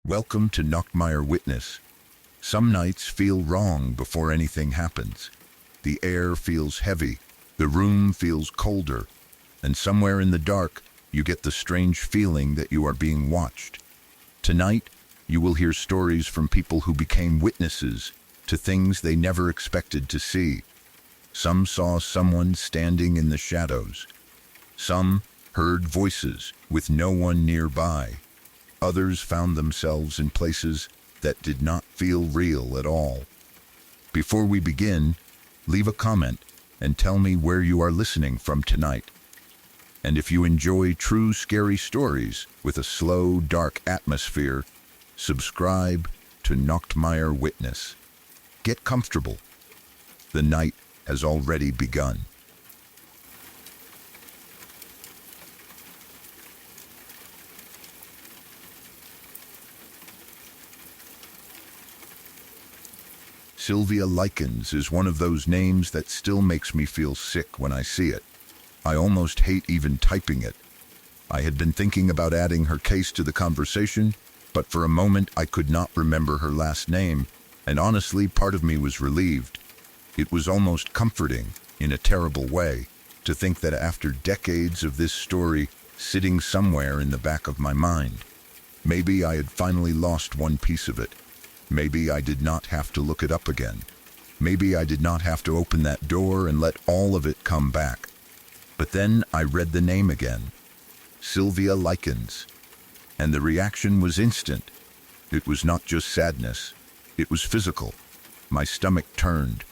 Welcome to Nachtmeier Witness. Some nights feel wrong before anything happens. The air feels heavy, the room feels colder, and somewhere in the dark, you get the strange feeling that you are being watched. Tonight, you will hear stories from people who became witnesses to things they never expected to see. Some saw someone standing in the shadows. Some heard voices with no one nearby. Others found themselves in places that did not feel real at all. Before we begin, leave a comment and tell me where you are listening from tonight. And if you enjoy true scary stories with a slow, dark atmosphere, subscribe to Nachtmeier Witness. Get comfortable. The night has already begun. Sylvia Likens is one of those names that still makes me feel sick when I see it. I almost hate even typing it. I had been thinking about adding her case to the conversation, but for a moment I could not remember her last name, and honestly, part of me was relieved. It was almost comforting, in a terrible way, to think that after decades of this story sitting somewhere in the back of my mind, maybe I had finally lost one piece of it. Maybe I did not have to look it up again. Maybe I did not have to open that door and let all of it come back. But then I read the name again, Sylvia Likens, and the reaction was instant. It was not just sadness, it was physical. My stomach turned.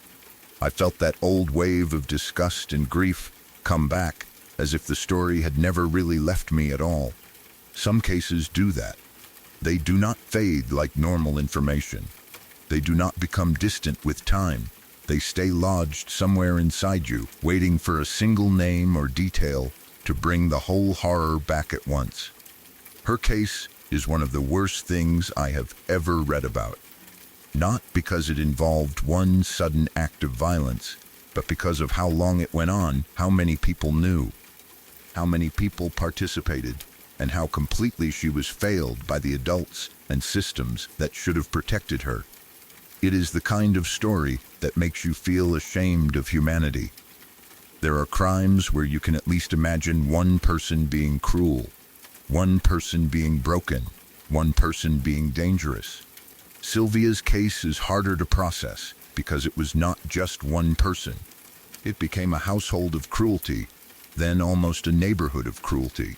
I felt that old wave of disgust and grief come back, as if the story had never really left me at all. Some cases do that. They do not fade like normal information. They do not become distant with time. They stay lodged somewhere inside you, waiting for a single name or detail to bring the whole horror back at once. Her case is one of the worst things I have ever read about. Not because it involved one sudden act of violence, but because of how long it went on, how many people knew, how many people participated, and how completely she was failed by the adults and systems that should have protected her. It is the kind of story that makes you feel ashamed of humanity. There are crimes where you can at least imagine one person being cruel, one person being broken, one person being dangerous. Sylvia's case is harder to process because it was not just one person. It became a household of cruelty, then almost a neighborhood of cruelty.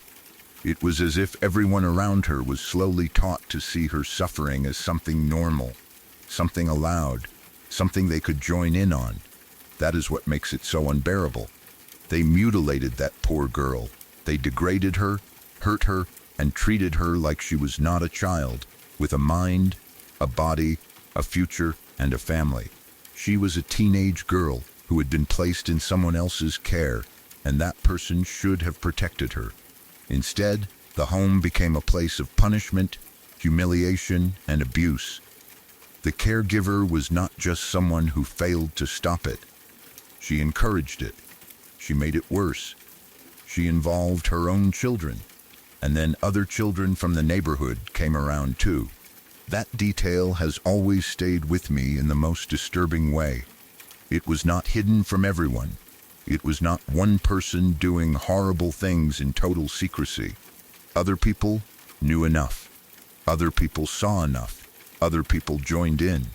It was as if everyone around her was slowly taught to see her suffering as something normal, something allowed, something they could join in on. That is what makes it so unbearable. They mutilated that poor girl. They degraded her, hurt her, and treated her like she was not a child, with a mind, a body, a future, and a family. She was a teenage girl who had been placed in someone else's care, and that person should have protected her. Instead, the home became a place of punishment, humiliation, and abuse. The caregiver was not just someone who failed to stop it. She encouraged it. She made it worse. She involved her own children, and then other children from the neighborhood came around too. That detail has always stayed with me in the most disturbing way. It was not hidden from everyone. It was not one person doing horrible things in total secrecy. Other people knew enough. Other people saw enough. Other people joined in.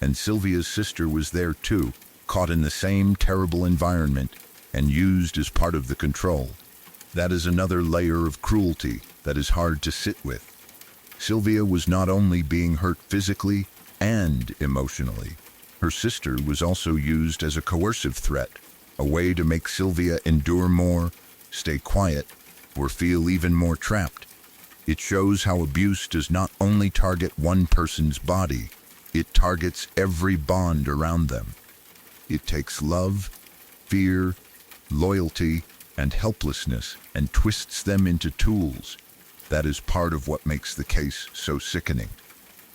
And Sylvia's sister was there too, caught in the same terrible environment and used as part of the control. That is another layer of cruelty that is hard to sit with. Sylvia was not only being hurt physically and emotionally. Her sister was also used as a coercive threat, a way to make Sylvia endure more, stay quiet, or feel even more trapped. It shows how abuse does not only target one person's body, it targets every bond around them. It takes love, fear, loyalty, and helplessness and twists them into tools. That is part of what makes the case so sickening.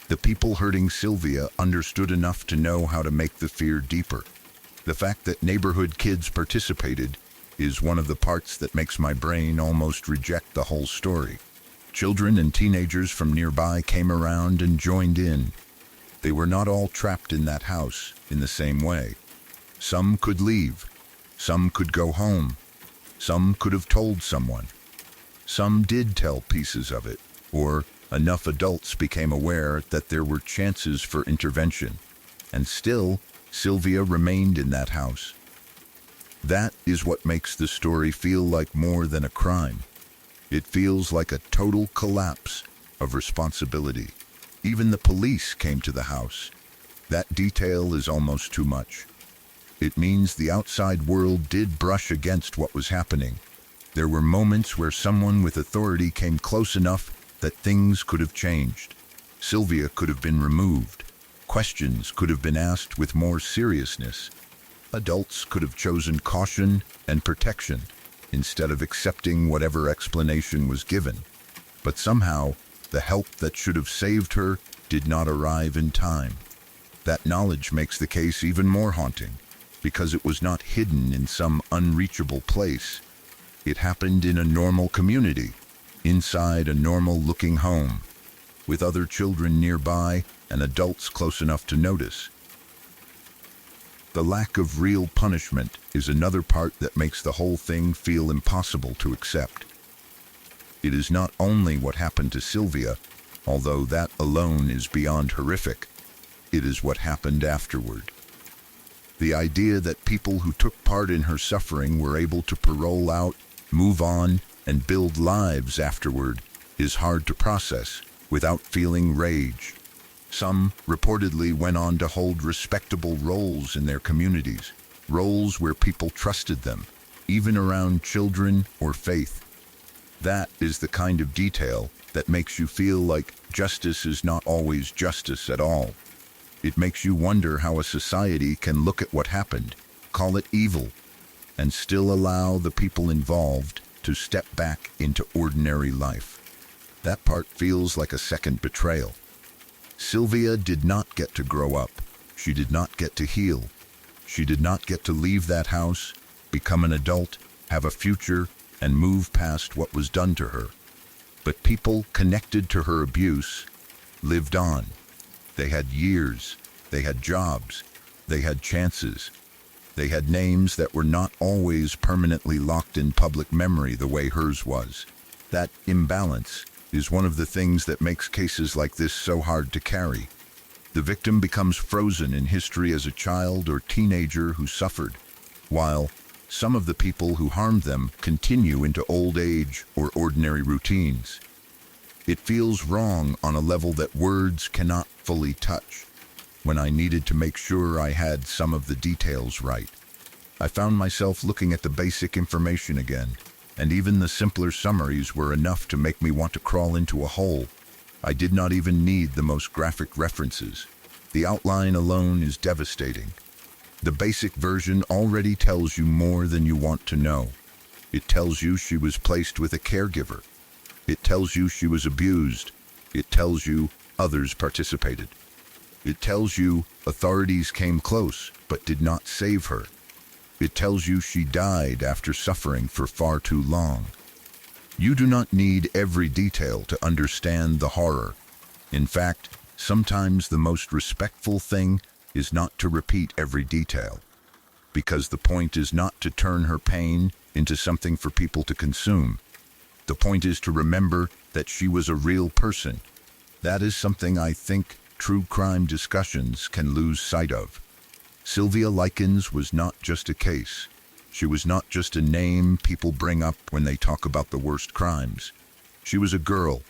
The people hurting Sylvia understood enough to know how to make the fear deeper. The fact that neighborhood kids participated is one of the parts that makes my brain almost reject the whole story. Children and teenagers from nearby came around and joined in. They were not all trapped in that house in the same way. Some could leave. Some could go home. Some could have told someone. Some did tell pieces of it, or enough adults became aware that there were chances for intervention. And still, Sylvia remained in that house. That is what makes the story feel like more than a crime. It feels like a total collapse of responsibility. Even the police came to the house. That detail is almost too much. It means the outside world did brush against what was happening. There were moments where someone with authority came close enough that things could have changed. Sylvia could have been removed. Questions could have been asked with more seriousness. Adults could have chosen caution and protection instead of accepting whatever explanation was given. But somehow, the help that should have saved her did not arrive in time. That knowledge makes the case even more haunting, because it was not hidden in some unreachable place. It happened in a normal community, inside a normal-looking home, with other children nearby and adults close enough to notice. The lack of real punishment is another part that makes the whole thing feel impossible to accept. It is not only what happened to Sylvia, although that alone is beyond horrific. It is what happened afterward. The idea that people who took part in her suffering were able to parole out, move on, and build lives afterward is hard to process without feeling rage. Some reportedly went on to hold respectable roles in their communities, roles where people trusted them, even around children or faith. That is the kind of detail that makes you feel like justice is not always justice at all. It makes you wonder how a society can look at what happened, call it evil, and still allow the people involved to step back into ordinary life. That part feels like a second betrayal. Sylvia did not get to grow up. She did not get to heal. She did not get to leave that house, become an adult, have a future, and move past what was done to her. But people connected to her abuse lived on. They had years, they had jobs, they had chances. They had names that were not always permanently locked in public memory the way hers was. That imbalance is one of the things that makes cases like this so hard to carry. The victim becomes frozen in history as a child or teenager who suffered, while some of the people who harmed them continue into old age or ordinary routines. It feels wrong on a level that words cannot fully touch. When I needed to make sure I had some of the details right, I found myself looking at the basic information again, and even the simpler summaries were enough to make me want to crawl into a hole. I did not even need the most graphic references. The outline alone is devastating. The basic version already tells you more than you want to know. It tells you she was placed with a caregiver. It tells you she was abused. It tells you others participated. It tells you authorities came close but did not save her. It tells you she died after suffering for far too long. You do not need every detail to understand the horror. In fact, sometimes the most respectful thing is not to repeat every detail, because the point is not to turn her pain into something for people to consume. The point is to remember that she was a real person. That is something I think true crime discussions can lose sight of. Sylvia Likens was not just a case. She was not just a name people bring up when they talk about the worst crimes. She was a girl,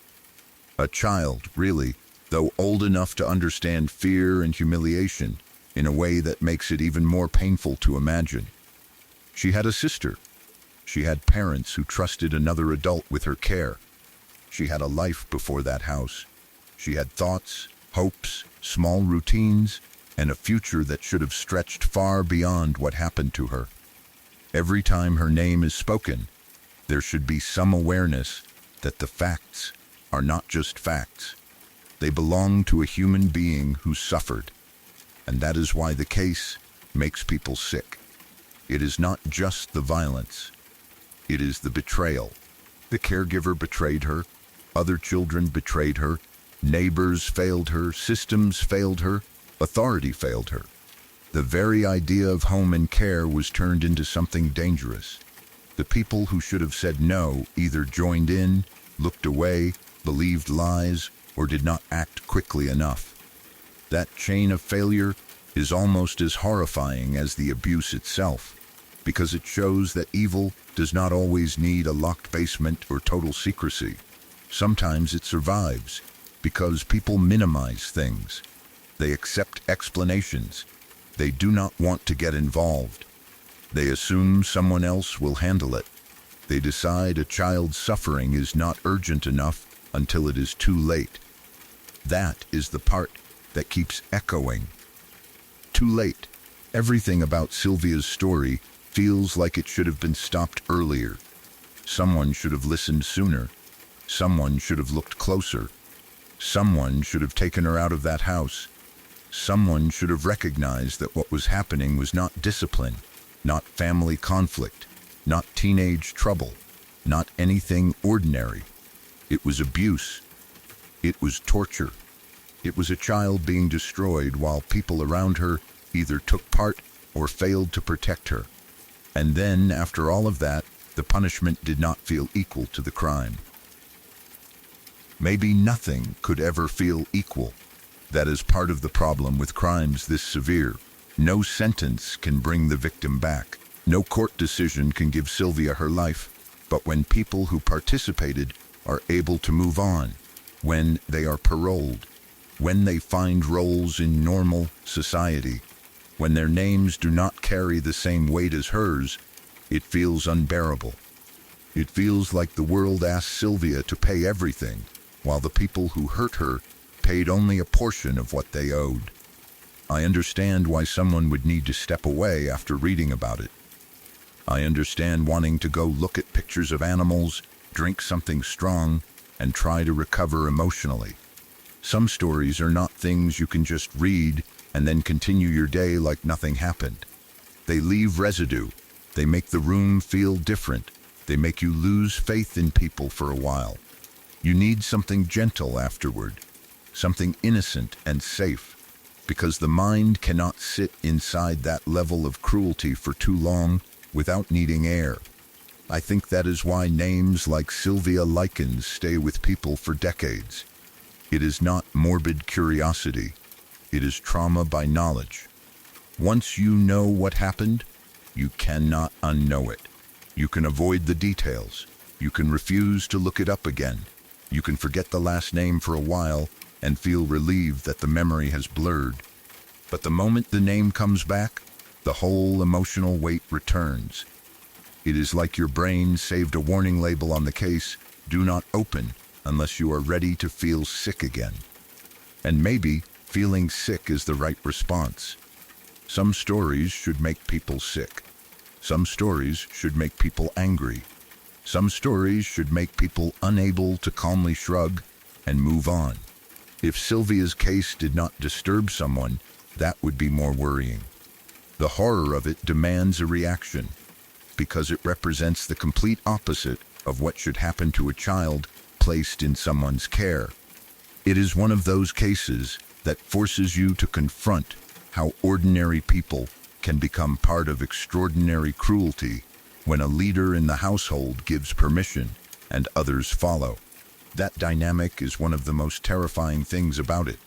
a child, really, though old enough to understand fear and humiliation in a way that makes it even more painful to imagine. She had a sister. She had parents who trusted another adult with her care. She had a life before that house. She had thoughts, hopes, small routines, and a future that should have stretched far beyond what happened to her. Every time her name is spoken, there should be some awareness that the facts are not just facts. They belong to a human being who suffered, and that is why the case makes people sick. It is not just the violence. It is the betrayal. The caregiver betrayed her. Other children betrayed her, neighbors failed her, systems failed her, authority failed her. The very idea of home and care was turned into something dangerous. The people who should have said no either joined in, looked away, believed lies, or did not act quickly enough. That chain of failure is almost as horrifying as the abuse itself, because it shows that evil does not always need a locked basement or total secrecy. Sometimes it survives because people minimize things. They accept explanations. They do not want to get involved. They assume someone else will handle it. They decide a child's suffering is not urgent enough until it is too late. That is the part that keeps echoing. Too late. Everything about Sylvia's story feels like it should have been stopped earlier. Someone should have listened sooner. Someone should have looked closer. Someone should have taken her out of that house. Someone should have recognized that what was happening was not discipline, not family conflict, not teenage trouble, not anything ordinary. It was abuse. It was torture. It was a child being destroyed while people around her either took part or failed to protect her. And then, after all of that, the punishment did not feel equal to the crime. Maybe nothing could ever feel equal. That is part of the problem with crimes this severe. No sentence can bring the victim back. No court decision can give Sylvia her life. But when people who participated are able to move on, when they are paroled, when they find roles in normal society, when their names do not carry the same weight as hers, it feels unbearable. It feels like the world asked Sylvia to pay everything, while the people who hurt her paid only a portion of what they owed. I understand why someone would need to step away after reading about it. I understand wanting to go look at pictures of animals, drink something strong, and try to recover emotionally. Some stories are not things you can just read and then continue your day like nothing happened. They leave residue. They make the room feel different. They make you lose faith in people for a while. You need something gentle afterward, something innocent and safe, because the mind cannot sit inside that level of cruelty for too long without needing air. I think that is why names like Sylvia Likens stay with people for decades. It is not morbid curiosity. It is trauma by knowledge. Once you know what happened, you cannot unknow it. You can avoid the details. You can refuse to look it up again. You can forget the last name for a while and feel relieved that the memory has blurred. But the moment the name comes back, the whole emotional weight returns. It is like your brain saved a warning label on the case, "Do not open unless you are ready to feel sick again." And maybe feeling sick is the right response. Some stories should make people sick. Some stories should make people angry. Some stories should make people unable to calmly shrug and move on. If Sylvia's case did not disturb someone, that would be more worrying. The horror of it demands a reaction, because it represents the complete opposite of what should happen to a child placed in someone's care. It is one of those cases that forces you to confront how ordinary people can become part of extraordinary cruelty when a leader in the household gives permission and others follow. That dynamic is one of the most terrifying things about it.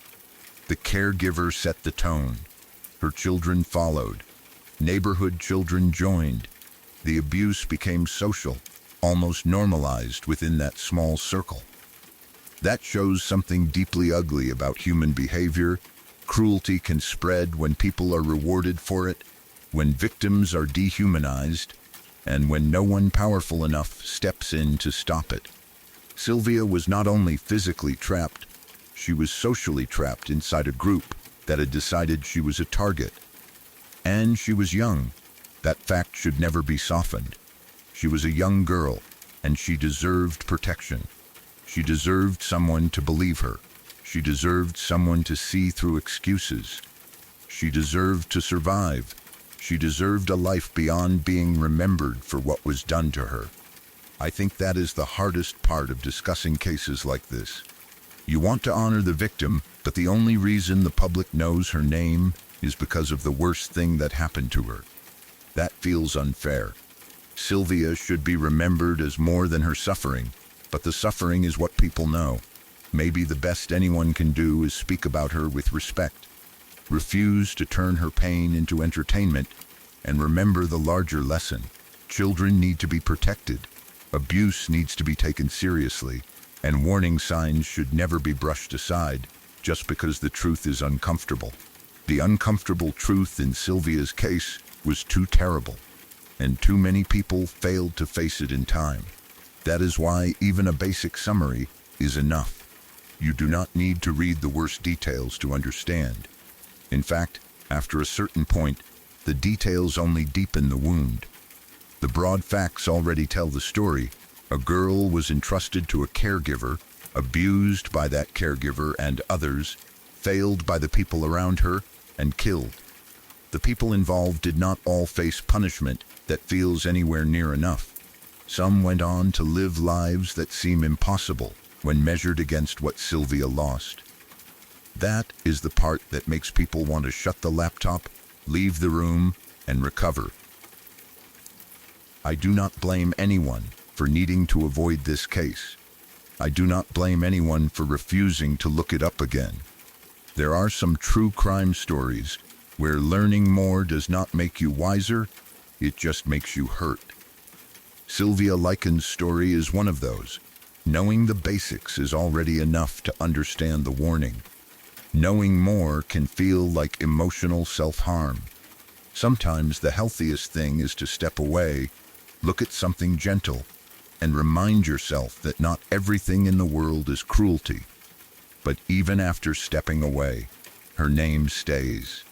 The caregiver set the tone. Her children followed. Neighborhood children joined. The abuse became social, almost normalized within that small circle. That shows something deeply ugly about human behavior. Cruelty can spread when people are rewarded for it, when victims are dehumanized, and when no one powerful enough steps in to stop it. Sylvia was not only physically trapped, she was socially trapped inside a group that had decided she was a target. And she was young. That fact should never be softened. She was a young girl, and she deserved protection. She deserved someone to believe her. She deserved someone to see through excuses. She deserved to survive. She deserved a life beyond being remembered for what was done to her. I think that is the hardest part of discussing cases like this. You want to honor the victim, but the only reason the public knows her name is because of the worst thing that happened to her. That feels unfair. Sylvia should be remembered as more than her suffering, but the suffering is what people know. Maybe the best anyone can do is speak about her with respect. Refuse to turn her pain into entertainment, and remember the larger lesson. Children need to be protected. Abuse needs to be taken seriously, and warning signs should never be brushed aside just because the truth is uncomfortable. The uncomfortable truth in Sylvia's case was too terrible, and too many people failed to face it in time. That is why even a basic summary is enough. You do not need to read the worst details to understand. In fact, after a certain point, the details only deepen the wound. The broad facts already tell the story. A girl was entrusted to a caregiver, abused by that caregiver and others, failed by the people around her, and killed. The people involved did not all face punishment that feels anywhere near enough. Some went on to live lives that seem impossible when measured against what Sylvia lost. That is the part that makes people want to shut the laptop, leave the room, and recover. I do not blame anyone for needing to avoid this case. I do not blame anyone for refusing to look it up again. There are some true crime stories where learning more does not make you wiser, it just makes you hurt. Sylvia Likens' story is one of those. Knowing the basics is already enough to understand the warning. Knowing more can feel like emotional self-harm. Sometimes the healthiest thing is to step away, look at something gentle, and remind yourself that not everything in the world is cruelty. But even after stepping away, her name stays.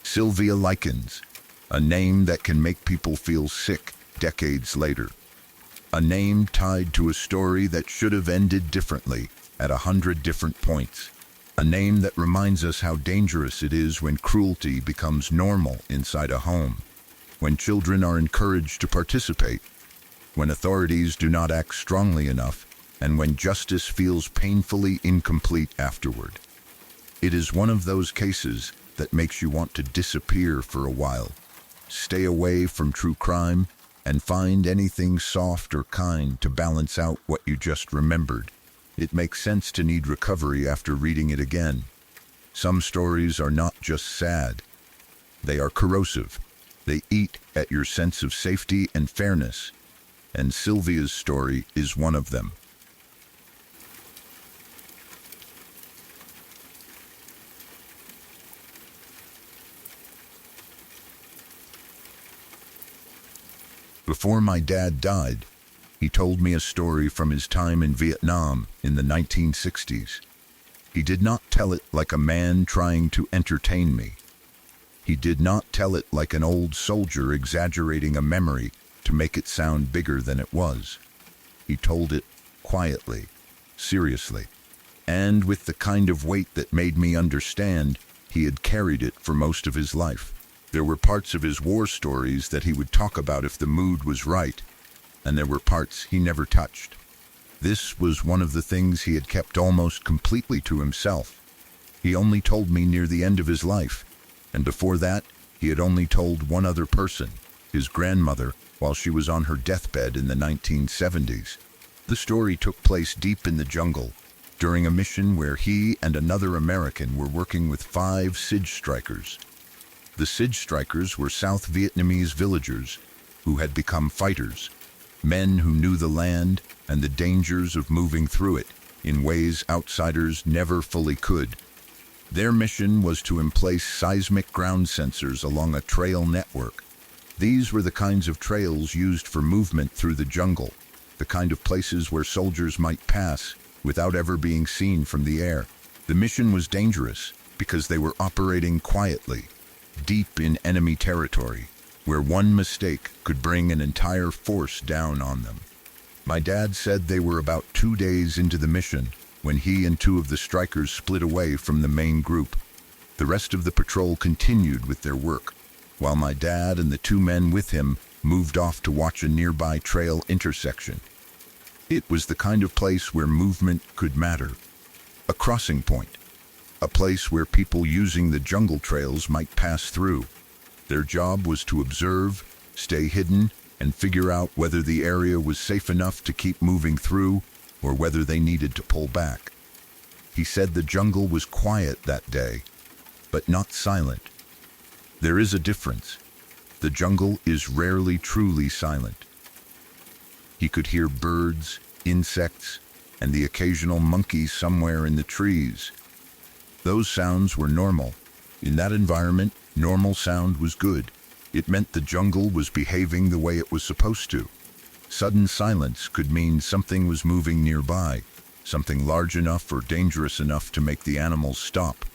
Sylvia Likens, a name that can make people feel sick decades later. A name tied to a story that should have ended differently at 100 different points. A name that reminds us how dangerous it is when cruelty becomes normal inside a home, when children are encouraged to participate, when authorities do not act strongly enough, and when justice feels painfully incomplete afterward. It is one of those cases that makes you want to disappear for a while, stay away from true crime, and find anything soft or kind to balance out what you just remembered. It makes sense to need recovery after reading it again. Some stories are not just sad. They are corrosive. They eat at your sense of safety and fairness. And Sylvia's story is one of them. Before my dad died, he told me a story from his time in Vietnam in the 1960s. He did not tell it like a man trying to entertain me. He did not tell it like an old soldier exaggerating a memory to make it sound bigger than it was. He told it quietly, seriously, and with the kind of weight that made me understand he had carried it for most of his life. There were parts of his war stories that he would talk about if the mood was right, and there were parts he never touched. This was one of the things he had kept almost completely to himself. He only told me near the end of his life, and before that, he had only told one other person, his grandmother, while she was on her deathbed in the 1970s. The story took place deep in the jungle, during a mission where he and another American were working with 5 Siege strikers. The Siege strikers were South Vietnamese villagers who had become fighters, men who knew the land and the dangers of moving through it in ways outsiders never fully could. Their mission was to emplace seismic ground sensors along a trail network. These were the kinds of trails used for movement through the jungle, the kind of places where soldiers might pass without ever being seen from the air. The mission was dangerous because they were operating quietly, deep in enemy territory, where one mistake could bring an entire force down on them. My dad said they were about 2 days into the mission when he and 2 of the strikers split away from the main group. The rest of the patrol continued with their work, while my dad and the 2 men with him moved off to watch a nearby trail intersection. It was the kind of place where movement could matter. A crossing point. A place where people using the jungle trails might pass through. Their job was to observe, stay hidden, and figure out whether the area was safe enough to keep moving through or whether they needed to pull back. He said the jungle was quiet that day, but not silent. There is a difference. The jungle is rarely truly silent. He could hear birds, insects, and the occasional monkey somewhere in the trees. Those sounds were normal. In that environment, normal sound was good. It meant the jungle was behaving the way it was supposed to. Sudden silence could mean something was moving nearby, something large enough or dangerous enough to make the animals stop.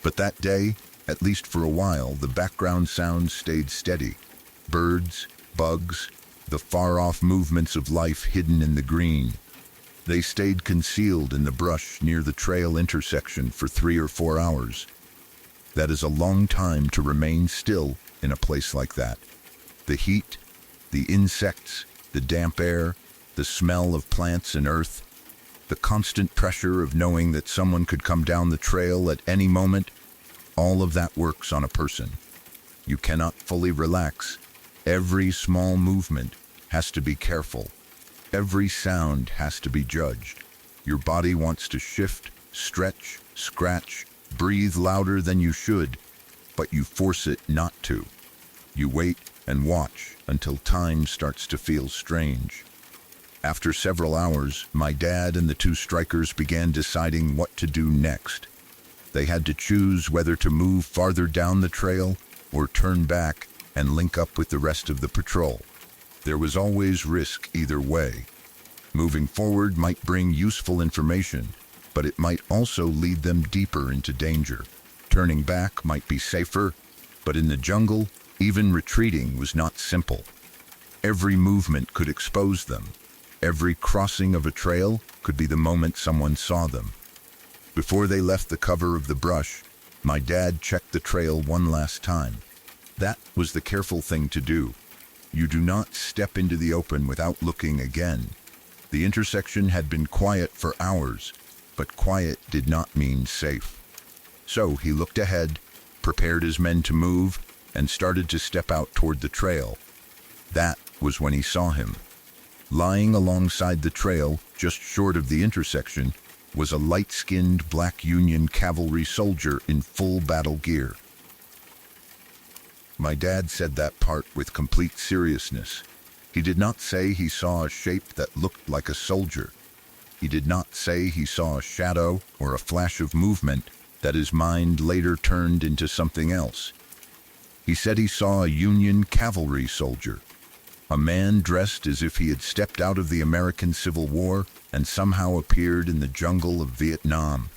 But that day, at least for a while, the background sounds stayed steady. Birds, bugs, the far-off movements of life hidden in the green. They stayed concealed in the brush near the trail intersection for 3 or 4 hours. That is a long time to remain still in a place like that. The heat, the insects, the damp air, the smell of plants and earth, the constant pressure of knowing that someone could come down the trail at any moment, all of that works on a person. You cannot fully relax. Every small movement has to be careful. Every sound has to be judged. Your body wants to shift, stretch, scratch, breathe louder than you should, but you force it not to. You wait and watch until time starts to feel strange. After several hours, my dad and the 2 strikers began deciding what to do next. They had to choose whether to move farther down the trail or turn back and link up with the rest of the patrol. There was always risk either way. Moving forward might bring useful information, but it might also lead them deeper into danger. Turning back might be safer, but in the jungle, even retreating was not simple. Every movement could expose them. Every crossing of a trail could be the moment someone saw them. Before they left the cover of the brush, my dad checked the trail one last time. That was the careful thing to do. You do not step into the open without looking again. The intersection had been quiet for hours, but quiet did not mean safe. So he looked ahead, prepared his men to move, and started to step out toward the trail. That was when he saw him. Lying alongside the trail, just short of the intersection, was a light-skinned black Union cavalry soldier in full battle gear. My dad said that part with complete seriousness. He did not say he saw a shape that looked like a soldier. He did not say he saw a shadow or a flash of movement that his mind later turned into something else. He said he saw a Union cavalry soldier, a man dressed as if he had stepped out of the American Civil War and somehow appeared in the jungle of Vietnam.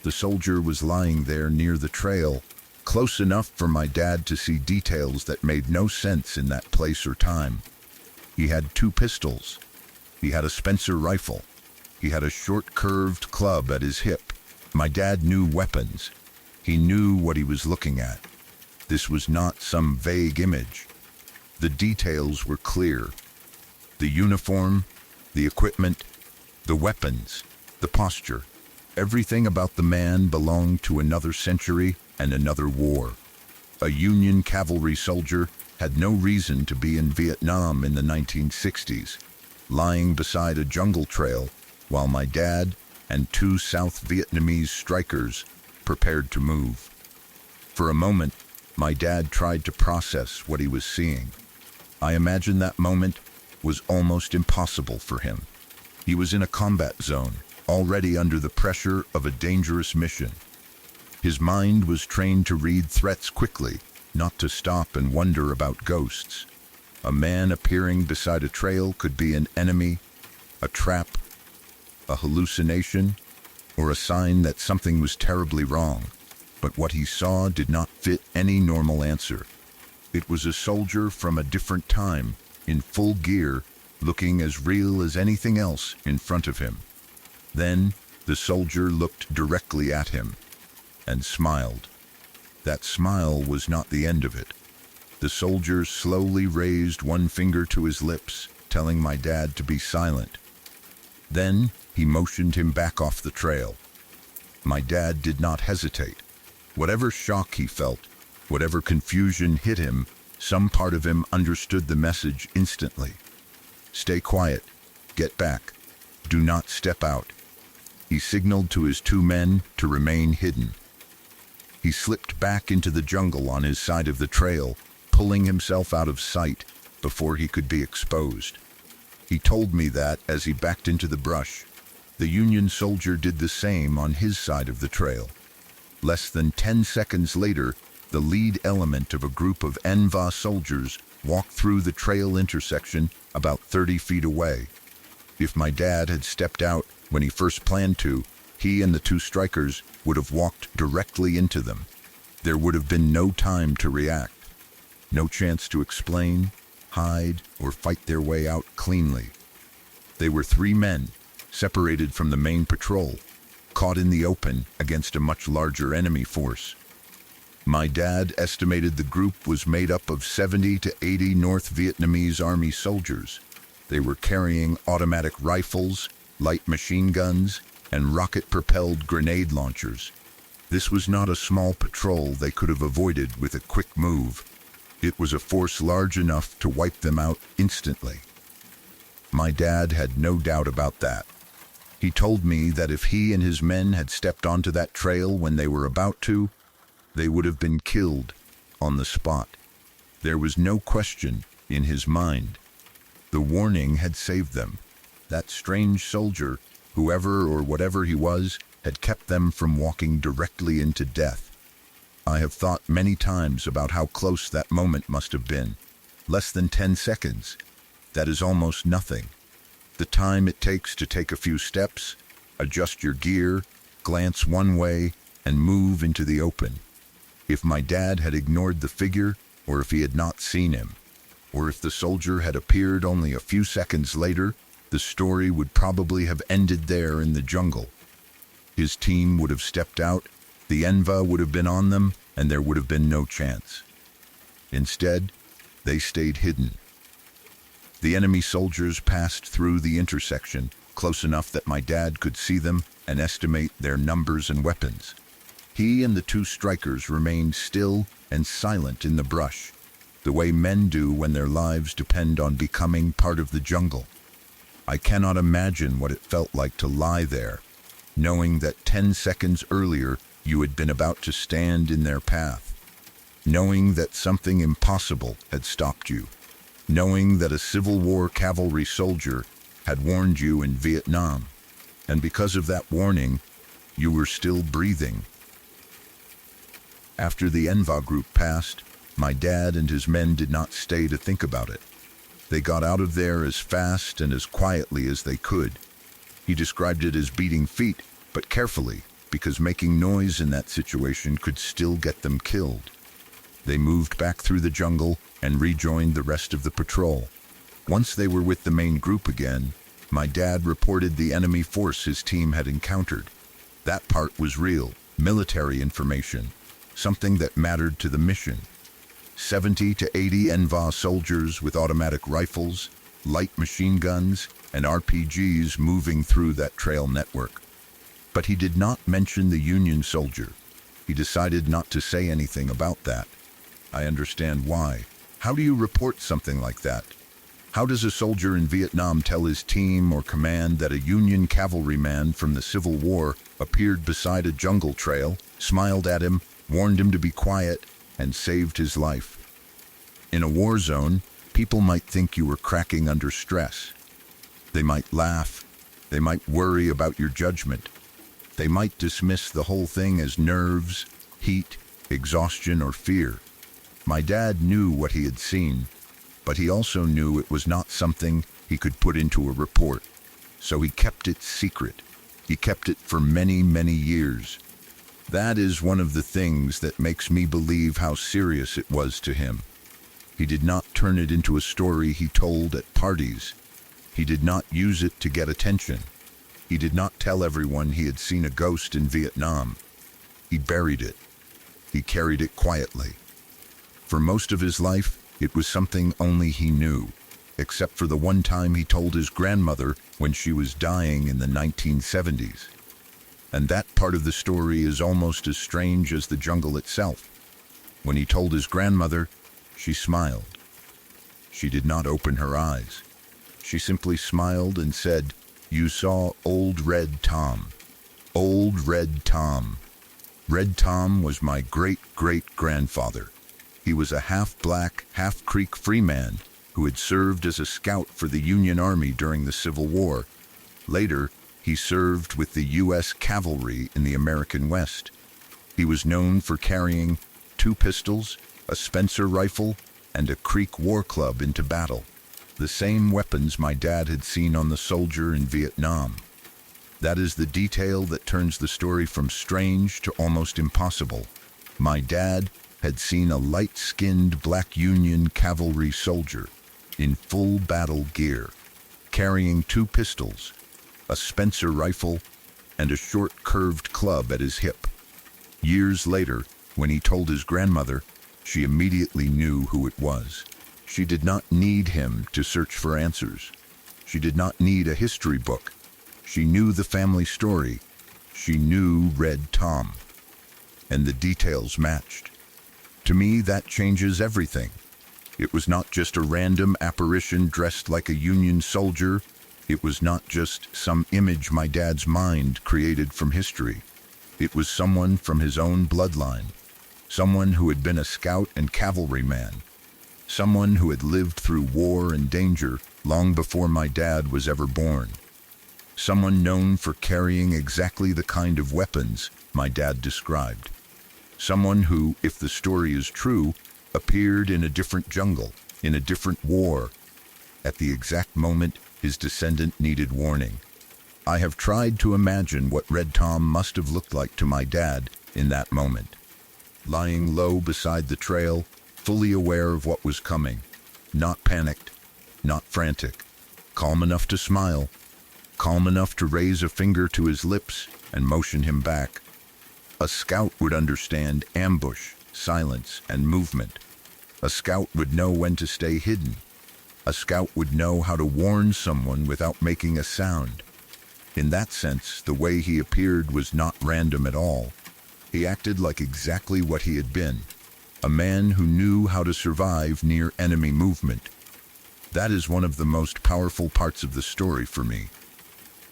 The soldier was lying there near the trail, close enough for my dad to see details that made no sense in that place or time. He had 2 pistols. He had a Spencer rifle. He had a short curved club at his hip. My dad knew weapons. He knew what he was looking at. This was not some vague image. The details were clear. The uniform, the equipment, the weapons, the posture. Everything about the man belonged to another century and another war. A Union cavalry soldier had no reason to be in Vietnam in the 1960s, lying beside a jungle trail while my dad and 2 South Vietnamese strikers prepared to move. For a moment, my dad tried to process what he was seeing. I imagine that moment was almost impossible for him. He was in a combat zone, already under the pressure of a dangerous mission. His mind was trained to read threats quickly, not to stop and wonder about ghosts. A man appearing beside a trail could be an enemy, a trap, a hallucination, or a sign that something was terribly wrong. But what he saw did not fit any normal answer. It was a soldier from a different time, in full gear, looking as real as anything else in front of him. Then the soldier looked directly at him and smiled. That smile was not the end of it. The soldier slowly raised one finger to his lips, telling my dad to be silent. Then he motioned him back off the trail. My dad did not hesitate. Whatever shock he felt, whatever confusion hit him, some part of him understood the message instantly. Stay quiet. Get back. Do not step out. He signaled to his 2 men to remain hidden. He slipped back into the jungle on his side of the trail, pulling himself out of sight before he could be exposed. He told me that as he backed into the brush, the Union soldier did the same on his side of the trail. Less than 10 seconds later, the lead element of a group of NVA soldiers walked through the trail intersection about 30 feet away. If my dad had stepped out when he first planned to, he and the 2 strikers would have walked directly into them. There would have been no time to react, no chance to explain, hide, or fight their way out cleanly. They were 3 men, separated from the main patrol, caught in the open against a much larger enemy force. My dad estimated the group was made up of 70 to 80 North Vietnamese Army soldiers. They were carrying automatic rifles, light machine guns, and rocket-propelled grenade launchers. This was not a small patrol they could have avoided with a quick move. It was a force large enough to wipe them out instantly. My dad had no doubt about that. He told me that if he and his men had stepped onto that trail when they were about to, they would have been killed on the spot. There was no question in his mind. The warning had saved them. That strange soldier, whoever or whatever he was, had kept them from walking directly into death. I have thought many times about how close that moment must have been. Less than 10 seconds. That is almost nothing. The time it takes to take a few steps, adjust your gear, glance one way, and move into the open. If my dad had ignored the figure, or if he had not seen him, or if the soldier had appeared only a few seconds later, the story would probably have ended there in the jungle. His team would have stepped out, the Enva would have been on them, and there would have been no chance. Instead, they stayed hidden. The enemy soldiers passed through the intersection, close enough that my dad could see them and estimate their numbers and weapons. He and the 2 strikers remained still and silent in the brush, the way men do when their lives depend on becoming part of the jungle. I cannot imagine what it felt like to lie there, knowing that 10 seconds earlier you had been about to stand in their path, knowing that something impossible had stopped you, knowing that a Civil War cavalry soldier had warned you in Vietnam, and because of that warning, you were still breathing. After the Enva group passed, my dad and his men did not stay to think about it. They got out of there as fast and as quietly as they could. He described it as beating feet, but carefully, because making noise in that situation could still get them killed. They moved back through the jungle and rejoined the rest of the patrol. Once they were with the main group again, my dad reported the enemy force his team had encountered. That part was real, military information, something that mattered to the mission. 70 to 80 Enva soldiers with automatic rifles, light machine guns, and RPGs moving through that trail network. But he did not mention the Union soldier. He decided not to say anything about that. I understand why. How do you report something like that? How does a soldier in Vietnam tell his team or command that a Union cavalryman from the Civil War appeared beside a jungle trail, smiled at him, warned him to be quiet, and saved his life? In a war zone, people might think you were cracking under stress. They might laugh. They might worry about your judgment. They might dismiss the whole thing as nerves, heat, exhaustion, or fear. My dad knew what he had seen, but he also knew it was not something he could put into a report. So he kept it secret. He kept it for many, many years. That is one of the things that makes me believe how serious it was to him. He did not turn it into a story he told at parties. He did not use it to get attention. He did not tell everyone he had seen a ghost in Vietnam. He buried it. He carried it quietly. For most of his life, it was something only he knew, except for the one time he told his grandmother when she was dying in the 1970s. And that part of the story is almost as strange as the jungle itself. When he told his grandmother, she smiled. She did not open her eyes. She simply smiled and said, "You saw Old Red Tom. Old Red Tom." Red Tom was my great-great-grandfather. He was a half-black, half-Creek freeman who had served as a scout for the Union Army during the Civil War. Later, he served with the U.S. Cavalry in the American West. He was known for carrying 2 pistols, a Spencer rifle, and a Creek war club into battle, the same weapons my dad had seen on the soldier in Vietnam. That is the detail that turns the story from strange to almost impossible. My dad had seen a light-skinned black Union cavalry soldier in full battle gear, carrying 2 pistols, a Spencer rifle, and a short curved club at his hip. Years later, when he told his grandmother, she immediately knew who it was. She did not need him to search for answers. She did not need a history book. She knew the family story. She knew Red Tom. And the details matched. To me, that changes everything. It was not just a random apparition dressed like a Union soldier. It was not just some image my dad's mind created from history. It was someone from his own bloodline. Someone who had been a scout and cavalryman. Someone who had lived through war and danger long before my dad was ever born. Someone known for carrying exactly the kind of weapons my dad described. Someone who, if the story is true, appeared in a different jungle, in a different war, at the exact moment his descendant needed warning. I have tried to imagine what Red Tom must have looked like to my dad in that moment. Lying low beside the trail, fully aware of what was coming, not panicked, not frantic, calm enough to smile, calm enough to raise a finger to his lips and motion him back. A scout would understand ambush, silence, and movement. A scout would know when to stay hidden. A scout would know how to warn someone without making a sound. In that sense, the way he appeared was not random at all. He acted like exactly what he had been, a man who knew how to survive near enemy movement. That is one of the most powerful parts of the story for me.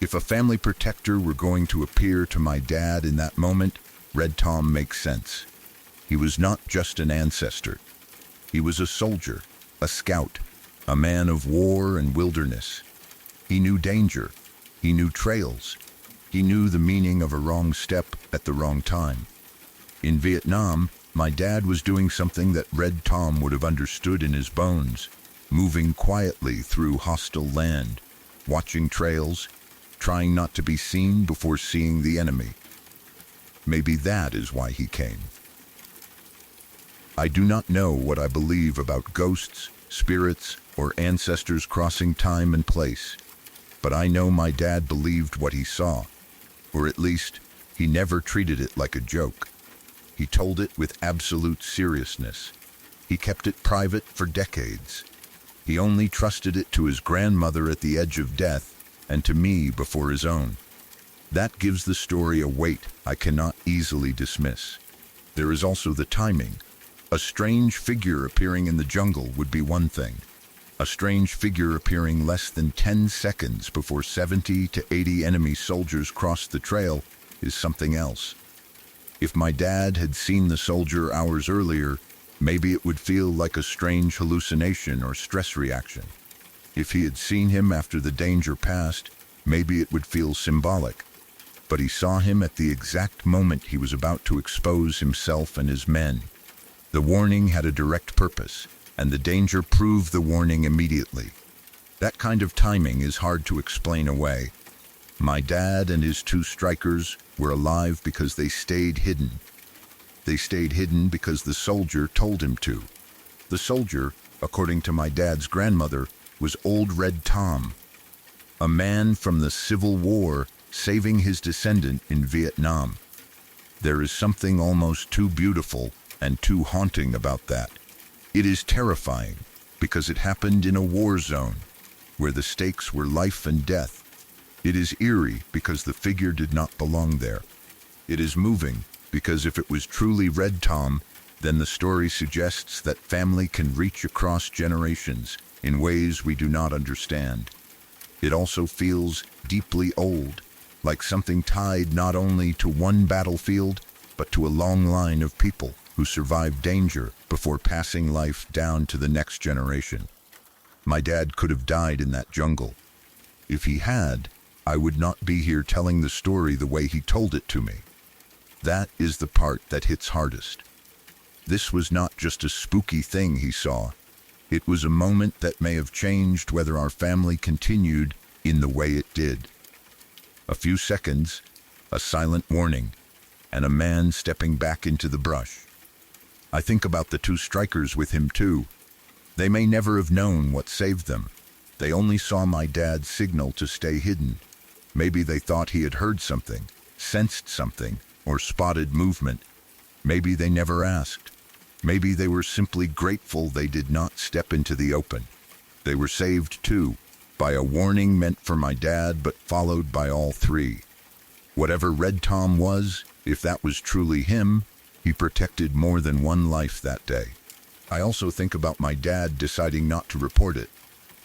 If a family protector were going to appear to my dad in that moment, Red Tom makes sense. He was not just an ancestor. He was a soldier, a scout, a man of war and wilderness. He knew danger. He knew trails. He knew the meaning of a wrong step at the wrong time. In Vietnam, my dad was doing something that Red Tom would have understood in his bones, moving quietly through hostile land, watching trails, trying not to be seen before seeing the enemy. Maybe that is why he came. I do not know what I believe about ghosts, spirits, or ancestors crossing time and place, but I know my dad believed what he saw, or at least, he never treated it like a joke. He told it with absolute seriousness. He kept it private for decades. He only trusted it to his grandmother at the edge of death, and to me before his own. That gives the story a weight I cannot easily dismiss. There is also the timing. A strange figure appearing in the jungle would be one thing. A strange figure appearing less than 10 seconds before 70 to 80 enemy soldiers crossed the trail is something else. If my dad had seen the soldier hours earlier, maybe it would feel like a strange hallucination or stress reaction. If he had seen him after the danger passed, maybe it would feel symbolic. But he saw him at the exact moment he was about to expose himself and his men. The warning had a direct purpose, and the danger proved the warning immediately. That kind of timing is hard to explain away. My dad and his 2 strikers were alive because they stayed hidden. They stayed hidden because the soldier told him to. The soldier, according to my dad's grandmother, was Old Red Tom, a man from the Civil War saving his descendant in Vietnam. There is something almost too beautiful and too haunting about that. It is terrifying because it happened in a war zone where the stakes were life and death. It is eerie because the figure did not belong there. It is moving because if it was truly Red Tom, then the story suggests that family can reach across generations in ways we do not understand. It also feels deeply old, like something tied not only to one battlefield, but to a long line of people who survived danger before passing life down to the next generation. My dad could have died in that jungle. If he had, I would not be here telling the story the way he told it to me. That is the part that hits hardest. This was not just a spooky thing he saw. It was a moment that may have changed whether our family continued in the way it did. A few seconds, a silent warning, and a man stepping back into the brush. I think about the two strikers with him too. They may never have known what saved them. They only saw my dad's signal to stay hidden. Maybe they thought he had heard something, sensed something, or spotted movement. Maybe they never asked. Maybe they were simply grateful they did not step into the open. They were saved too, by a warning meant for my dad but followed by all three. Whatever Red Tom was, if that was truly him, he protected more than one life that day. I also think about my dad deciding not to report it.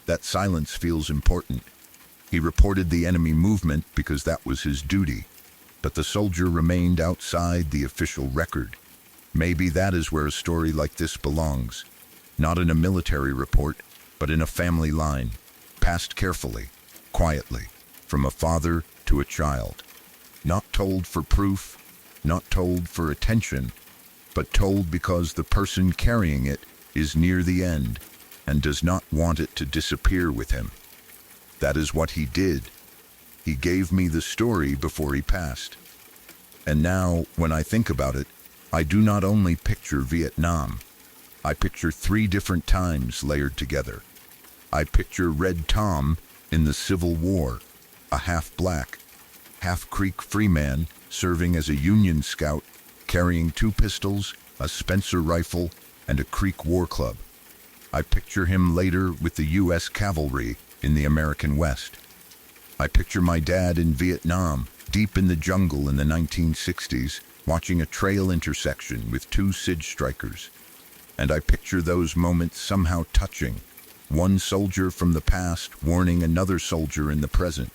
That silence feels important. He reported the enemy movement because that was his duty, but the soldier remained outside the official record. Maybe that is where a story like this belongs. Not in a military report, but in a family line, passed carefully, quietly, from a father to a child. Not told for proof, not told for attention, but told because the person carrying it is near the end and does not want it to disappear with him. That is what he did. He gave me the story before he passed. And now, when I think about it, I do not only picture Vietnam. I picture 3 different times layered together. I picture Red Tom in the Civil War, a half-black, half-Creek freeman serving as a Union scout, carrying 2 pistols, a Spencer rifle, and a Creek war club. I picture him later with the U.S. cavalry in the American West. I picture my dad in Vietnam, deep in the jungle in the 1960s, watching a trail intersection with 2 Sig strikers. And I picture those moments somehow touching. One soldier from the past warning another soldier in the present.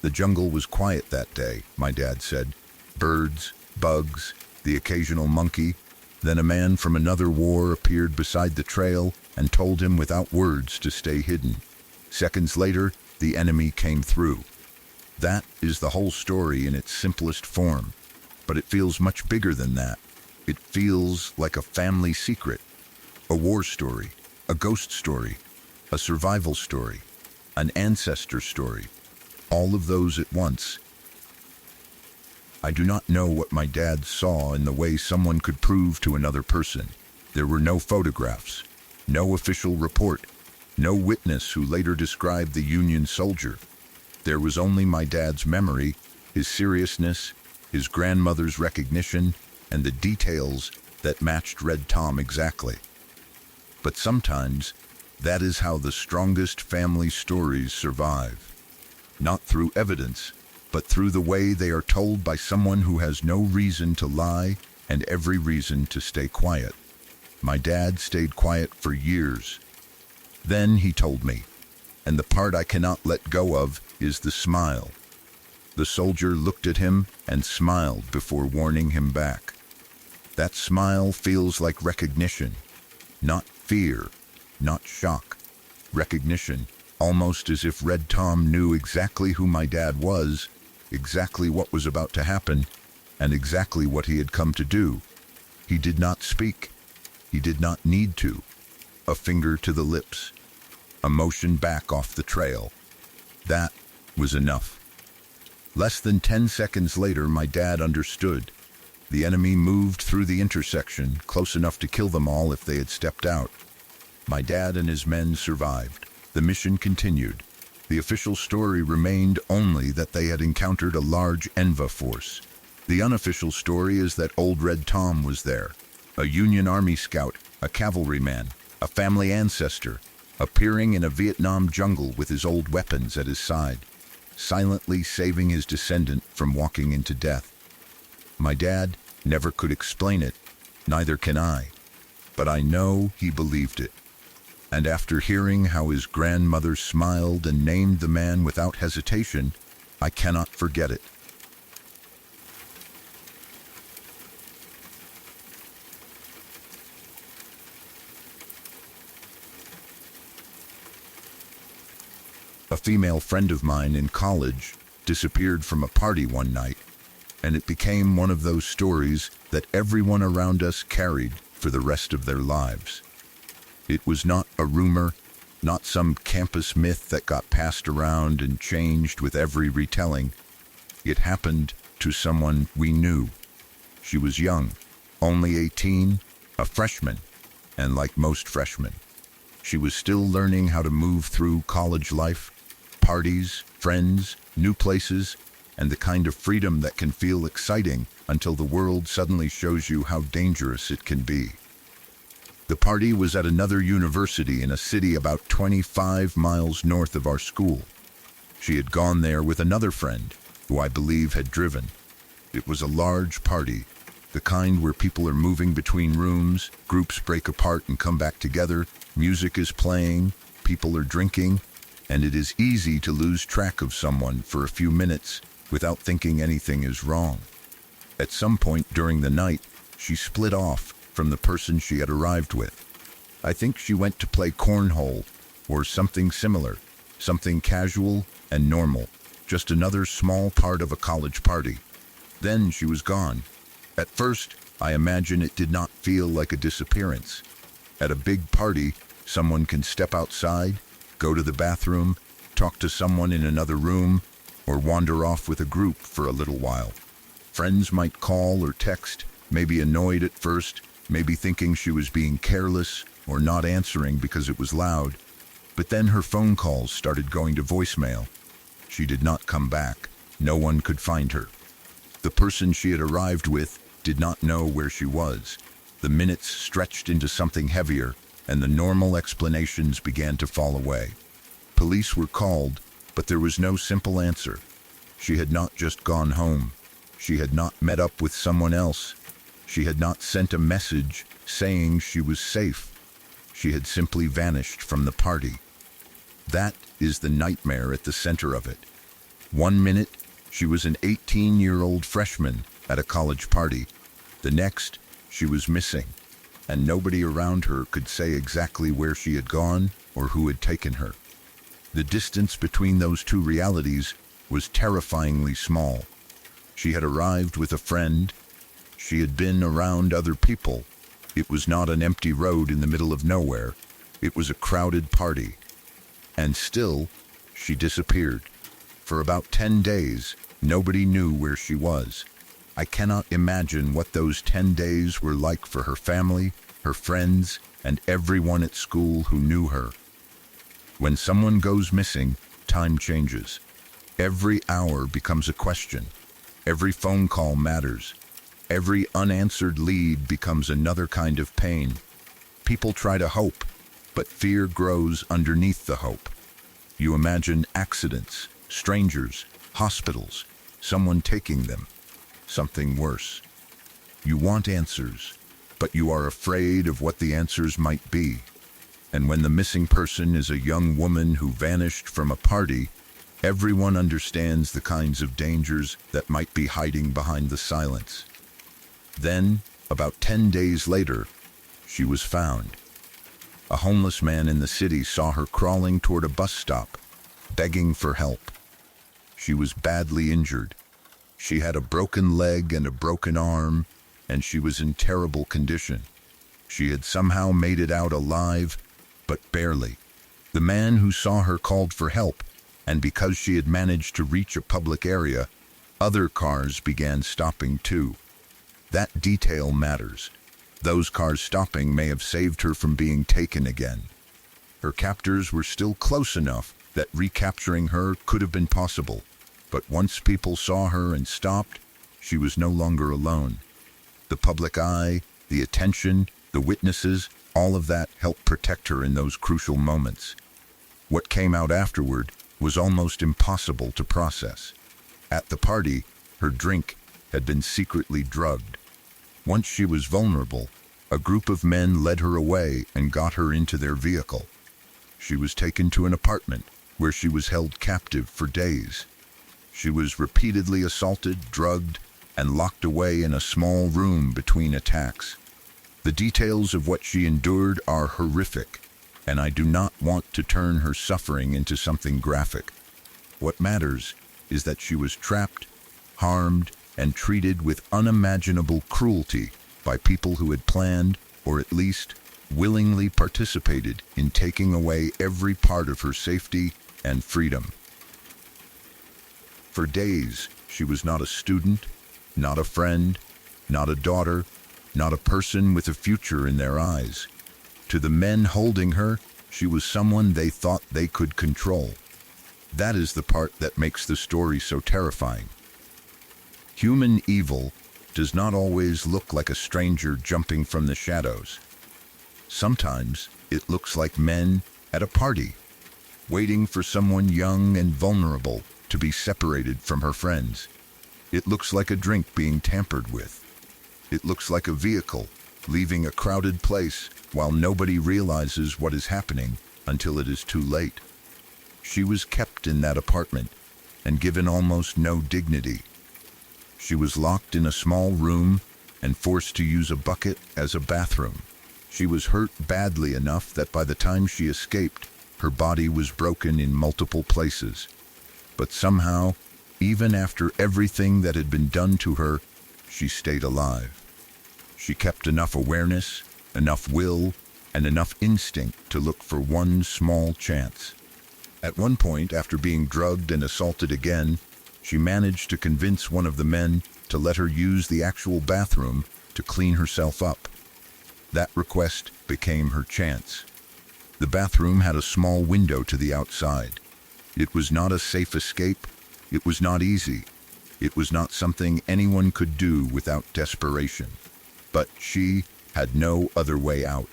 The jungle was quiet that day, my dad said. Birds, bugs, the occasional monkey. Then a man from another war appeared beside the trail and told him without words to stay hidden. Seconds later, the enemy came through. That is the whole story in its simplest form. But it feels much bigger than that. It feels like a family secret, a war story, a ghost story, a survival story, an ancestor story, all of those at once. I do not know what my dad saw in the way someone could prove to another person. There were no photographs, no official report, no witness who later described the Union soldier. There was only my dad's memory, his seriousness, his grandmother's recognition, and the details that matched Red Tom exactly. But sometimes, that is how the strongest family stories survive. Not through evidence, but through the way they are told by someone who has no reason to lie and every reason to stay quiet. My dad stayed quiet for years. Then he told me, and the part I cannot let go of is the smile. The soldier looked at him and smiled before warning him back. That smile feels like recognition, not fear, not shock. Recognition, almost as if Red Tom knew exactly who my dad was, exactly what was about to happen, and exactly what he had come to do. He did not speak. He did not need to. A finger to the lips. A motion back off the trail. That was enough. Less than 10 seconds later, my dad understood. The enemy moved through the intersection, close enough to kill them all if they had stepped out. My dad and his men survived. The mission continued. The official story remained only that they had encountered a large Enva force. The unofficial story is that old Red Tom was there, a Union Army scout, a cavalryman, a family ancestor, appearing in a Vietnam jungle with his old weapons at his side, silently saving his descendant from walking into death. My dad never could explain it, neither can I, but I know he believed it. And after hearing how his grandmother smiled and named the man without hesitation, I cannot forget it. A female friend of mine in college disappeared from a party one night, and it became one of those stories that everyone around us carried for the rest of their lives. It was not a rumor, not some campus myth that got passed around and changed with every retelling. It happened to someone we knew. She was young, only 18, a freshman, and like most freshmen, she was still learning how to move through college life. Parties, friends, new places, and the kind of freedom that can feel exciting until the world suddenly shows you how dangerous it can be. The party was at another university in a city about 25 miles north of our school. She had gone there with another friend, who I believe had driven. It was a large party, the kind where people are moving between rooms, groups break apart and come back together, music is playing, people are drinking, and it is easy to lose track of someone for a few minutes without thinking anything is wrong. At some point during the night, she split off from the person she had arrived with. I think she went to play cornhole or something similar, something casual and normal, just another small part of a college party. Then she was gone. At first, I imagine it did not feel like a disappearance. At a big party, someone can step outside, go to the bathroom, talk to someone in another room, or wander off with a group for a little while. Friends might call or text, maybe annoyed at first, maybe thinking she was being careless or not answering because it was loud. But then her phone calls started going to voicemail. She did not come back. No one could find her. The person she had arrived with did not know where she was. The minutes stretched into something heavier, and the normal explanations began to fall away. Police were called, but there was no simple answer. She had not just gone home. She had not met up with someone else. She had not sent a message saying she was safe. She had simply vanished from the party. That is the nightmare at the center of it. One minute, she was an 18-year-old freshman at a college party. The next, she was missing, and nobody around her could say exactly where she had gone or who had taken her. The distance between those two realities was terrifyingly small. She had arrived with a friend. She had been around other people. It was not an empty road in the middle of nowhere. It was a crowded party. And still, she disappeared. For about 10 days, nobody knew where she was. I cannot imagine what those 10 days were like for her family, her friends, and everyone at school who knew her. When someone goes missing, time changes. Every hour becomes a question. Every phone call matters. Every unanswered lead becomes another kind of pain. People try to hope, but fear grows underneath the hope. You imagine accidents, strangers, hospitals, someone taking them, something worse. You want answers, but you are afraid of what the answers might be. And when the missing person is a young woman who vanished from a party, everyone understands the kinds of dangers that might be hiding behind the silence. Then, about 10 days later, she was found. A homeless man in the city saw her crawling toward a bus stop, begging for help. She was badly injured. She had a broken leg and a broken arm, and she was in terrible condition. She had somehow made it out alive, but barely. The man who saw her called for help, and because she had managed to reach a public area, other cars began stopping too. That detail matters. Those cars stopping may have saved her from being taken again. Her captors were still close enough that recapturing her could have been possible, but once people saw her and stopped, she was no longer alone. The public eye, the attention, the witnesses, All of that helped protect her in those crucial moments. What came out afterward was almost impossible to process. At the party, her drink had been secretly drugged. Once she was vulnerable, a group of men led her away and got her into their vehicle. She was taken to an apartment where she was held captive for days. She was repeatedly assaulted, drugged, and locked away in a small room between attacks. The details of what she endured are horrific, and I do not want to turn her suffering into something graphic. What matters is that she was trapped, harmed, and treated with unimaginable cruelty by people who had planned, or at least willingly participated in taking away every part of her safety and freedom. For days, she was not a student, not a friend, not a daughter, not a person with a future in their eyes. To the men holding her, she was someone they thought they could control. That is the part that makes the story so terrifying. Human evil does not always look like a stranger jumping from the shadows. Sometimes it looks like men at a party, waiting for someone young and vulnerable to be separated from her friends. It looks like a drink being tampered with. It looks like a vehicle leaving a crowded place while nobody realizes what is happening until it is too late. She was kept in that apartment and given almost no dignity. She was locked in a small room and forced to use a bucket as a bathroom. She was hurt badly enough that by the time she escaped, her body was broken in multiple places. But somehow, even after everything that had been done to her, she stayed alive. She kept enough awareness, enough will, and enough instinct to look for one small chance. At one point, after being drugged and assaulted again, she managed to convince one of the men to let her use the actual bathroom to clean herself up. That request became her chance. The bathroom had a small window to the outside. It was not a safe escape. It was not easy. It was not something anyone could do without desperation. But she had no other way out.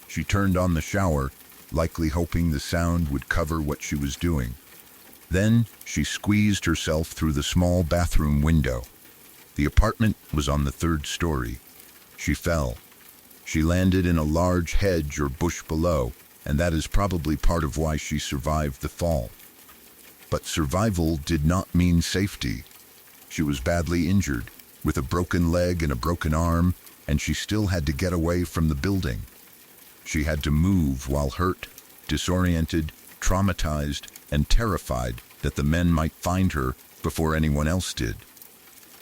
She turned on the shower, likely hoping the sound would cover what she was doing. Then she squeezed herself through the small bathroom window. The apartment was on the 3rd story. She fell. She landed in a large hedge or bush below, and that is probably part of why she survived the fall. But survival did not mean safety. She was badly injured, with a broken leg and a broken arm, and she still had to get away from the building. She had to move while hurt, disoriented, traumatized, and terrified that the men might find her before anyone else did.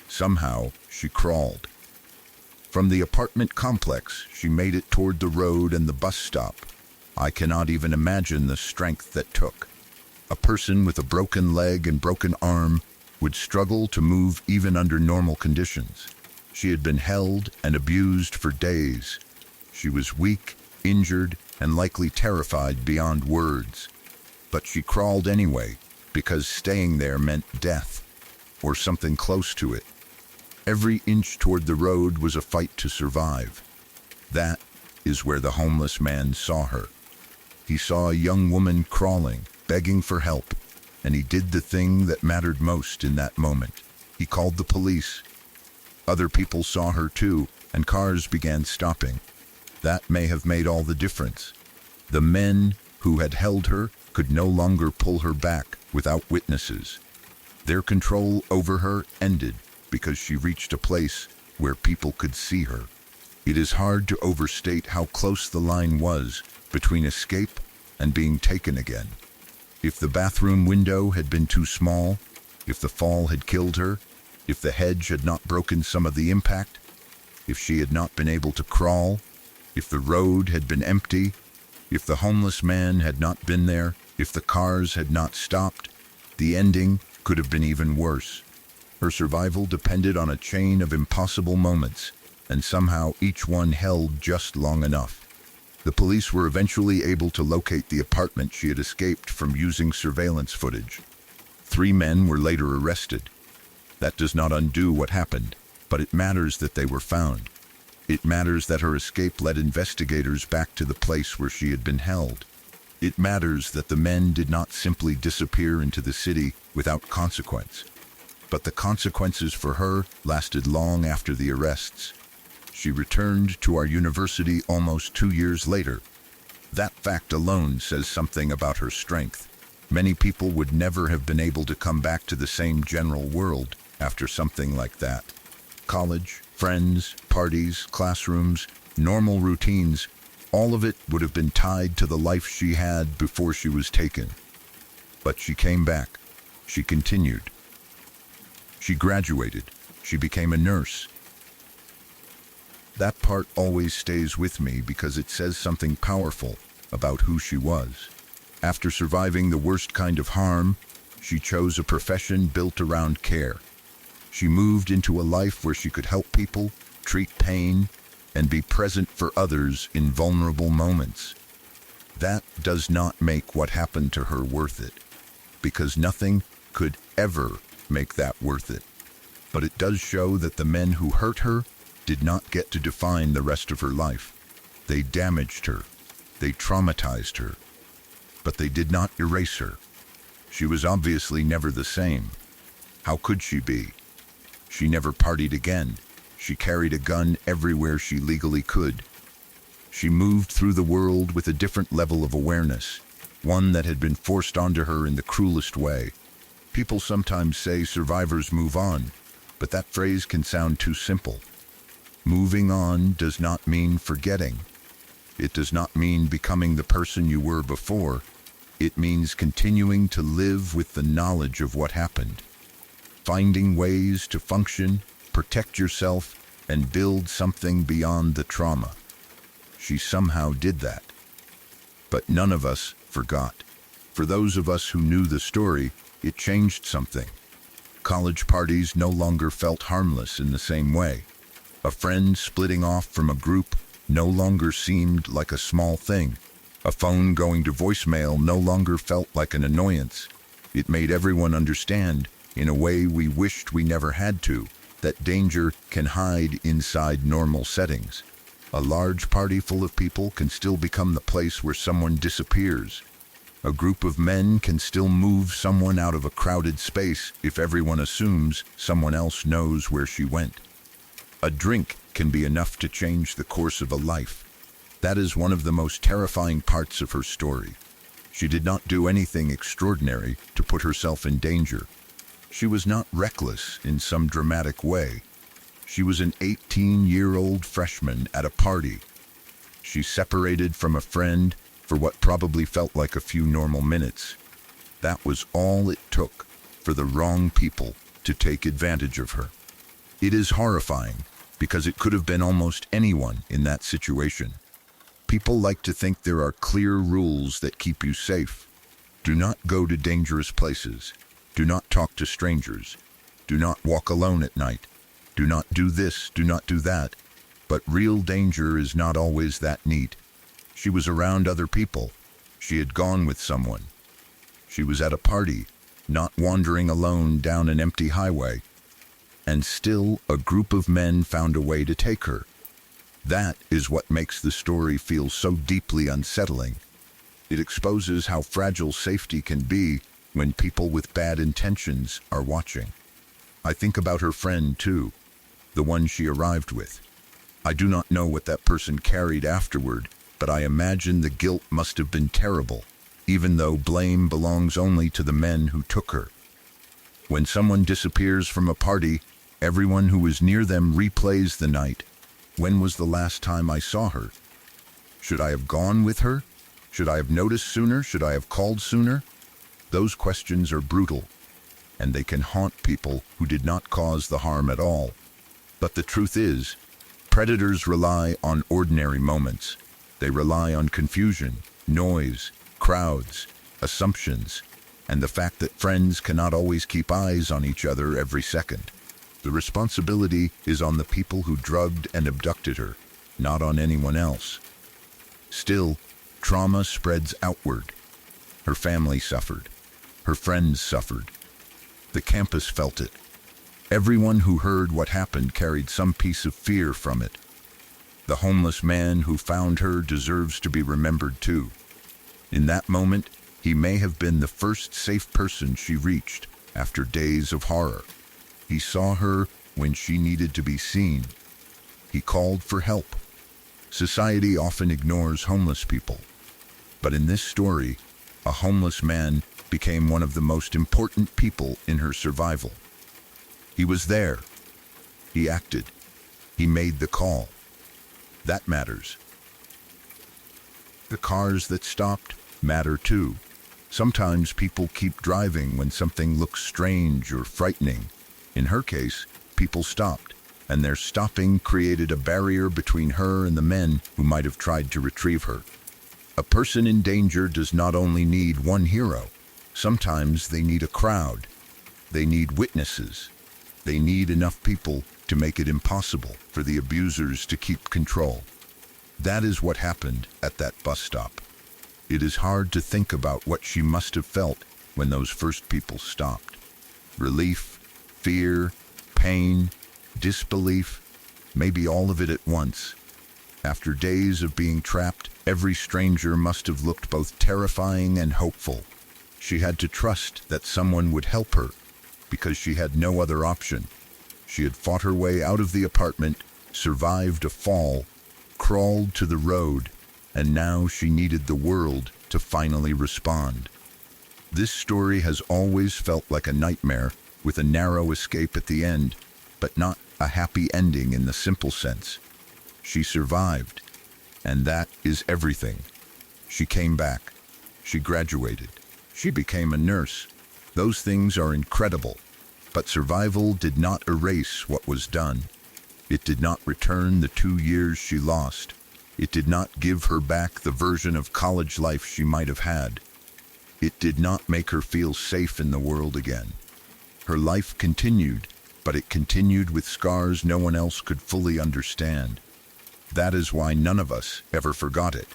Somehow, she crawled. From the apartment complex, she made it toward the road and the bus stop. I cannot even imagine the strength that took. A person with a broken leg and broken arm would struggle to move even under normal conditions. She had been held and abused for days. She was weak, injured, and likely terrified beyond words. But she crawled anyway, because staying there meant death, or something close to it. Every inch toward the road was a fight to survive. That is where the homeless man saw her. He saw a young woman crawling, begging for help, and he did the thing that mattered most in that moment. He called the police. Other people saw her too, and cars began stopping. That may have made all the difference. The men who had held her could no longer pull her back without witnesses. Their control over her ended because she reached a place where people could see her. It is hard to overstate how close the line was between escape and being taken again. If the bathroom window had been too small, if the fall had killed her, if the hedge had not broken some of the impact, if she had not been able to crawl, if the road had been empty, if the homeless man had not been there, if the cars had not stopped, the ending could have been even worse. Her survival depended on a chain of impossible moments, and somehow each one held just long enough. The police were eventually able to locate the apartment she had escaped from using surveillance footage. 3 men were later arrested. That does not undo what happened, but it matters that they were found. It matters that her escape led investigators back to the place where she had been held. It matters that the men did not simply disappear into the city without consequence. But the consequences for her lasted long after the arrests. She returned to our university almost 2 years later. That fact alone says something about her strength. Many people would never have been able to come back to the same general world after something like that. College, friends, parties, classrooms, normal routines, all of it would have been tied to the life she had before she was taken. But she came back. She continued. She graduated. She became a nurse. That part always stays with me because it says something powerful about who she was. After surviving the worst kind of harm, she chose a profession built around care. She moved into a life where she could help people, treat pain, and be present for others in vulnerable moments. That does not make what happened to her worth it, because nothing could ever make that worth it. But it does show that the men who hurt her did not get to define the rest of her life. They damaged her. They traumatized her. But they did not erase her. She was obviously never the same. How could she be? She never partied again. She carried a gun everywhere she legally could. She moved through the world with a different level of awareness, one that had been forced onto her in the cruelest way. People sometimes say survivors move on, but that phrase can sound too simple. Moving on does not mean forgetting. It does not mean becoming the person you were before. It means continuing to live with the knowledge of what happened. Finding ways to function, protect yourself, and build something beyond the trauma. She somehow did that. But none of us forgot. For those of us who knew the story, it changed something. College parties no longer felt harmless in the same way. A friend splitting off from a group no longer seemed like a small thing. A phone going to voicemail no longer felt like an annoyance. It made everyone understand, in a way we wished we never had to, that danger can hide inside normal settings. A large party full of people can still become the place where someone disappears. A group of men can still move someone out of a crowded space if everyone assumes someone else knows where she went. A drink can be enough to change the course of a life. That is one of the most terrifying parts of her story. She did not do anything extraordinary to put herself in danger. She was not reckless in some dramatic way. She was an 18-year-old freshman at a party. She separated from a friend for what probably felt like a few normal minutes. That was all it took for the wrong people to take advantage of her. It is horrifying because it could have been almost anyone in that situation. People like to think there are clear rules that keep you safe. Do not go to dangerous places. Do not talk to strangers. Do not walk alone at night. Do not do this, do not do that. But real danger is not always that neat. She was around other people. She had gone with someone. She was at a party, not wandering alone down an empty highway. And still, a group of men found a way to take her. That is what makes the story feel so deeply unsettling. It exposes how fragile safety can be when people with bad intentions are watching. I think about her friend, too, the one she arrived with. I do not know what that person carried afterward, but I imagine the guilt must have been terrible, even though blame belongs only to the men who took her. When someone disappears from a party, everyone who is near them replays the night. When was the last time I saw her? Should I have gone with her? Should I have noticed sooner? Should I have called sooner? Those questions are brutal, and they can haunt people who did not cause the harm at all. But the truth is, predators rely on ordinary moments. They rely on confusion, noise, crowds, assumptions, and the fact that friends cannot always keep eyes on each other every second. The responsibility is on the people who drugged and abducted her, not on anyone else. Still, trauma spreads outward. Her family suffered. Her friends suffered. The campus felt it. Everyone who heard what happened carried some piece of fear from it. The homeless man who found her deserves to be remembered too. In that moment, he may have been the first safe person she reached after days of horror. He saw her when she needed to be seen. He called for help. Society often ignores homeless people. But in this story, a homeless man became one of the most important people in her survival. He was there. He acted. He made the call. That matters. The cars that stopped matter too. Sometimes people keep driving when something looks strange or frightening. In her case, people stopped, and their stopping created a barrier between her and the men who might have tried to retrieve her. A person in danger does not only need one hero. Sometimes they need a crowd. They need witnesses. They need enough people to make it impossible for the abusers to keep control. That is what happened at that bus stop. It is hard to think about what she must have felt when those first people stopped. Relief, fear, pain, disbelief, maybe all of it at once. After days of being trapped, every stranger must have looked both terrifying and hopeful. She had to trust that someone would help her, because she had no other option. She had fought her way out of the apartment, survived a fall, crawled to the road, and now she needed the world to finally respond. This story has always felt like a nightmare, with a narrow escape at the end, but not a happy ending in the simple sense. She survived, and that is everything. She came back. She graduated. She became a nurse. Those things are incredible, but survival did not erase what was done. It did not return the 2 years she lost. It did not give her back the version of college life she might have had. It did not make her feel safe in the world again. Her life continued, but it continued with scars no one else could fully understand. That is why none of us ever forgot it.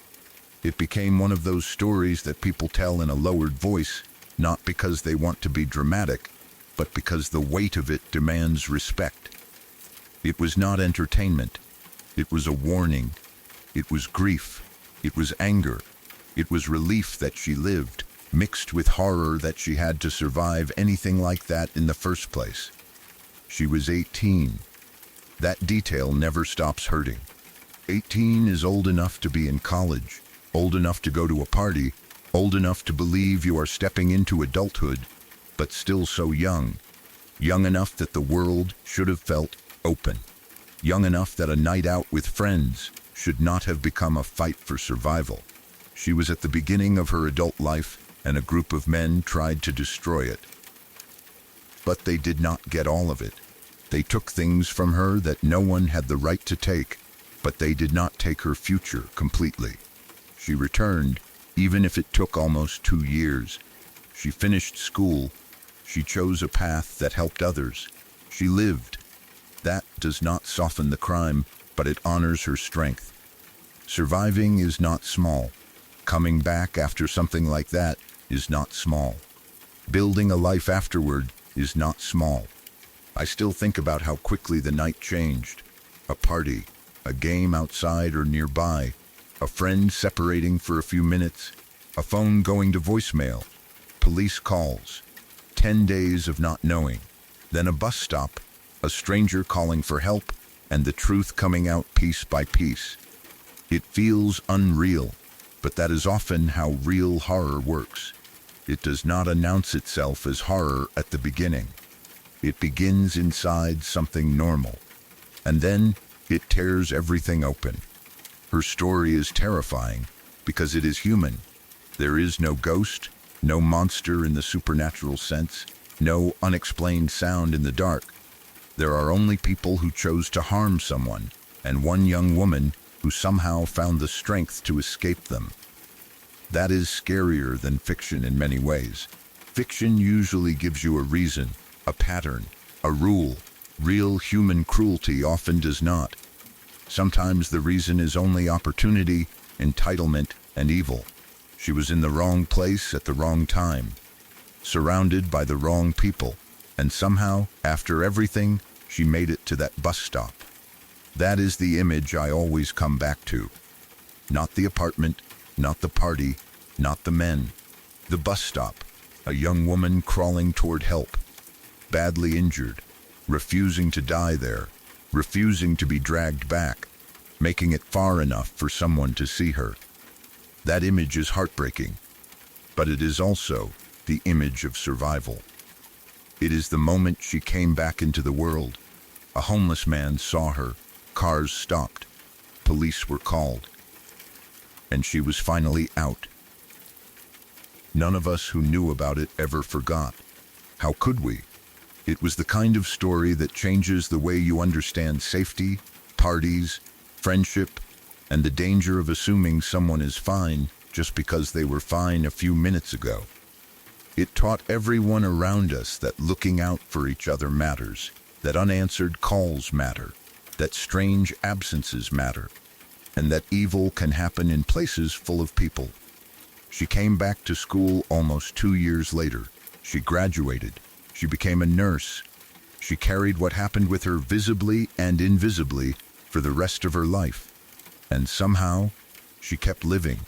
It became one of those stories that people tell in a lowered voice, not because they want to be dramatic, but because the weight of it demands respect. It was not entertainment. It was a warning. It was grief. It was anger. It was relief that she lived, mixed with horror that she had to survive anything like that in the first place. She was 18. That detail never stops hurting. 18 is old enough to be in college, old enough to go to a party, old enough to believe you are stepping into adulthood, but still so young. Young enough that the world should have felt open. Young enough that a night out with friends should not have become a fight for survival. She was at the beginning of her adult life, and a group of men tried to destroy it. But they did not get all of it. They took things from her that no one had the right to take, but they did not take her future completely. She returned, even if it took almost 2 years. She finished school. She chose a path that helped others. She lived. That does not soften the crime, but it honors her strength. Surviving is not small. Coming back after something like that is not small. Building a life afterward is not small. I still think about how quickly the night changed. A party, a game outside or nearby, a friend separating for a few minutes, a phone going to voicemail, police calls, 10 days of not knowing, then a bus stop, a stranger calling for help, and the truth coming out piece by piece. It feels unreal, but that is often how real horror works. It does not announce itself as horror at the beginning. It begins inside something normal, and then it tears everything open. Her story is terrifying because it is human. There is no ghost, no monster in the supernatural sense, no unexplained sound in the dark. There are only people who chose to harm someone, and one young woman who somehow found the strength to escape them. That is scarier than fiction in many ways. Fiction usually gives you a reason, a pattern, a rule. Real human cruelty often does not. Sometimes the reason is only opportunity, entitlement, and evil. She was in the wrong place at the wrong time, surrounded by the wrong people, and somehow, after everything, she made it to that bus stop. That is the image I always come back to. Not the apartment, not the party, not the men. The bus stop, a young woman crawling toward help, badly injured, refusing to die there, refusing to be dragged back, making it far enough for someone to see her. That image is heartbreaking, but it is also the image of survival. It is the moment she came back into the world. A homeless man saw her, cars stopped, police were called, and she was finally out. None of us who knew about it ever forgot. How could we? It was the kind of story that changes the way you understand safety, parties, friendship, and the danger of assuming someone is fine just because they were fine a few minutes ago. It taught everyone around us that looking out for each other matters, that unanswered calls matter, that strange absences matter, and that evil can happen in places full of people. She came back to school almost 2 years later. She graduated. She became a nurse. She carried what happened with her visibly and invisibly for the rest of her life. And somehow, she kept living.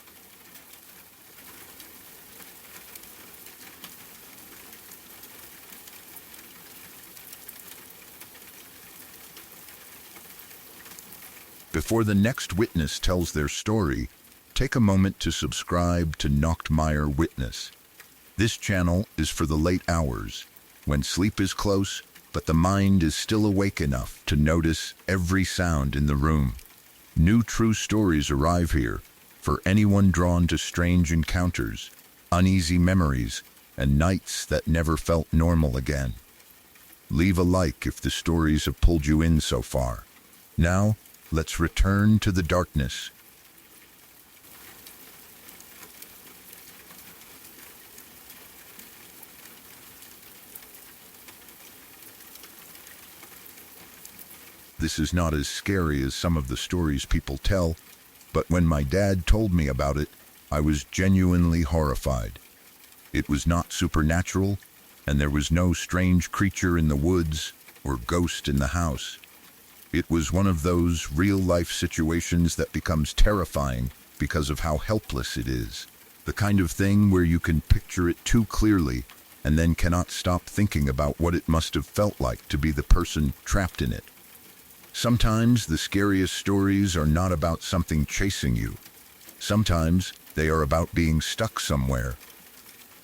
Before the next witness tells their story, take a moment to subscribe to Nachtmayer Witness. This channel is for the late hours, when sleep is close, but the mind is still awake enough to notice every sound in the room. New true stories arrive here for anyone drawn to strange encounters, uneasy memories, and nights that never felt normal again. Leave a like if the stories have pulled you in so far. Now, let's return to the darkness. This is not as scary as some of the stories people tell, but when my dad told me about it, I was genuinely horrified. It was not supernatural, and there was no strange creature in the woods or ghost in the house. It was one of those real-life situations that becomes terrifying because of how helpless it is. The kind of thing where you can picture it too clearly and then cannot stop thinking about what it must have felt like to be the person trapped in it. Sometimes the scariest stories are not about something chasing you. Sometimes they are about being stuck somewhere,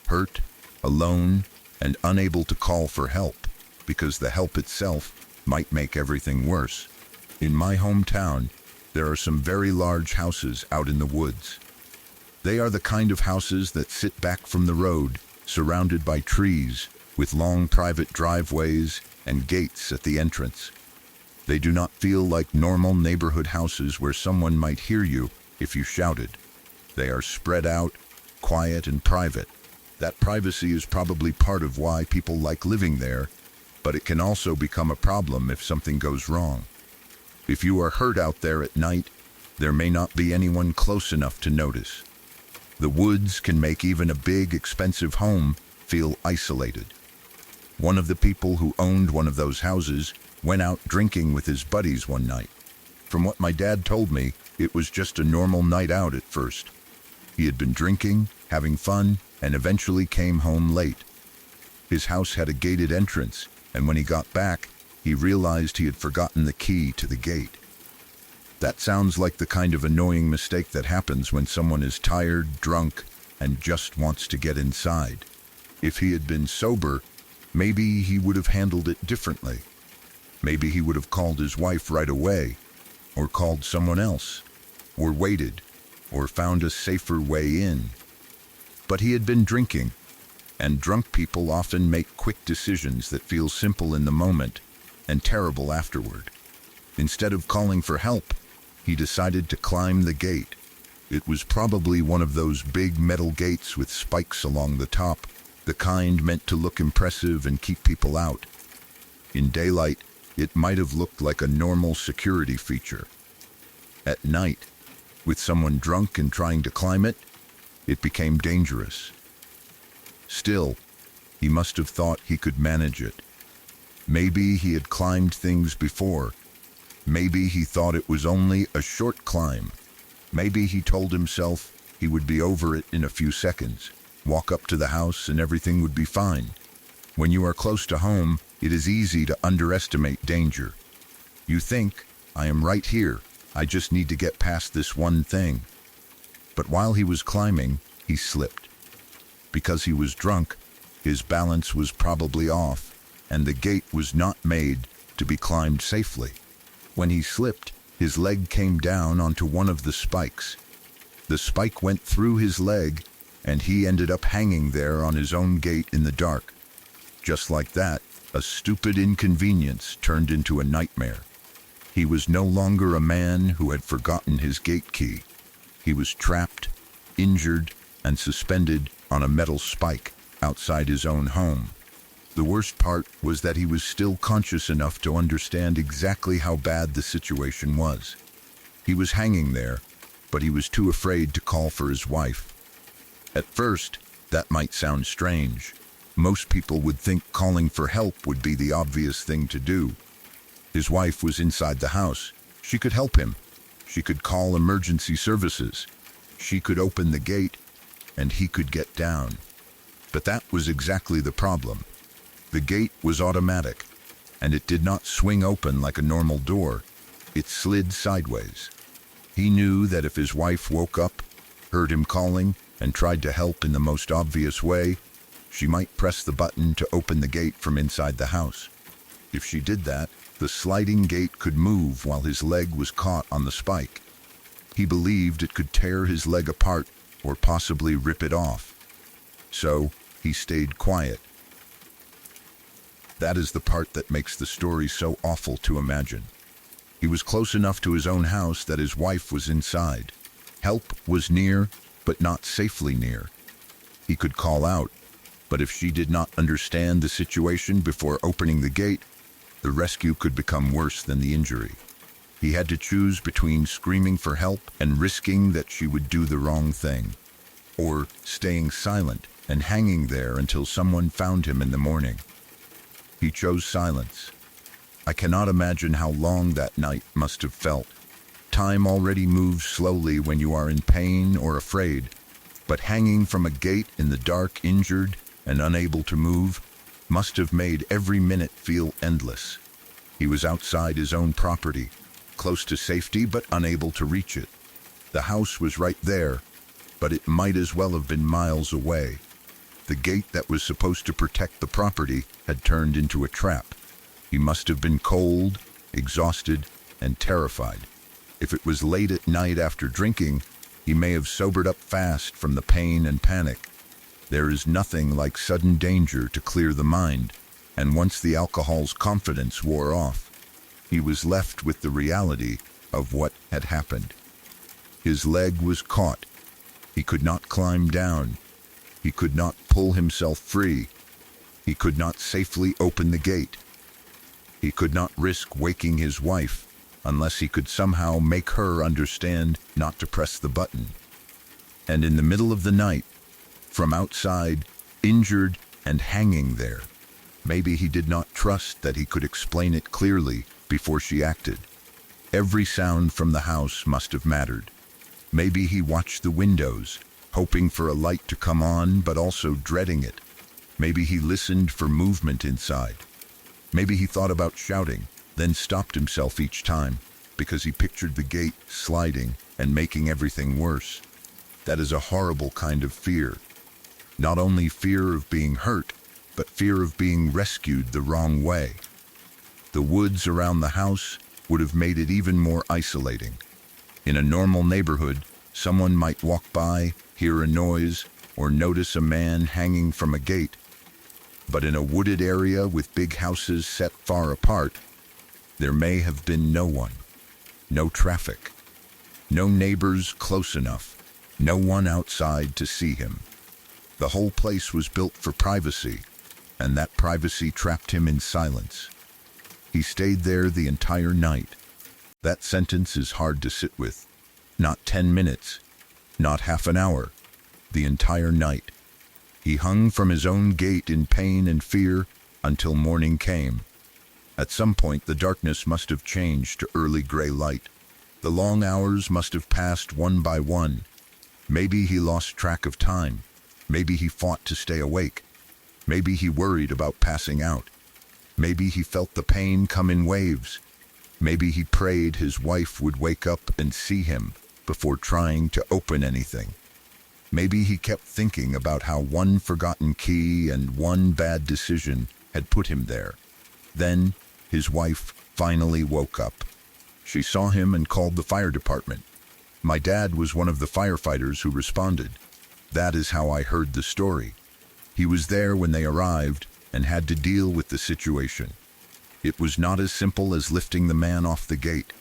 hurt, alone, and unable to call for help, because the help itself might make everything worse. In my hometown, there are some very large houses out in the woods. They are the kind of houses that sit back from the road, surrounded by trees, with long private driveways and gates at the entrance. They do not feel like normal neighborhood houses where someone might hear you if you shouted. They are spread out, quiet and private. That privacy is probably part of why people like living there, but it can also become a problem if something goes wrong. If you are hurt out there at night, there may not be anyone close enough to notice. The woods can make even a big, expensive home feel isolated. One of the people who owned one of those houses went out drinking with his buddies one night. From what my dad told me, it was just a normal night out at first. He had been drinking, having fun, and eventually came home late. His house had a gated entrance, and when he got back, he realized he had forgotten the key to the gate. That sounds like the kind of annoying mistake that happens when someone is tired, drunk, and just wants to get inside. If he had been sober, maybe he would have handled it differently. Maybe he would have called his wife right away, or called someone else, or waited, or found a safer way in. But he had been drinking, and drunk people often make quick decisions that feel simple in the moment and terrible afterward. Instead of calling for help, he decided to climb the gate. It was probably one of those big metal gates with spikes along the top, the kind meant to look impressive and keep people out. In daylight, it might have looked like a normal security feature. At night, with someone drunk and trying to climb it, it became dangerous. Still, he must have thought he could manage it. Maybe he had climbed things before. Maybe he thought it was only a short climb. Maybe he told himself he would be over it in a few seconds, walk up to the house and everything would be fine. When you are close to home, it is easy to underestimate danger. You think, I am right here, I just need to get past this one thing. But while he was climbing, he slipped. Because he was drunk, his balance was probably off, and the gate was not made to be climbed safely. When he slipped, his leg came down onto one of the spikes. The spike went through his leg, and he ended up hanging there on his own gate in the dark. Just like that, a stupid inconvenience turned into a nightmare. He was no longer a man who had forgotten his gate key. He was trapped, injured, and suspended on a metal spike outside his own home. The worst part was that he was still conscious enough to understand exactly how bad the situation was. He was hanging there, but he was too afraid to call for his wife. At first, that might sound strange. Most people would think calling for help would be the obvious thing to do. His wife was inside the house. She could help him. She could call emergency services. She could open the gate, and he could get down. But that was exactly the problem. The gate was automatic, and it did not swing open like a normal door. It slid sideways. He knew that if his wife woke up, heard him calling, and tried to help in the most obvious way, she might press the button to open the gate from inside the house. If she did that, the sliding gate could move while his leg was caught on the spike. He believed it could tear his leg apart or possibly rip it off. So, he stayed quiet. That is the part that makes the story so awful to imagine. He was close enough to his own house that his wife was inside. Help was near, but not safely near. He could call out, but if she did not understand the situation before opening the gate, the rescue could become worse than the injury. He had to choose between screaming for help and risking that she would do the wrong thing, or staying silent and hanging there until someone found him in the morning. He chose silence. I cannot imagine how long that night must have felt. Time already moves slowly when you are in pain or afraid, but hanging from a gate in the dark, injured and unable to move, must have made every minute feel endless. He was outside his own property, close to safety but unable to reach it. The house was right there, but it might as well have been miles away. The gate that was supposed to protect the property had turned into a trap. He must have been cold, exhausted, and terrified. If it was late at night after drinking, he may have sobered up fast from the pain and panic. There is nothing like sudden danger to clear the mind, and once the alcohol's confidence wore off, he was left with the reality of what had happened. His leg was caught. He could not climb down. He could not pull himself free. He could not safely open the gate. He could not risk waking his wife unless he could somehow make her understand not to press the button. And in the middle of the night, from outside, injured and hanging there, maybe he did not trust that he could explain it clearly before she acted. Every sound from the house must have mattered. Maybe he watched the windows, hoping for a light to come on, but also dreading it. Maybe he listened for movement inside. Maybe he thought about shouting, then stopped himself each time, because he pictured the gate sliding and making everything worse. That is a horrible kind of fear. Not only fear of being hurt, but fear of being rescued the wrong way. The woods around the house would have made it even more isolating. In a normal neighborhood, someone might walk by, hear a noise, or notice a man hanging from a gate. But in a wooded area with big houses set far apart, there may have been no one, no traffic, no neighbors close enough, no one outside to see him. The whole place was built for privacy, and that privacy trapped him in silence. He stayed there the entire night. That sentence is hard to sit with. Not 10 minutes, not half an hour, the entire night. He hung from his own gate in pain and fear until morning came. At some point, the darkness must have changed to early gray light. The long hours must have passed one by one. Maybe he lost track of time. Maybe he fought to stay awake. Maybe he worried about passing out. Maybe he felt the pain come in waves. Maybe he prayed his wife would wake up and see him before trying to open anything. Maybe he kept thinking about how one forgotten key and one bad decision had put him there. Then his wife finally woke up. She saw him and called the fire department. My dad was one of the firefighters who responded. That is how I heard the story. He was there when they arrived and had to deal with the situation. It was not as simple as lifting the man off the gate.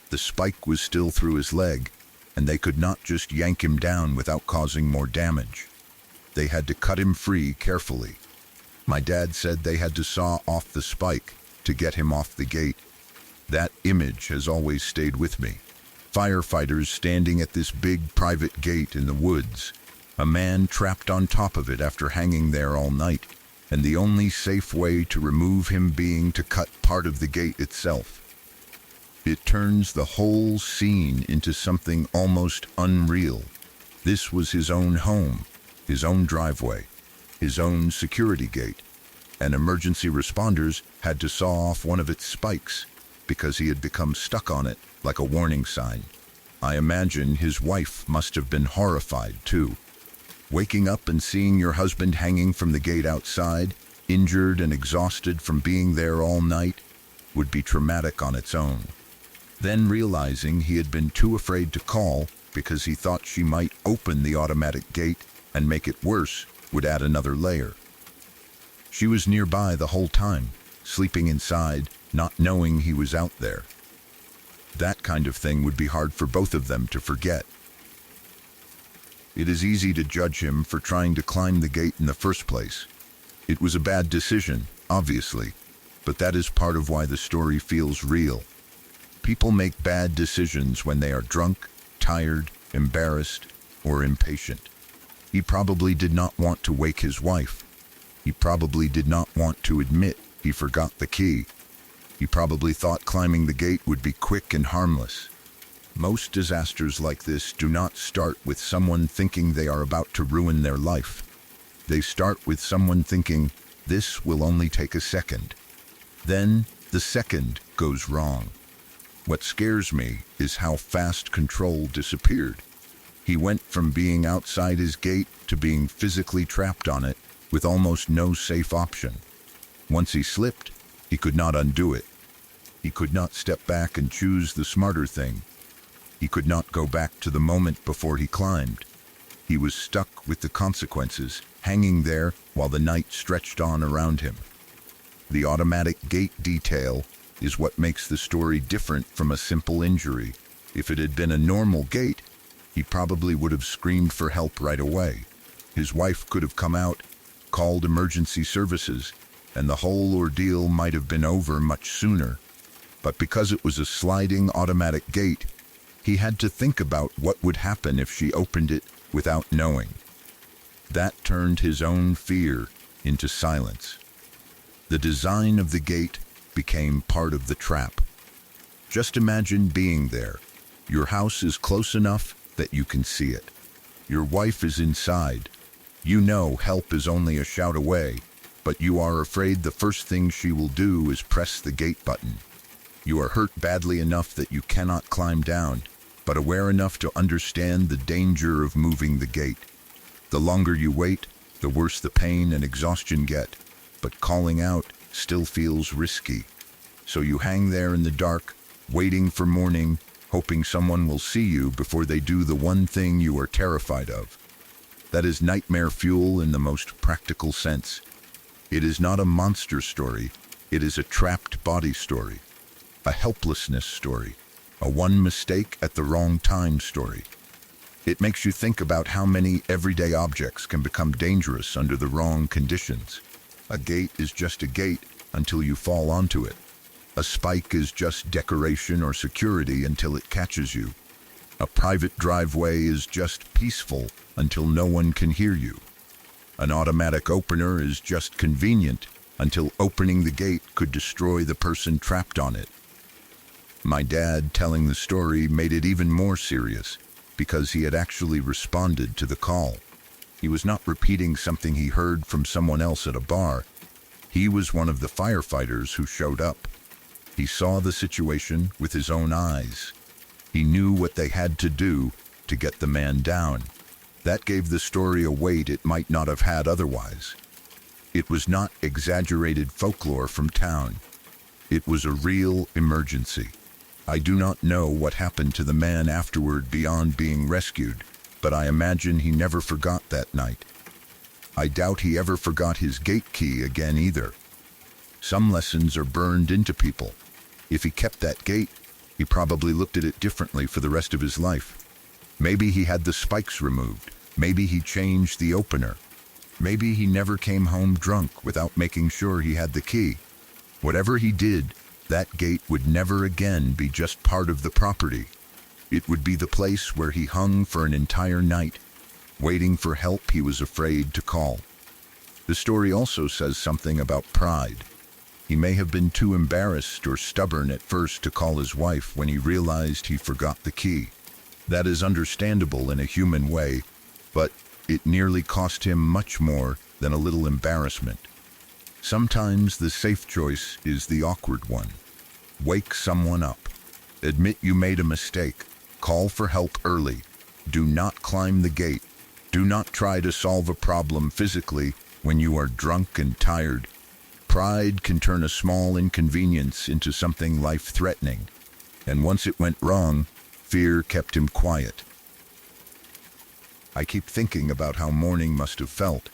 The spike was still through his leg, and they could not just yank him down without causing more damage. They had to cut him free carefully. My dad said they had to saw off the spike to get him off the gate. That image has always stayed with me. Firefighters standing at this big private gate in the woods, a man trapped on top of it after hanging there all night, and the only safe way to remove him being to cut part of the gate itself. It turns the whole scene into something almost unreal. This was his own home, his own driveway, his own security gate, and emergency responders had to saw off one of its spikes because he had become stuck on it like a warning sign. I imagine his wife must have been horrified too. Waking up and seeing your husband hanging from the gate outside, injured and exhausted from being there all night, would be traumatic on its own. Then realizing he had been too afraid to call because he thought she might open the automatic gate and make it worse would add another layer. She was nearby the whole time, sleeping inside, not knowing he was out there. That kind of thing would be hard for both of them to forget. It is easy to judge him for trying to climb the gate in the first place. It was a bad decision, obviously, but that is part of why the story feels real. People make bad decisions when they are drunk, tired, embarrassed, or impatient. He probably did not want to wake his wife. He probably did not want to admit he forgot the key. He probably thought climbing the gate would be quick and harmless. Most disasters like this do not start with someone thinking they are about to ruin their life. They start with someone thinking, this will only take a second. Then, the second goes wrong. What scares me is how fast control disappeared. He went from being outside his gate to being physically trapped on it with almost no safe option. Once he slipped, he could not undo it. He could not step back and choose the smarter thing. He could not go back to the moment before he climbed. He was stuck with the consequences, hanging there while the night stretched on around him. The automatic gate detail is what makes the story different from a simple injury. If it had been a normal gate, he probably would have screamed for help right away. His wife could have come out, called emergency services, and the whole ordeal might have been over much sooner. But because it was a sliding automatic gate, he had to think about what would happen if she opened it without knowing. That turned his own fear into silence. The design of the gate became part of the trap. Just imagine being there. Your house is close enough that you can see it. Your wife is inside. You know help is only a shout away, but you are afraid the first thing she will do is press the gate button. You are hurt badly enough that you cannot climb down, but aware enough to understand the danger of moving the gate. The longer you wait, the worse the pain and exhaustion get, but calling out still feels risky. So you hang there in the dark, waiting for morning, hoping someone will see you before they do the one thing you are terrified of. That is nightmare fuel in the most practical sense. It is not a monster story, it is a trapped body story, a helplessness story, a one mistake at the wrong time story. It makes you think about how many everyday objects can become dangerous under the wrong conditions. A gate is just a gate until you fall onto it. A spike is just decoration or security until it catches you. A private driveway is just peaceful until no one can hear you. An automatic opener is just convenient until opening the gate could destroy the person trapped on it. My dad telling the story made it even more serious because he had actually responded to the call. He was not repeating something he heard from someone else at a bar. He was one of the firefighters who showed up. He saw the situation with his own eyes. He knew what they had to do to get the man down. That gave the story a weight it might not have had otherwise. It was not exaggerated folklore from town. It was a real emergency. I do not know what happened to the man afterward beyond being rescued, but I imagine he never forgot that night. I doubt he ever forgot his gate key again either. Some lessons are burned into people. If he kept that gate, he probably looked at it differently for the rest of his life. Maybe he had the spikes removed. Maybe he changed the opener. Maybe he never came home drunk without making sure he had the key. Whatever he did, that gate would never again be just part of the property. It would be the place where he hung for an entire night, waiting for help he was afraid to call. The story also says something about pride. He may have been too embarrassed or stubborn at first to call his wife when he realized he forgot the key. That is understandable in a human way, but it nearly cost him much more than a little embarrassment. Sometimes the safe choice is the awkward one. Wake someone up. Admit you made a mistake. Call for help early. Do not climb the gate. Do not try to solve a problem physically when you are drunk and tired. Pride can turn a small inconvenience into something life-threatening. And once it went wrong, fear kept him quiet. I keep thinking about how morning must have felt.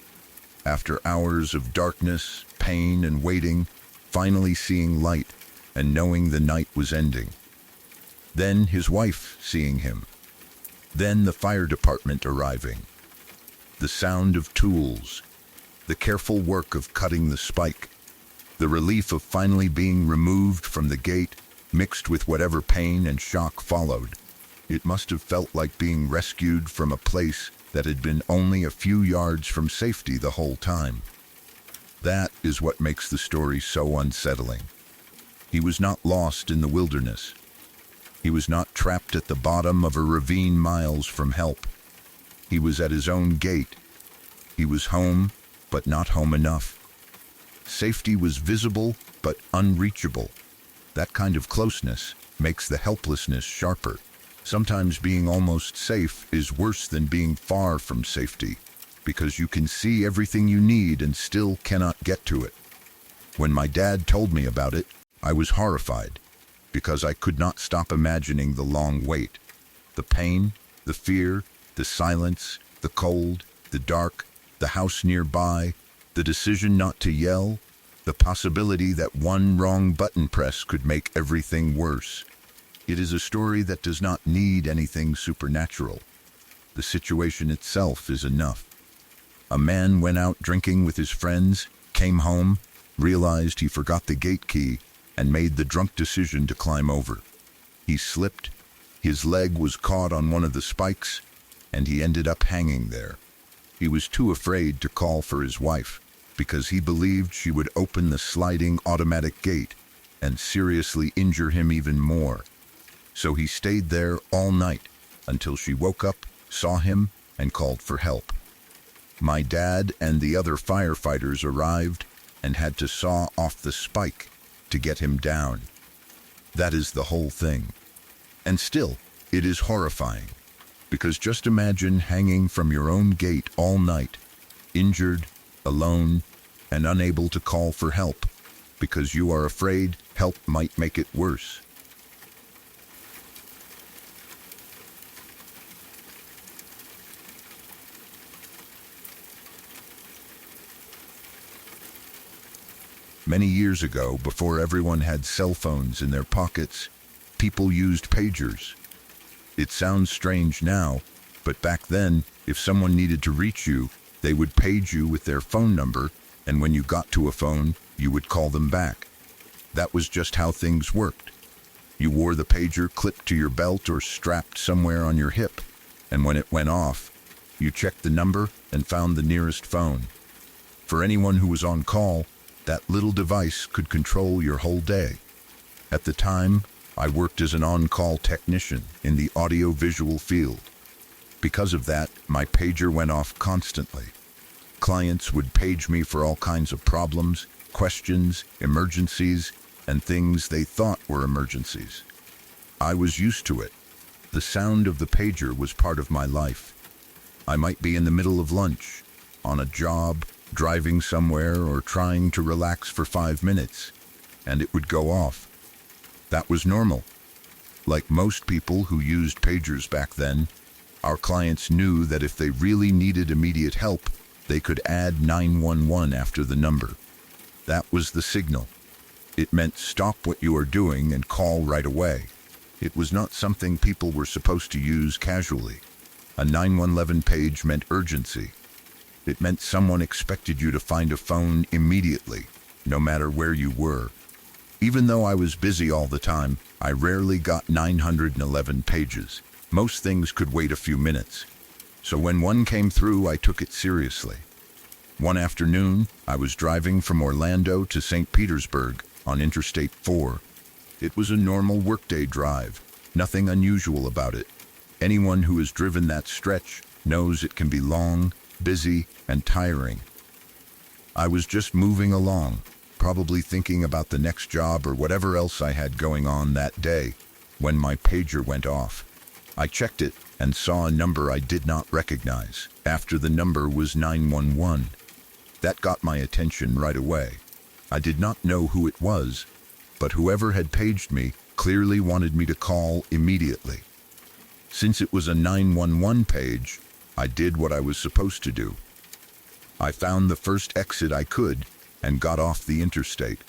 After hours of darkness, pain, and waiting, finally seeing light and knowing the night was ending. Then his wife seeing him. Then the fire department arriving. The sound of tools. The careful work of cutting the spike. The relief of finally being removed from the gate, mixed with whatever pain and shock followed. It must have felt like being rescued from a place that had been only a few yards from safety the whole time. That is what makes the story so unsettling. He was not lost in the wilderness. He was not trapped at the bottom of a ravine miles from help. He was at his own gate. He was home, but not home enough. Safety was visible, but unreachable. That kind of closeness makes the helplessness sharper. Sometimes being almost safe is worse than being far from safety, because you can see everything you need and still cannot get to it. When my dad told me about it, I was horrified, because I could not stop imagining the long wait. The pain, the fear, the silence, the cold, the dark, the house nearby, the decision not to yell, the possibility that one wrong button press could make everything worse. It is a story that does not need anything supernatural. The situation itself is enough. A man went out drinking with his friends, came home, realized he forgot the gate key, and made the drunk decision to climb over. He slipped, his leg was caught on one of the spikes, and he ended up hanging there. He was too afraid to call for his wife, because he believed she would open the sliding automatic gate and seriously injure him even more. So he stayed there all night until she woke up, saw him, and called for help. My dad and the other firefighters arrived and had to saw off the spike to get him down. That is the whole thing. And still, it is horrifying, because just imagine hanging from your own gate all night, injured, alone, and unable to call for help, because you are afraid help might make it worse. Many years ago, before everyone had cell phones in their pockets, people used pagers. It sounds strange now, but back then, if someone needed to reach you, they would page you with their phone number, and when you got to a phone, you would call them back. That was just how things worked. You wore the pager clipped to your belt or strapped somewhere on your hip, and when it went off, you checked the number and found the nearest phone. For anyone who was on call, That little device could control your whole day. At the time, I worked as an on-call technician in the audio-visual field. Because of that, my pager went off constantly. Clients would page me for all kinds of problems, questions, emergencies, and things they thought were emergencies. I was used to it. The sound of the pager was part of my life. I might be in the middle of lunch, on a job, driving somewhere, or trying to relax for 5 minutes, and it would go off. That was normal. Like most people who used pagers back then, our clients knew that if they really needed immediate help, they could add 911 after the number. That was the signal. It meant stop what you are doing and call right away. It was not something people were supposed to use casually. A 911 page meant urgency. It meant someone expected you to find a phone immediately, no matter where you were. Even though I was busy all the time, I rarely got 911 pages. Most things could wait a few minutes. So when one came through, I took it seriously. One afternoon, I was driving from Orlando to St. Petersburg on Interstate 4. It was a normal workday drive, nothing unusual about it. Anyone who has driven that stretch knows it can be long, busy, and tiring. I was just moving along, probably thinking about the next job or whatever else I had going on that day, when my pager went off. I checked it and saw a number I did not recognize. After the number was 911. That got my attention right away. I did not know who it was, but whoever had paged me clearly wanted me to call immediately. Since it was a 911 page, I did what I was supposed to do. I found the first exit I could and got off the interstate.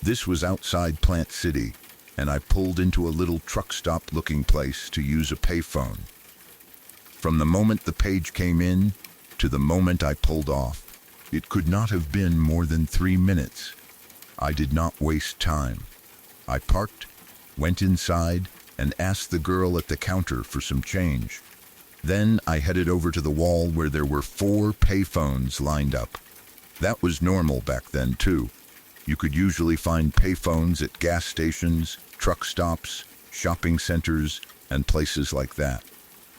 This was outside Plant City, and I pulled into a little truck stop looking place to use a payphone. From the moment the page came in to the moment I pulled off, it could not have been more than 3 minutes. I did not waste time. I parked, went inside, and asked the girl at the counter for some change. Then I headed over to the wall where there were 4 payphones lined up. That was normal back then too. You could usually find payphones at gas stations, truck stops, shopping centers, and places like that.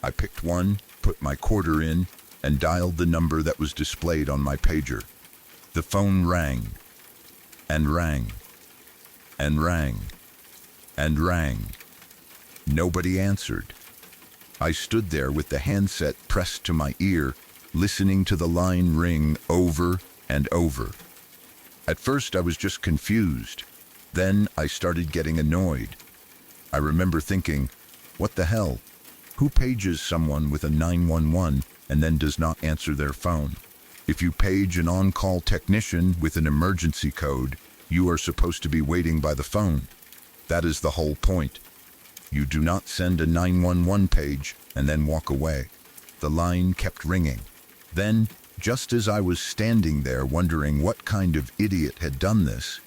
I picked one, put my quarter in, and dialed the number that was displayed on my pager. The phone rang, and rang, and rang, and rang. Nobody answered. I stood there with the handset pressed to my ear, listening to the line ring over and over. At first I was just confused. Then I started getting annoyed. I remember thinking, what the hell? Who pages someone with a 911 and then does not answer their phone? If you page an on-call technician with an emergency code, you are supposed to be waiting by the phone. That is the whole point. You do not send a 911 page and then walk away. The line kept ringing. Then, just as I was standing there wondering what kind of idiot had done this,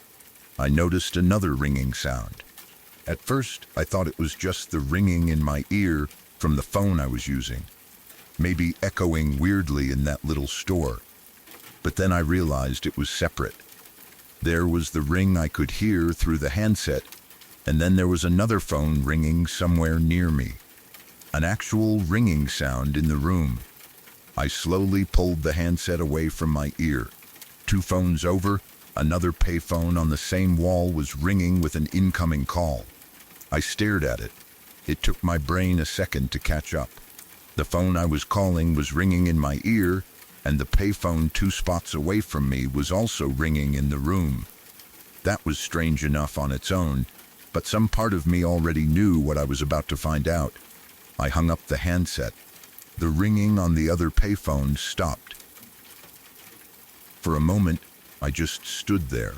I noticed another ringing sound. At first, I thought it was just the ringing in my ear from the phone I was using, maybe echoing weirdly in that little store. But then I realized it was separate. There was the ring I could hear through the handset, and then there was another phone ringing somewhere near me. An actual ringing sound in the room. I slowly pulled the handset away from my ear. 2 phones over, another payphone on the same wall was ringing with an incoming call. I stared at it. It took my brain a second to catch up. The phone I was calling was ringing in my ear, and the payphone 2 spots away from me was also ringing in the room. That was strange enough on its own, but some part of me already knew what I was about to find out. I hung up the handset. The ringing on the other payphone stopped. For a moment, I just stood there.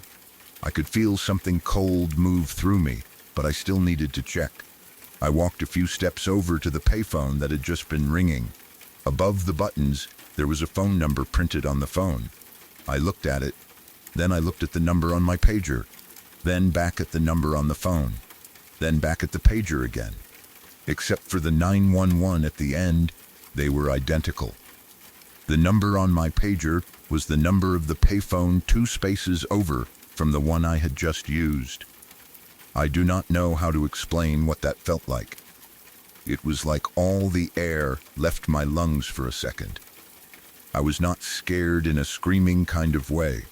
I could feel something cold move through me, but I still needed to check. I walked a few steps over to the payphone that had just been ringing. Above the buttons, there was a phone number printed on the phone. I looked at it, then I looked at the number on my pager, then back at the number on the phone, then back at the pager again. Except for the 911 at the end, they were identical. The number on my pager was the number of the payphone 2 spaces over from the one I had just used. I do not know how to explain what that felt like. It was like all the air left my lungs for a second. I was not scared in a screaming kind of way.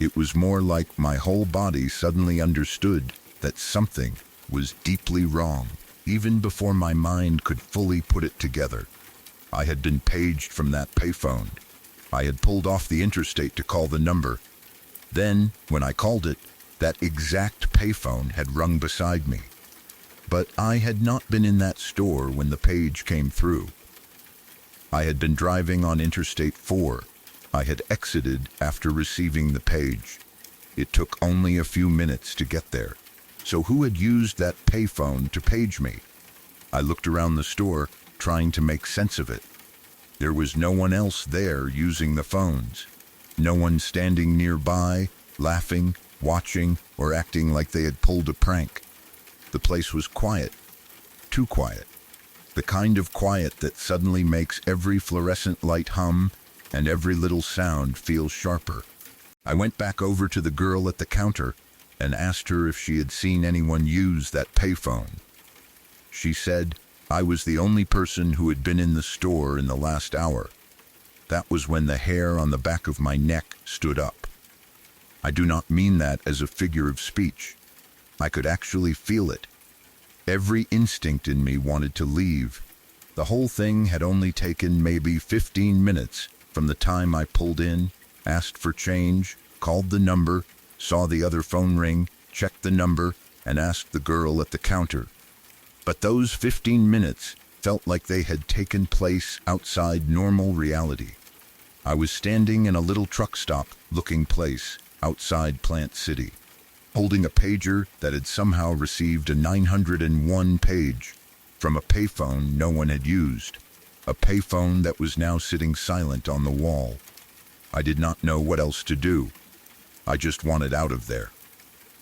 It was more like my whole body suddenly understood that something was deeply wrong, even before my mind could fully put it together. I had been paged from that payphone. I had pulled off the interstate to call the number. Then, when I called it, that exact payphone had rung beside me. But I had not been in that store when the page came through. I had been driving on Interstate 4. I had exited after receiving the page. It took only a few minutes to get there. So who had used that payphone to page me? I looked around the store, trying to make sense of it. There was no one else there using the phones. No one standing nearby, laughing, watching, or acting like they had pulled a prank. The place was quiet. Too quiet. The kind of quiet that suddenly makes every fluorescent light hum and every little sound feel sharper. I went back over to the girl at the counter and asked her if she had seen anyone use that payphone. She said I was the only person who had been in the store in the last hour. That was when the hair on the back of my neck stood up. I do not mean that as a figure of speech. I could actually feel it. Every instinct in me wanted to leave. The whole thing had only taken maybe 15 minutes from the time I pulled in, asked for change, called the number, saw the other phone ring, checked the number, and asked the girl at the counter. But those 15 minutes felt like they had taken place outside normal reality. I was standing in a little truck stop-looking place outside Plant City, holding a pager that had somehow received a 901 page from a payphone no one had used, a payphone that was now sitting silent on the wall. I did not know what else to do. I just wanted out of there.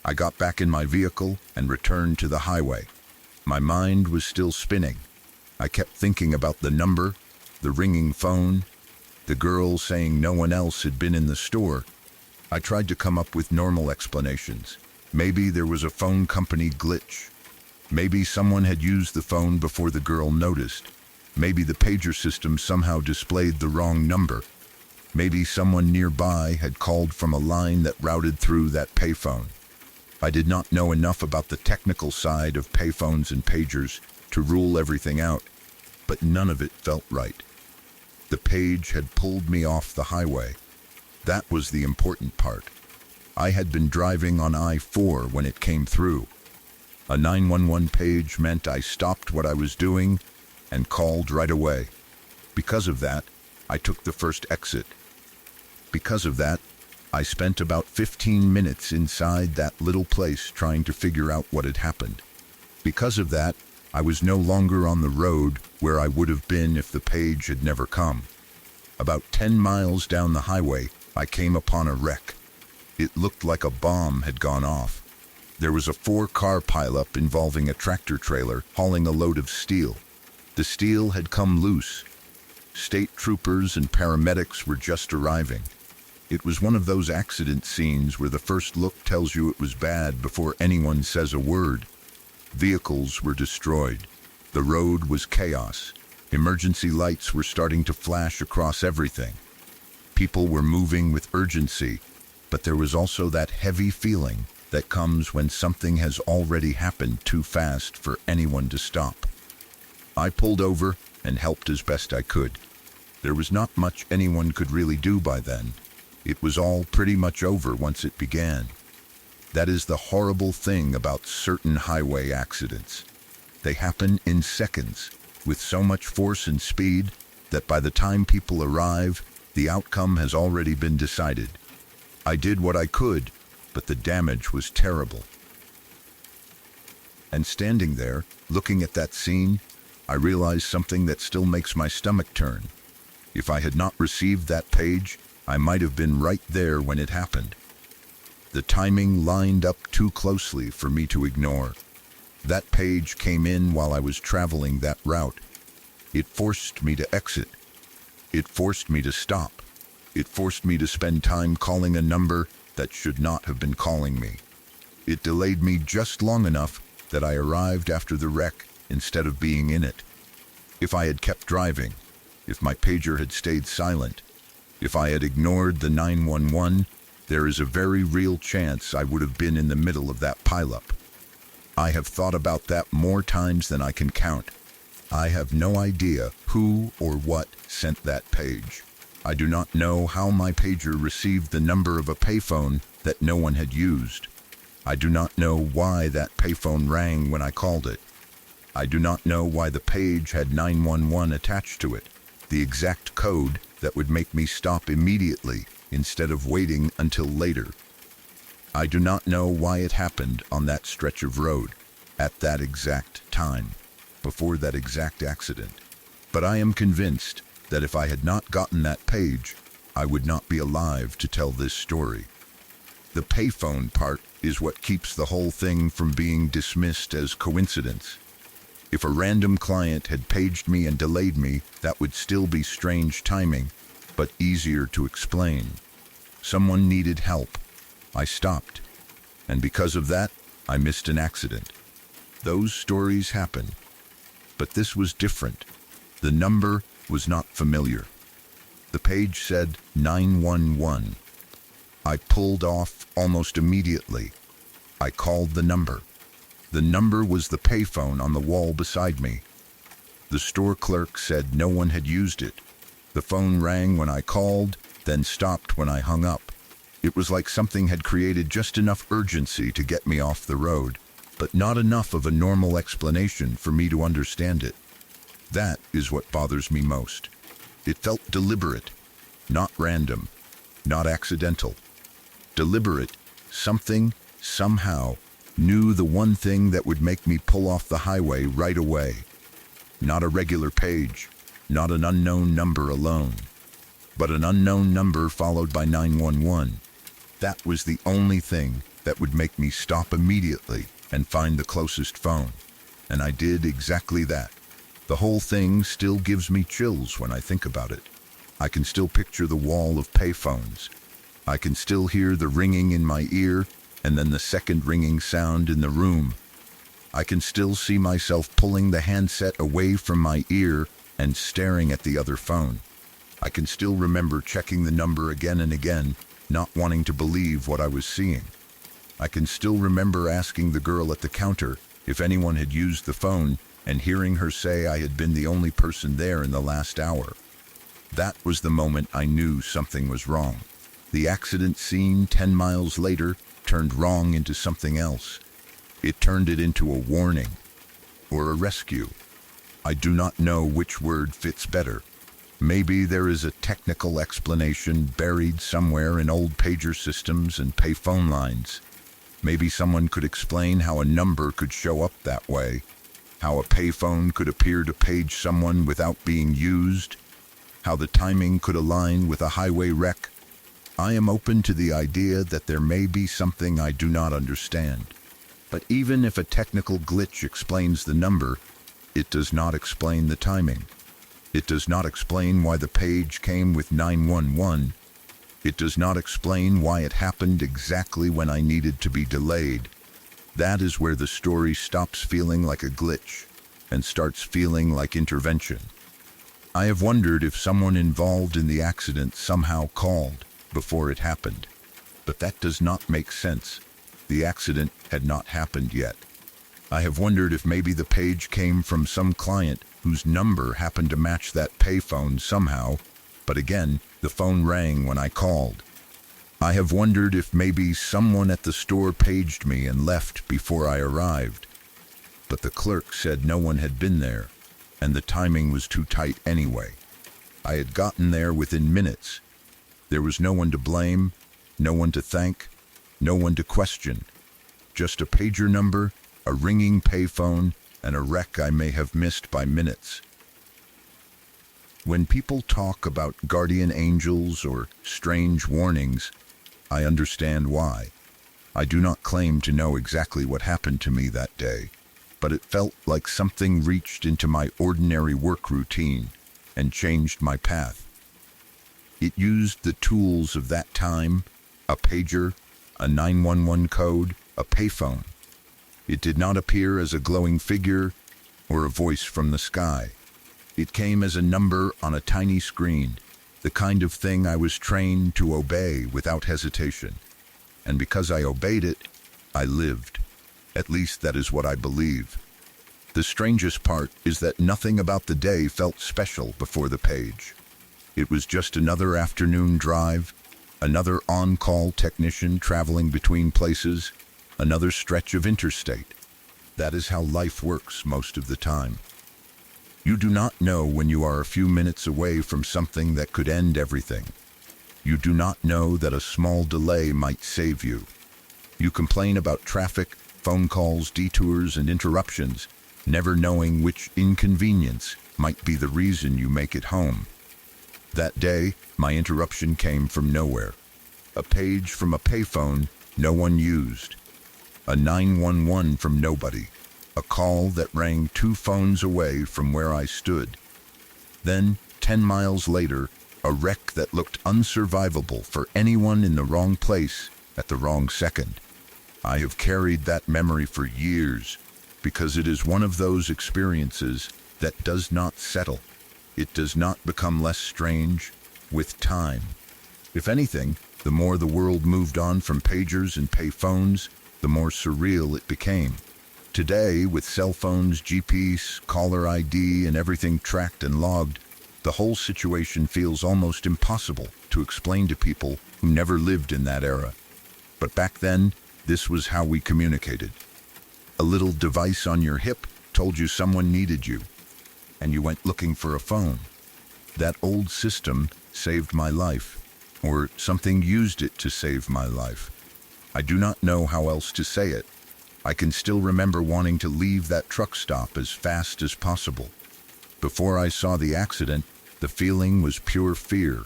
I got back in my vehicle and returned to the highway. My mind was still spinning. I kept thinking about the number, the ringing phone, the girl saying no one else had been in the store. I tried to come up with normal explanations. Maybe there was a phone company glitch. Maybe someone had used the phone before the girl noticed. Maybe the pager system somehow displayed the wrong number. Maybe someone nearby had called from a line that routed through that payphone. I did not know enough about the technical side of payphones and pagers to rule everything out, but none of it felt right. The page had pulled me off the highway. That was the important part. I had been driving on I-4 when it came through. A 911 page meant I stopped what I was doing and called right away. Because of that, I took the first exit. Because of that, I spent about 15 minutes inside that little place trying to figure out what had happened. Because of that, I was no longer on the road where I would have been if the page had never come. About 10 miles down the highway, I came upon a wreck. It looked like a bomb had gone off. There was a 4-car pileup involving a tractor trailer hauling a load of steel. The steel had come loose. State troopers and paramedics were just arriving. It was one of those accident scenes where the first look tells you it was bad before anyone says a word. Vehicles were destroyed. The road was chaos. Emergency lights were starting to flash across everything. People were moving with urgency, but there was also that heavy feeling that comes when something has already happened too fast for anyone to stop. I pulled over and helped as best I could. There was not much anyone could really do by then. It was all pretty much over once it began. That is the horrible thing about certain highway accidents. They happen in seconds, with so much force and speed that by the time people arrive, the outcome has already been decided. I did what I could, but the damage was terrible. And standing there, looking at that scene, I realized something that still makes my stomach turn. If I had not received that page, I might have been right there when it happened. The timing lined up too closely for me to ignore. That page came in while I was traveling that route. It forced me to exit. It forced me to stop. It forced me to spend time calling a number that should not have been calling me. It delayed me just long enough that I arrived after the wreck instead of being in it. If I had kept driving, if my pager had stayed silent, if I had ignored the 911, there is a very real chance I would have been in the middle of that pileup. I have thought about that more times than I can count. I have no idea who or what sent that page. I do not know how my pager received the number of a payphone that no one had used. I do not know why that payphone rang when I called it. I do not know why the page had 911 attached to it, the exact code that would make me stop immediately instead of waiting until later. I do not know why it happened on that stretch of road, at that exact time, before that exact accident. But I am convinced that if I had not gotten that page, I would not be alive to tell this story. The payphone part is what keeps the whole thing from being dismissed as coincidence. If a random client had paged me and delayed me, that would still be strange timing, but easier to explain. Someone needed help. I stopped, and because of that, I missed an accident. Those stories happen, but this was different. The number was not familiar. The page said 911. I pulled off almost immediately. I called the number. The number was the payphone on the wall beside me. The store clerk said no one had used it. The phone rang when I called, then stopped when I hung up. It was like something had created just enough urgency to get me off the road, but not enough of a normal explanation for me to understand it. That is what bothers me most. It felt deliberate, not random, not accidental. Deliberate, something, somehow, knew the one thing that would make me pull off the highway right away. Not a regular page, not an unknown number alone, but an unknown number followed by 911. That was the only thing that would make me stop immediately and find the closest phone. And I did exactly that. The whole thing still gives me chills when I think about it. I can still picture the wall of payphones. I can still hear the ringing in my ear and then the second ringing sound in the room. I can still see myself pulling the handset away from my ear and staring at the other phone. I can still remember checking the number again and again, not wanting to believe what I was seeing. I can still remember asking the girl at the counter if anyone had used the phone and hearing her say I had been the only person there in the last hour. That was the moment I knew something was wrong. The accident scene 10 miles later turned wrong into something else. It turned it into a warning or a rescue. I do not know which word fits better. Maybe there is a technical explanation buried somewhere in old pager systems and payphone lines. Maybe someone could explain how a number could show up that way, how a payphone could appear to page someone without being used, how the timing could align with a highway wreck. I am open to the idea that there may be something I do not understand. But even if a technical glitch explains the number, it does not explain the timing. It does not explain why the page came with 911. It does not explain why it happened exactly when I needed to be delayed. That is where the story stops feeling like a glitch and starts feeling like intervention. I have wondered if someone involved in the accident somehow called before it happened. But that does not make sense. The accident had not happened yet. I have wondered if maybe the page came from some client whose number happened to match that payphone somehow, but again, the phone rang when I called. I have wondered if maybe someone at the store paged me and left before I arrived. But the clerk said no one had been there, and the timing was too tight anyway. I had gotten there within minutes. There was no one to blame, no one to thank, no one to question. Just a pager number, a ringing payphone, and a wreck I may have missed by minutes. When people talk about guardian angels or strange warnings, I understand why. I do not claim to know exactly what happened to me that day, but it felt like something reached into my ordinary work routine and changed my path. It used the tools of that time, a pager, a 911 code, a payphone. It did not appear as a glowing figure or a voice from the sky. It came as a number on a tiny screen, the kind of thing I was trained to obey without hesitation. And because I obeyed it, I lived. At least that is what I believe. The strangest part is that nothing about the day felt special before the page. It was just another afternoon drive, another on-call technician traveling between places, another stretch of interstate. That is how life works most of the time. You do not know when you are a few minutes away from something that could end everything. You do not know that a small delay might save you. You complain about traffic, phone calls, detours, and interruptions, never knowing which inconvenience might be the reason you make it home. That day, my interruption came from nowhere. A page from a payphone no one used. A 911 from nobody. A call that rang 2 phones away from where I stood. Then, 10 miles later, a wreck that looked unsurvivable for anyone in the wrong place at the wrong second. I have carried that memory for years because it is one of those experiences that does not settle. It does not become less strange with time. If anything, the more the world moved on from pagers and payphones, the more surreal it became. Today, with cell phones, GPS, caller ID, and everything tracked and logged, the whole situation feels almost impossible to explain to people who never lived in that era. But back then, this was how we communicated. A little device on your hip told you someone needed you, and you went looking for a phone. That old system saved my life, or something used it to save my life. I do not know how else to say it. I can still remember wanting to leave that truck stop as fast as possible. Before I saw the accident, the feeling was pure fear.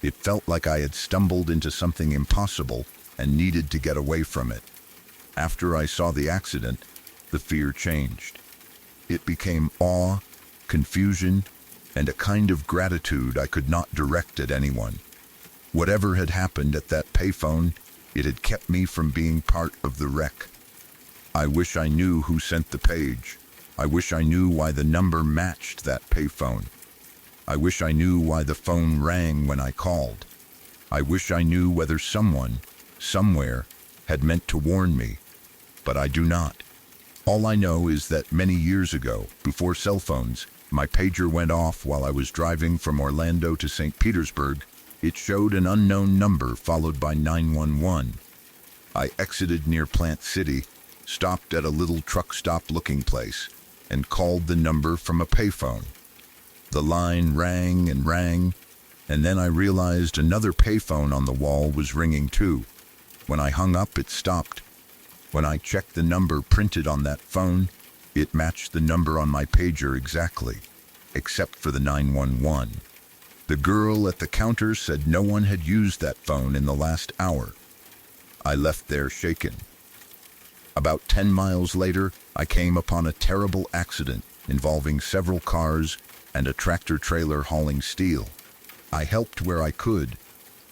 It felt like I had stumbled into something impossible and needed to get away from it. After I saw the accident, the fear changed. It became awe, confusion, and a kind of gratitude I could not direct at anyone. Whatever had happened at that payphone, it had kept me from being part of the wreck. I wish I knew who sent the page. I wish I knew why the number matched that payphone. I wish I knew why the phone rang when I called. I wish I knew whether someone, somewhere, had meant to warn me, but I do not. All I know is that many years ago, before cell phones, my pager went off while I was driving from Orlando to St. Petersburg. It showed an unknown number followed by 911. I exited near Plant City, stopped at a little truck stop looking place, and called the number from a payphone. The line rang, and then I realized another payphone on the wall was ringing too. When I hung up, it stopped. When I checked the number printed on that phone, it matched the number on my pager exactly, except for the 911. The girl at the counter said no one had used that phone in the last hour. I left there shaken. About 10 miles later, I came upon a terrible accident involving several cars and a tractor-trailer hauling steel. I helped where I could,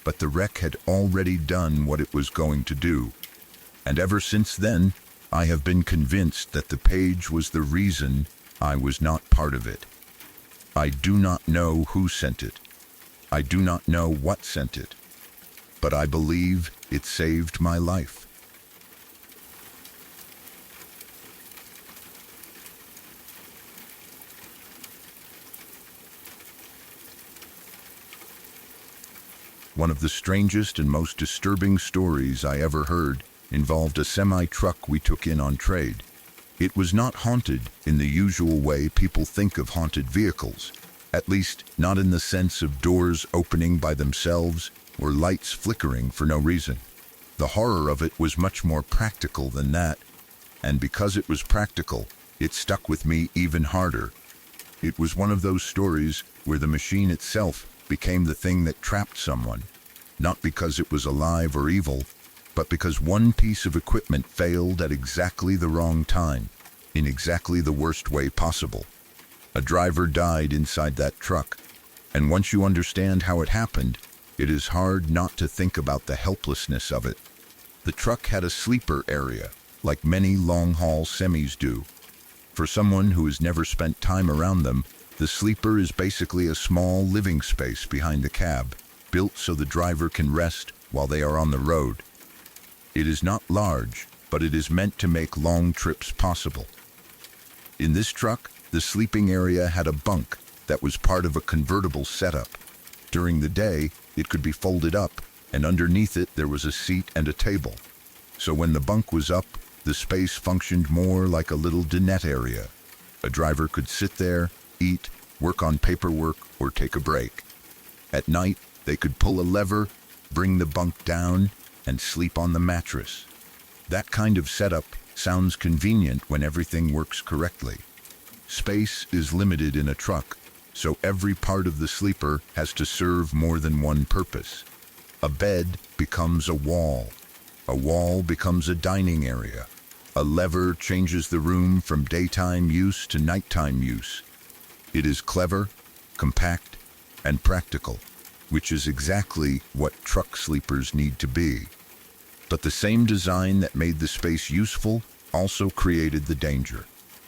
but the wreck had already done what it was going to do. And ever since then, I have been convinced that the page was the reason I was not part of it. I do not know who sent it. I do not know what sent it. But I believe it saved my life. One of the strangest and most disturbing stories I ever heard involved a semi-truck we took in on trade. It was not haunted in the usual way people think of haunted vehicles, at least not in the sense of doors opening by themselves or lights flickering for no reason. The horror of it was much more practical than that, and because it was practical, it stuck with me even harder. It was one of those stories where the machine itself became the thing that trapped someone, not because it was alive or evil, but because one piece of equipment failed at exactly the wrong time, in exactly the worst way possible. A driver died inside that truck, and once you understand how it happened, It is hard not to think about the helplessness of it. The truck had a sleeper area, like many long-haul semis do. For someone who has never spent time around them, the sleeper is basically a small living space behind the cab, built so the driver can rest while they are on the road. It is not large, but it is meant to make long trips possible. In this truck, the sleeping area had a bunk that was part of a convertible setup. During the day, it could be folded up, and underneath it there was a seat and a table. So when the bunk was up, the space functioned more like a little dinette area. A driver could sit there, eat, work on paperwork, or take a break. At night, they could pull a lever, bring the bunk down, and sleep on the mattress. That kind of setup sounds convenient when everything works correctly. Space is limited in a truck, so every part of the sleeper has to serve more than one purpose. A bed becomes a wall. A wall becomes a dining area. A lever changes the room from daytime use to nighttime use. It is clever, compact, and practical, which is exactly what truck sleepers need to be. But the same design that made the space useful also created the danger.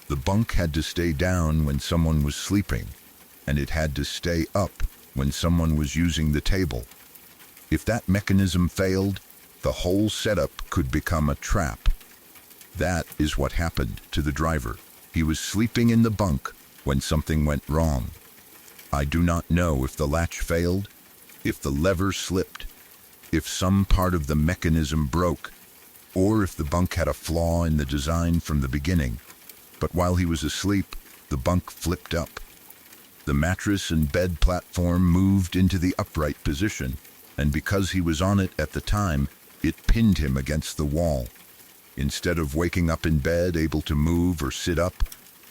The bunk had to stay down when someone was sleeping, and it had to stay up when someone was using the table. If that mechanism failed, the whole setup could become a trap. That is what happened to the driver. He was sleeping in the bunk when something went wrong. I do not know if the latch failed, if the lever slipped, if some part of the mechanism broke, or if the bunk had a flaw in the design from the beginning. But while he was asleep, the bunk flipped up. The mattress and bed platform moved into the upright position, and because he was on it at the time, it pinned him against the wall. Instead of waking up in bed able to move or sit up,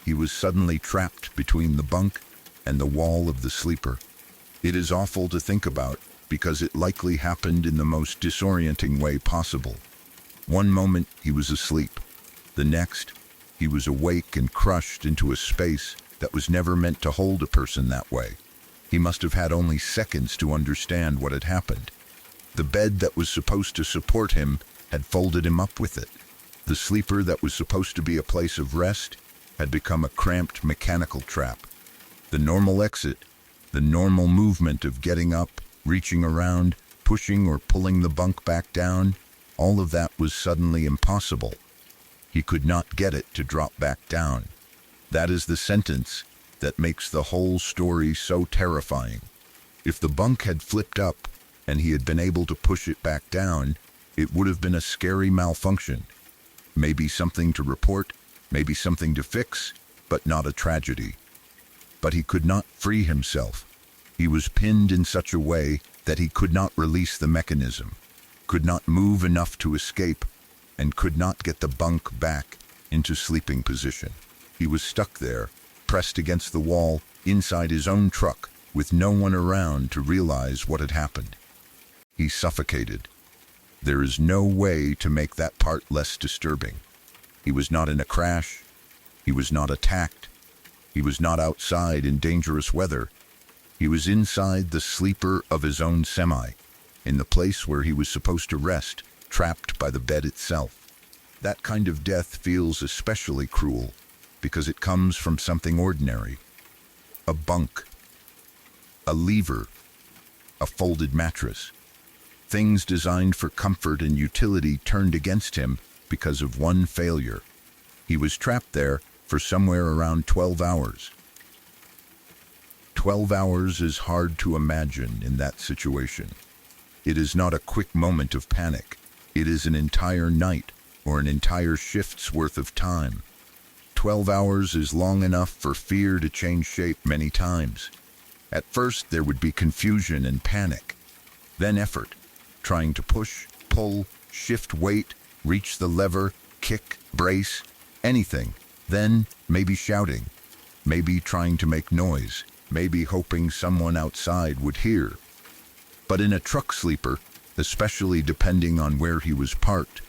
he was suddenly trapped between the bunk and the wall of the sleeper. It is awful to think about because it likely happened in the most disorienting way possible. One moment he was asleep. The next, he was awake and crushed into a space that was never meant to hold a person that way. He must have had only seconds to understand what had happened. The bed that was supposed to support him had folded him up with it. The sleeper that was supposed to be a place of rest had become a cramped mechanical trap. The normal exit, the normal movement of getting up, reaching around, pushing or pulling the bunk back down, all of that was suddenly impossible. He could not get it to drop back down. That is the sentence that makes the whole story so terrifying. If the bunk had flipped up and he had been able to push it back down, it would have been a scary malfunction. Maybe something to report, maybe something to fix, but not a tragedy. But he could not free himself. He was pinned in such a way that he could not release the mechanism, could not move enough to escape, and could not get the bunk back into sleeping position. He was stuck there, pressed against the wall, inside his own truck, with no one around to realize what had happened. He suffocated. There is no way to make that part less disturbing. He was not in a crash. He was not attacked. He was not outside in dangerous weather. He was inside the sleeper of his own semi, in the place where he was supposed to rest, trapped by the bed itself. That kind of death feels especially cruel because it comes from something ordinary. A bunk, a lever, a folded mattress. Things designed for comfort and utility turned against him because of one failure. He was trapped there for somewhere around 12 hours. 12 hours is hard to imagine in that situation. It is not a quick moment of panic. It is an entire night or an entire shift's worth of time. 12 hours is long enough for fear to change shape many times. At first, there would be confusion and panic. Then effort, trying to push, pull, shift weight, reach the lever, kick, brace, anything. Then maybe shouting, maybe trying to make noise, maybe hoping someone outside would hear. But in a truck sleeper, especially depending on where he was parked,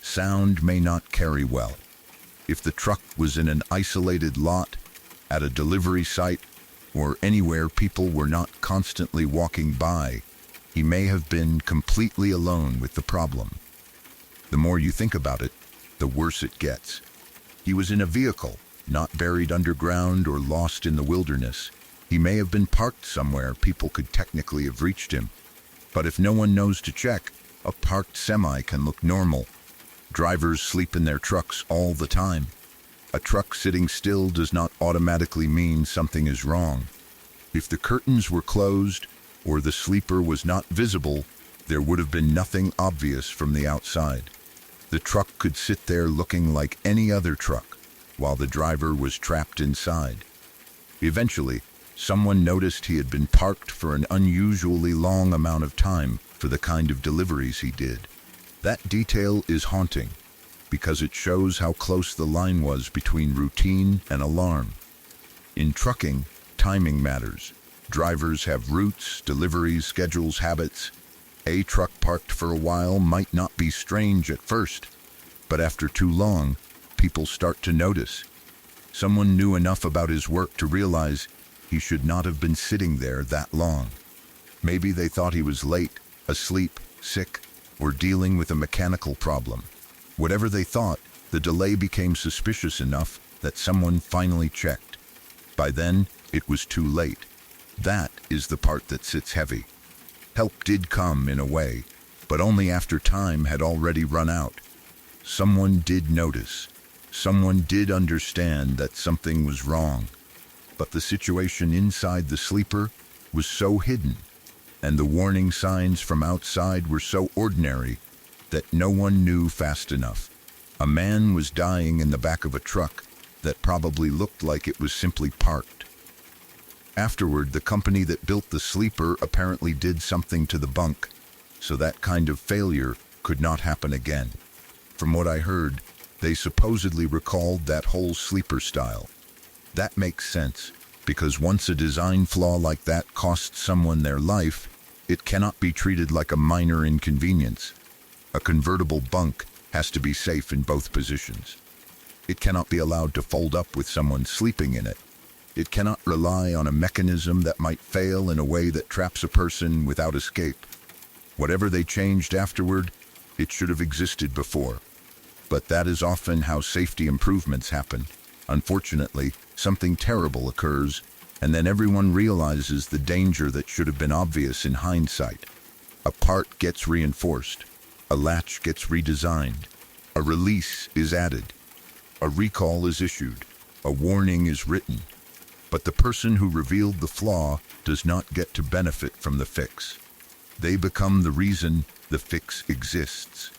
sound may not carry well. If the truck was in an isolated lot, at a delivery site, or anywhere people were not constantly walking by, He may have been completely alone with the problem. The more you think about it, the worse it gets. He was in a vehicle, not buried underground or lost in the wilderness. He may have been parked somewhere people could technically have reached him. But if no one knows to check, a parked semi can look normal. Drivers sleep in their trucks all the time. A truck sitting still does not automatically mean something is wrong. If the curtains were closed or the sleeper was not visible, there would have been nothing obvious from the outside. The truck could sit there looking like any other truck, while the driver was trapped inside. Eventually, someone noticed he had been parked for an unusually long amount of time for the kind of deliveries he did. That detail is haunting, because it shows how close the line was between routine and alarm. In trucking, timing matters. Drivers have routes, deliveries, schedules, habits. A truck parked for a while might not be strange at first, but after too long, people start to notice. Someone knew enough about his work to realize he should not have been sitting there that long. Maybe they thought he was late, asleep, sick, or dealing with a mechanical problem. Whatever they thought, the delay became suspicious enough that someone finally checked. By then, it was too late. That is the part that sits heavy. Help did come in a way, but only after time had already run out. Someone did notice. Someone did understand that something was wrong. But the situation inside the sleeper was so hidden, and the warning signs from outside were so ordinary that no one knew fast enough. A man was dying in the back of a truck that probably looked like it was simply parked. Afterward, the company that built the sleeper apparently did something to the bunk, so that kind of failure could not happen again. From what I heard, they supposedly recalled that whole sleeper style. That makes sense, because once a design flaw like that costs someone their life, it cannot be treated like a minor inconvenience. A convertible bunk has to be safe in both positions. It cannot be allowed to fold up with someone sleeping in it. It cannot rely on a mechanism that might fail in a way that traps a person without escape. Whatever they changed afterward, it should have existed before. But that is often how safety improvements happen. Unfortunately, something terrible occurs, and then everyone realizes the danger that should have been obvious in hindsight. A part gets reinforced. A latch gets redesigned. A release is added. A recall is issued. A warning is written. But the person who revealed the flaw does not get to benefit from the fix. They become the reason the fix exists.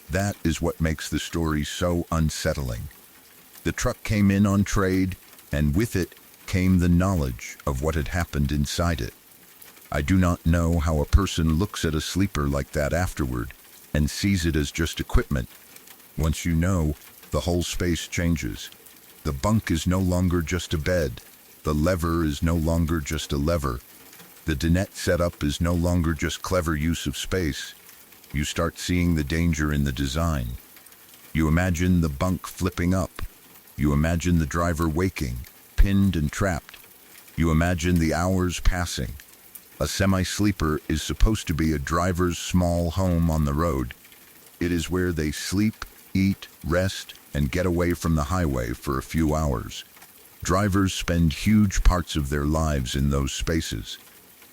That is what makes the story so unsettling. The truck came in on trade, and with it came the knowledge of what had happened inside it. I do not know how a person looks at a sleeper like that afterward and sees it as just equipment. Once you know, the whole space changes. The bunk is no longer just a bed. The lever is no longer just a lever. The dinette setup is no longer just clever use of space. You start seeing the danger in the design. You imagine the bunk flipping up. You imagine the driver waking, pinned and trapped. You imagine the hours passing. A semi-sleeper is supposed to be a driver's small home on the road. It is where they sleep, eat, rest, and get away from the highway for a few hours. Drivers spend huge parts of their lives in those spaces.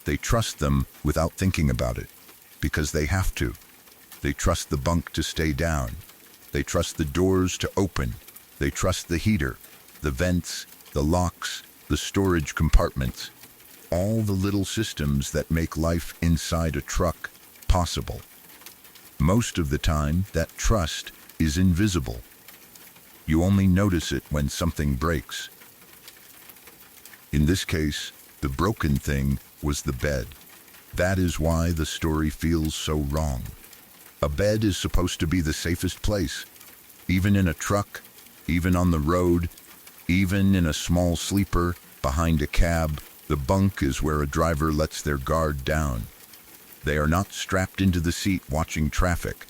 They trust them without thinking about it, because they have to. They trust the bunk to stay down. They trust the doors to open. They trust the heater, the vents, the locks, the storage compartments, all the little systems that make life inside a truck possible. Most of the time, that trust is invisible. You only notice it when something breaks. In this case, the broken thing was the bed. That is why the story feels so wrong. A bed is supposed to be the safest place. Even in a truck, even on the road, even in a small sleeper, behind a cab, the bunk is where a driver lets their guard down. They are not strapped into the seat watching traffic.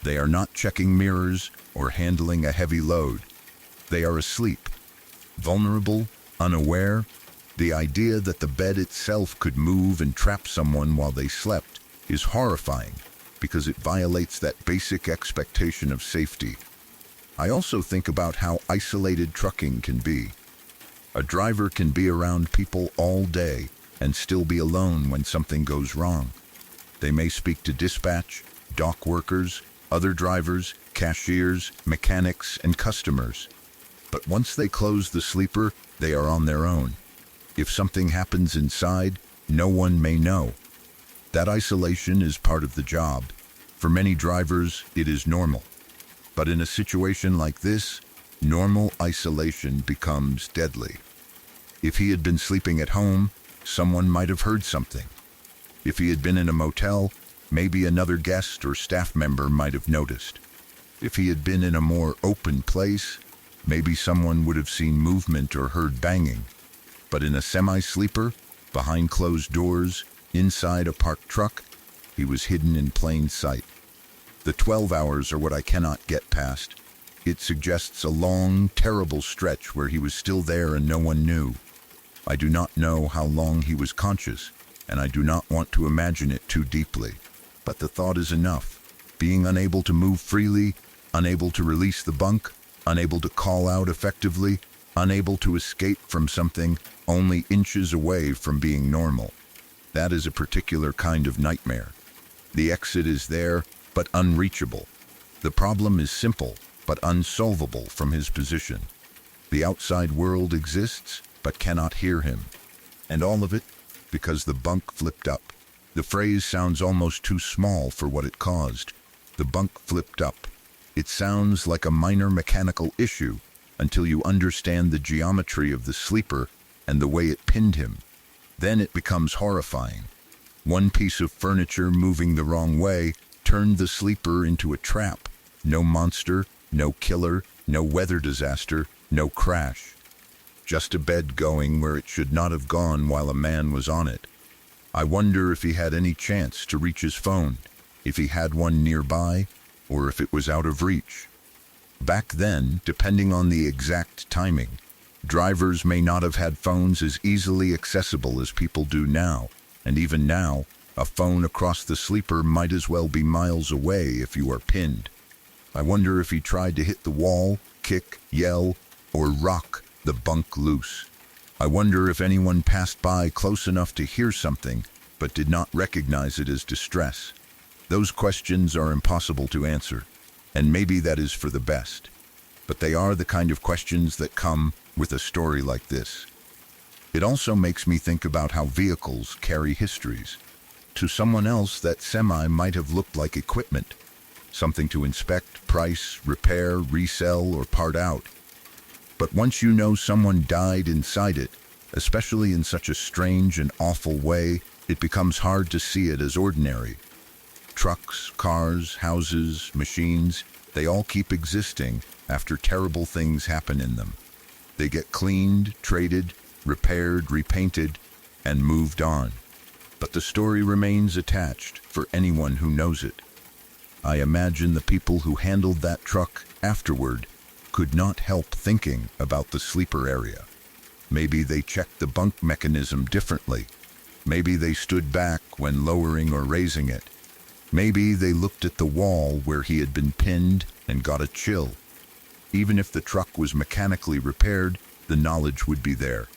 They are not checking mirrors or handling a heavy load. They are asleep, vulnerable, unaware, The idea that the bed itself could move and trap someone while they slept is horrifying because it violates that basic expectation of safety. I also think about how isolated trucking can be. A driver can be around people all day and still be alone when something goes wrong. They may speak to dispatch, dock workers, other drivers, cashiers, mechanics, and customers. But once they close the sleeper, they are on their own. If something happens inside, no one may know. That isolation is part of the job. For many drivers, it is normal. But in a situation like this, normal isolation becomes deadly. If he had been sleeping at home, someone might have heard something. If he had been in a motel, maybe another guest or staff member might have noticed. If he had been in a more open place, maybe someone would have seen movement or heard banging. But in a semi-sleeper, behind closed doors, inside a parked truck, he was hidden in plain sight. The 12 hours are what I cannot get past. It suggests a long, terrible stretch where he was still there and no one knew. I do not know how long he was conscious, and I do not want to imagine it too deeply. But the thought is enough. Being unable to move freely, unable to release the bunk, unable to call out effectively, unable to escape from something only inches away from being normal. That is a particular kind of nightmare. The exit is there, but unreachable. The problem is simple, but unsolvable from his position. The outside world exists, but cannot hear him. And all of it because the bunk flipped up. The phrase sounds almost too small for what it caused. The bunk flipped up. It sounds like a minor mechanical issue until you understand the geometry of the sleeper and the way it pinned him. Then it becomes horrifying. One piece of furniture moving the wrong way turned the sleeper into a trap. No monster, no killer, no weather disaster, no crash. Just a bed going where it should not have gone while a man was on it. I wonder if he had any chance to reach his phone, if he had one nearby, or if it was out of reach. Back then, depending on the exact timing, drivers may not have had phones as easily accessible as people do now, and even now, a phone across the sleeper might as well be miles away if you are pinned. I wonder if he tried to hit the wall, kick, yell, or rock the bunk loose. I wonder if anyone passed by close enough to hear something, but did not recognize it as distress. Those questions are impossible to answer, and maybe that is for the best. But they are the kind of questions that come with a story like this. It also makes me think about how vehicles carry histories. To someone else, that semi might have looked like equipment, something to inspect, price, repair, resell, or part out. But once you know someone died inside it, especially in such a strange and awful way, it becomes hard to see it as ordinary. Trucks, cars, houses, machines, they all keep existing after terrible things happen in them. They get cleaned, traded, repaired, repainted, and moved on. But the story remains attached for anyone who knows it. I imagine the people who handled that truck afterward could not help thinking about the sleeper area. Maybe they checked the bunk mechanism differently. Maybe they stood back when lowering or raising it. Maybe they looked at the wall where he had been pinned and got a chill. Even if the truck was mechanically repaired, the knowledge would be there.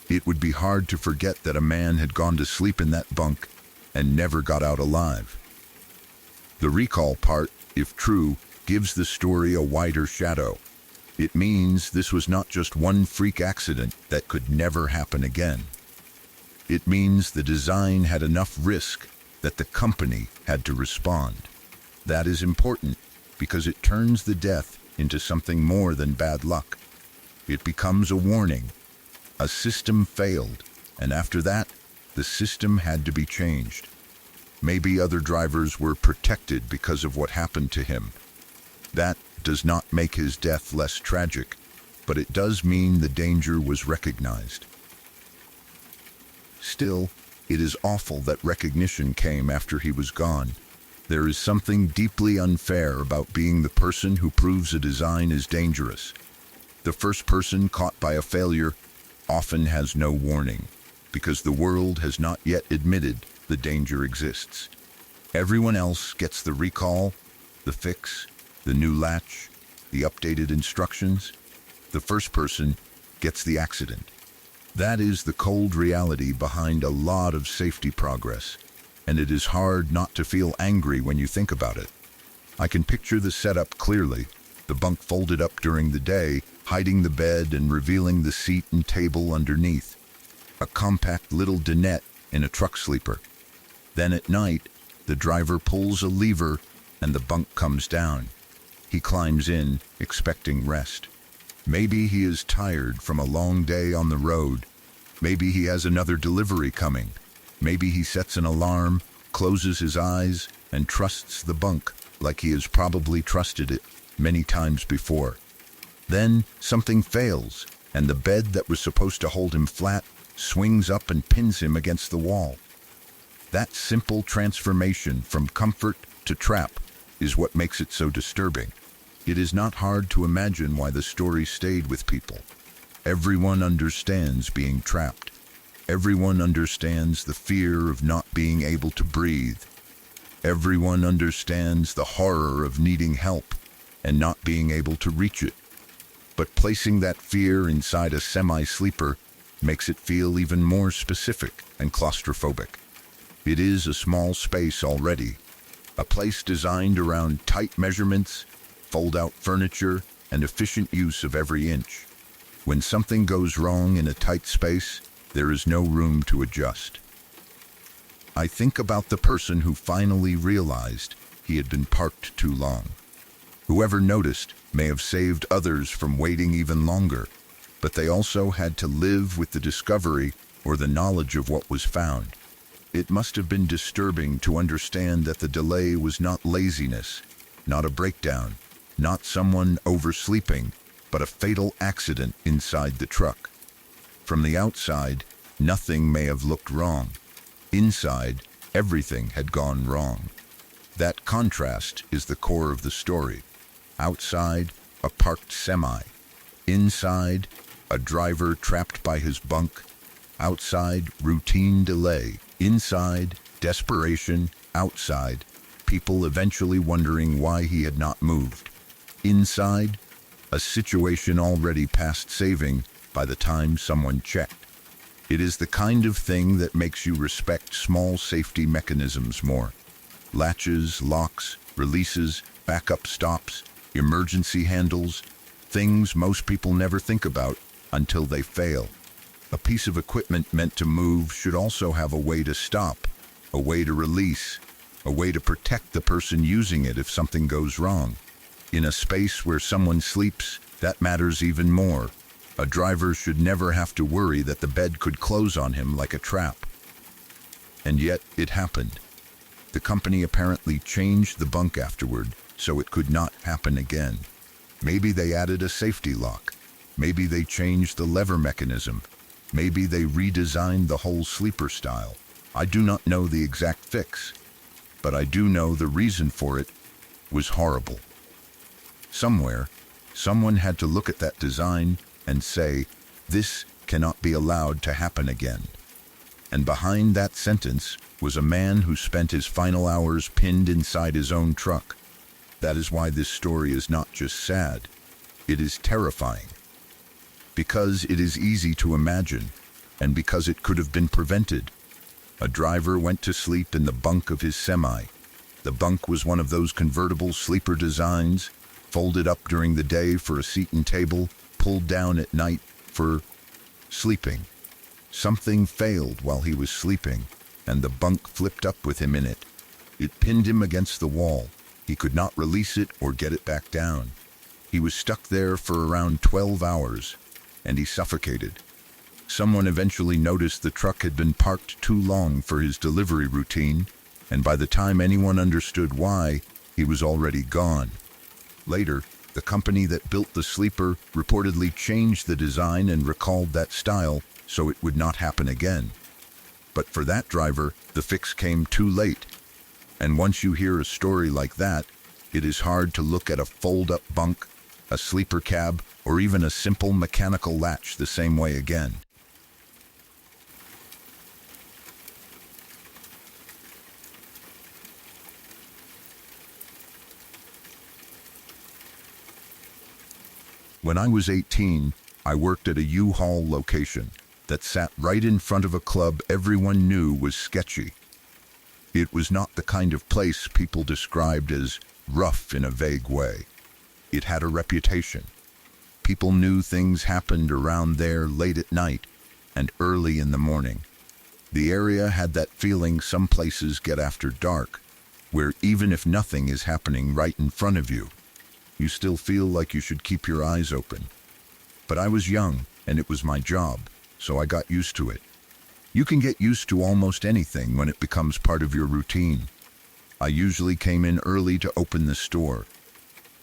It would be hard to forget that a man had gone to sleep in that bunk and never got out alive. The recall part, if true, gives the story a wider shadow. It means this was not just one freak accident that could never happen again. It means the design had enough risk that the company had to respond. That is important because it turns the death into something more than bad luck. It becomes a warning. A system failed, and after that, the system had to be changed. Maybe other drivers were protected because of what happened to him. That does not make his death less tragic, but it does mean the danger was recognized. Still, it is awful that recognition came after he was gone. There is something deeply unfair about being the person who proves a design is dangerous. The first person caught by a failure, often has no warning, because the world has not yet admitted the danger exists. Everyone else gets the recall, the fix, the new latch, the updated instructions. The first person gets the accident. That is the cold reality behind a lot of safety progress, and it is hard not to feel angry when you think about it. I can picture the setup clearly, the bunk folded up during the day, hiding the bed and revealing the seat and table underneath. A compact little dinette in a truck sleeper. Then at night, the driver pulls a lever and the bunk comes down. He climbs in, expecting rest. Maybe he is tired from a long day on the road. Maybe he has another delivery coming. Maybe he sets an alarm, closes his eyes, and trusts the bunk like he has probably trusted it many times before. Then something fails, and the bed that was supposed to hold him flat swings up and pins him against the wall. That simple transformation from comfort to trap is what makes it so disturbing. It is not hard to imagine why the story stayed with people. Everyone understands being trapped. Everyone understands the fear of not being able to breathe. Everyone understands the horror of needing help and not being able to reach it. But placing that fear inside a semi-sleeper makes it feel even more specific and claustrophobic. It is a small space already, a place designed around tight measurements, fold-out furniture, and efficient use of every inch. When something goes wrong in a tight space, there is no room to adjust. I think about the person who finally realized he had been parked too long. Whoever noticed may have saved others from waiting even longer, but they also had to live with the discovery or the knowledge of what was found. It must have been disturbing to understand that the delay was not laziness, not a breakdown, not someone oversleeping, but a fatal accident inside the truck. From the outside, nothing may have looked wrong. Inside, everything had gone wrong. That contrast is the core of the story. Outside, a parked semi. Inside, a driver trapped by his bunk. Outside, routine delay. Inside, desperation. Outside, people eventually wondering why he had not moved. Inside, a situation already past saving by the time someone checked. It is the kind of thing that makes you respect small safety mechanisms more. Latches, locks, releases, backup stops, emergency handles, things most people never think about until they fail. A piece of equipment meant to move should also have a way to stop, a way to release, a way to protect the person using it if something goes wrong. In a space where someone sleeps, that matters even more. A driver should never have to worry that the bed could close on him like a trap. And yet, it happened. The company apparently changed the bunk afterward, so it could not happen again. Maybe they added a safety lock. Maybe they changed the lever mechanism. Maybe they redesigned the whole sleeper style. I do not know the exact fix, but I do know the reason for it was horrible. Somewhere, someone had to look at that design and say, this cannot be allowed to happen again. And behind that sentence was a man who spent his final hours pinned inside his own truck. That is why this story is not just sad, it is terrifying. Because it is easy to imagine, and because it could have been prevented. A driver went to sleep in the bunk of his semi. The bunk was one of those convertible sleeper designs, folded up during the day for a seat and table, pulled down at night for sleeping. Something failed while he was sleeping, and the bunk flipped up with him in it. It pinned him against the wall. He could not release it or get it back down. He was stuck there for around 12 hours, and he suffocated. Someone eventually noticed the truck had been parked too long for his delivery routine, and by the time anyone understood why, he was already gone. Later, the company that built the sleeper reportedly changed the design and recalled that style so it would not happen again. But for that driver, the fix came too late. And once you hear a story like that, it is hard to look at a fold-up bunk, a sleeper cab, or even a simple mechanical latch the same way again. When I was 18, I worked at a U-Haul location that sat right in front of a club everyone knew was sketchy. It was not the kind of place people described as rough in a vague way. It had a reputation. People knew things happened around there late at night and early in the morning. The area had that feeling some places get after dark, where even if nothing is happening right in front of you, you still feel like you should keep your eyes open. But I was young, and it was my job, so I got used to it. You can get used to almost anything when it becomes part of your routine. I usually came in early to open the store.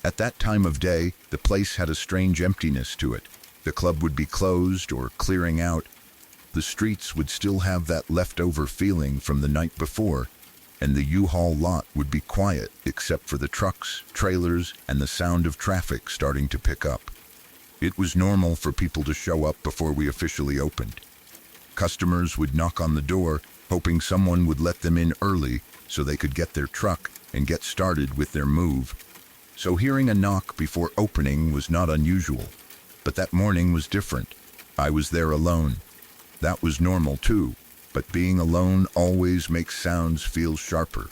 At that time of day, the place had a strange emptiness to it. The club would be closed or clearing out. The streets would still have that leftover feeling from the night before, and the U-Haul lot would be quiet except for the trucks, trailers, and the sound of traffic starting to pick up. It was normal for people to show up before we officially opened. Customers would knock on the door, hoping someone would let them in early so they could get their truck and get started with their move. So hearing a knock before opening was not unusual, but that morning was different. I was there alone. That was normal too, but being alone always makes sounds feel sharper.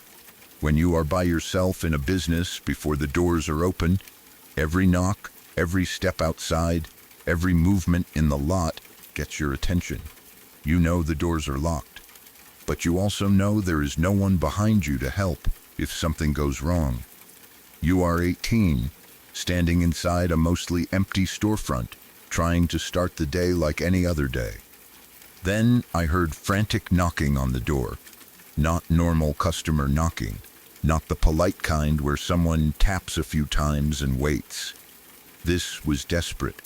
When you are by yourself in a business before the doors are open, every knock, every step outside, every movement in the lot gets your attention. You know the doors are locked, but you also know there is no one behind you to help if something goes wrong. You are 18, standing inside a mostly empty storefront, trying to start the day like any other day. Then I heard frantic knocking on the door. Not normal customer knocking, not the polite kind where someone taps a few times and waits. This was desperate,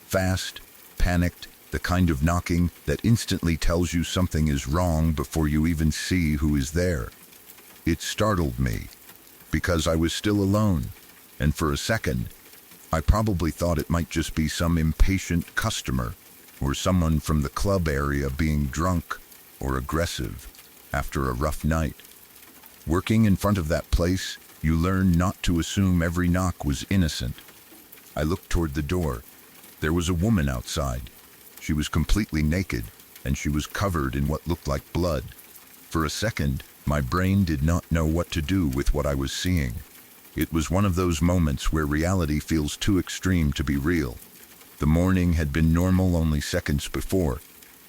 fast, panicked, the kind of knocking that instantly tells you something is wrong before you even see who is there. It startled me, because I was still alone, and for a second, I probably thought it might just be some impatient customer or someone from the club area being drunk or aggressive after a rough night. Working in front of that place, you learn not to assume every knock was innocent. I looked toward the door. There was a woman outside. She was completely naked, and she was covered in what looked like blood. For a second, my brain did not know what to do with what I was seeing. It was one of those moments where reality feels too extreme to be real. The morning had been normal only seconds before.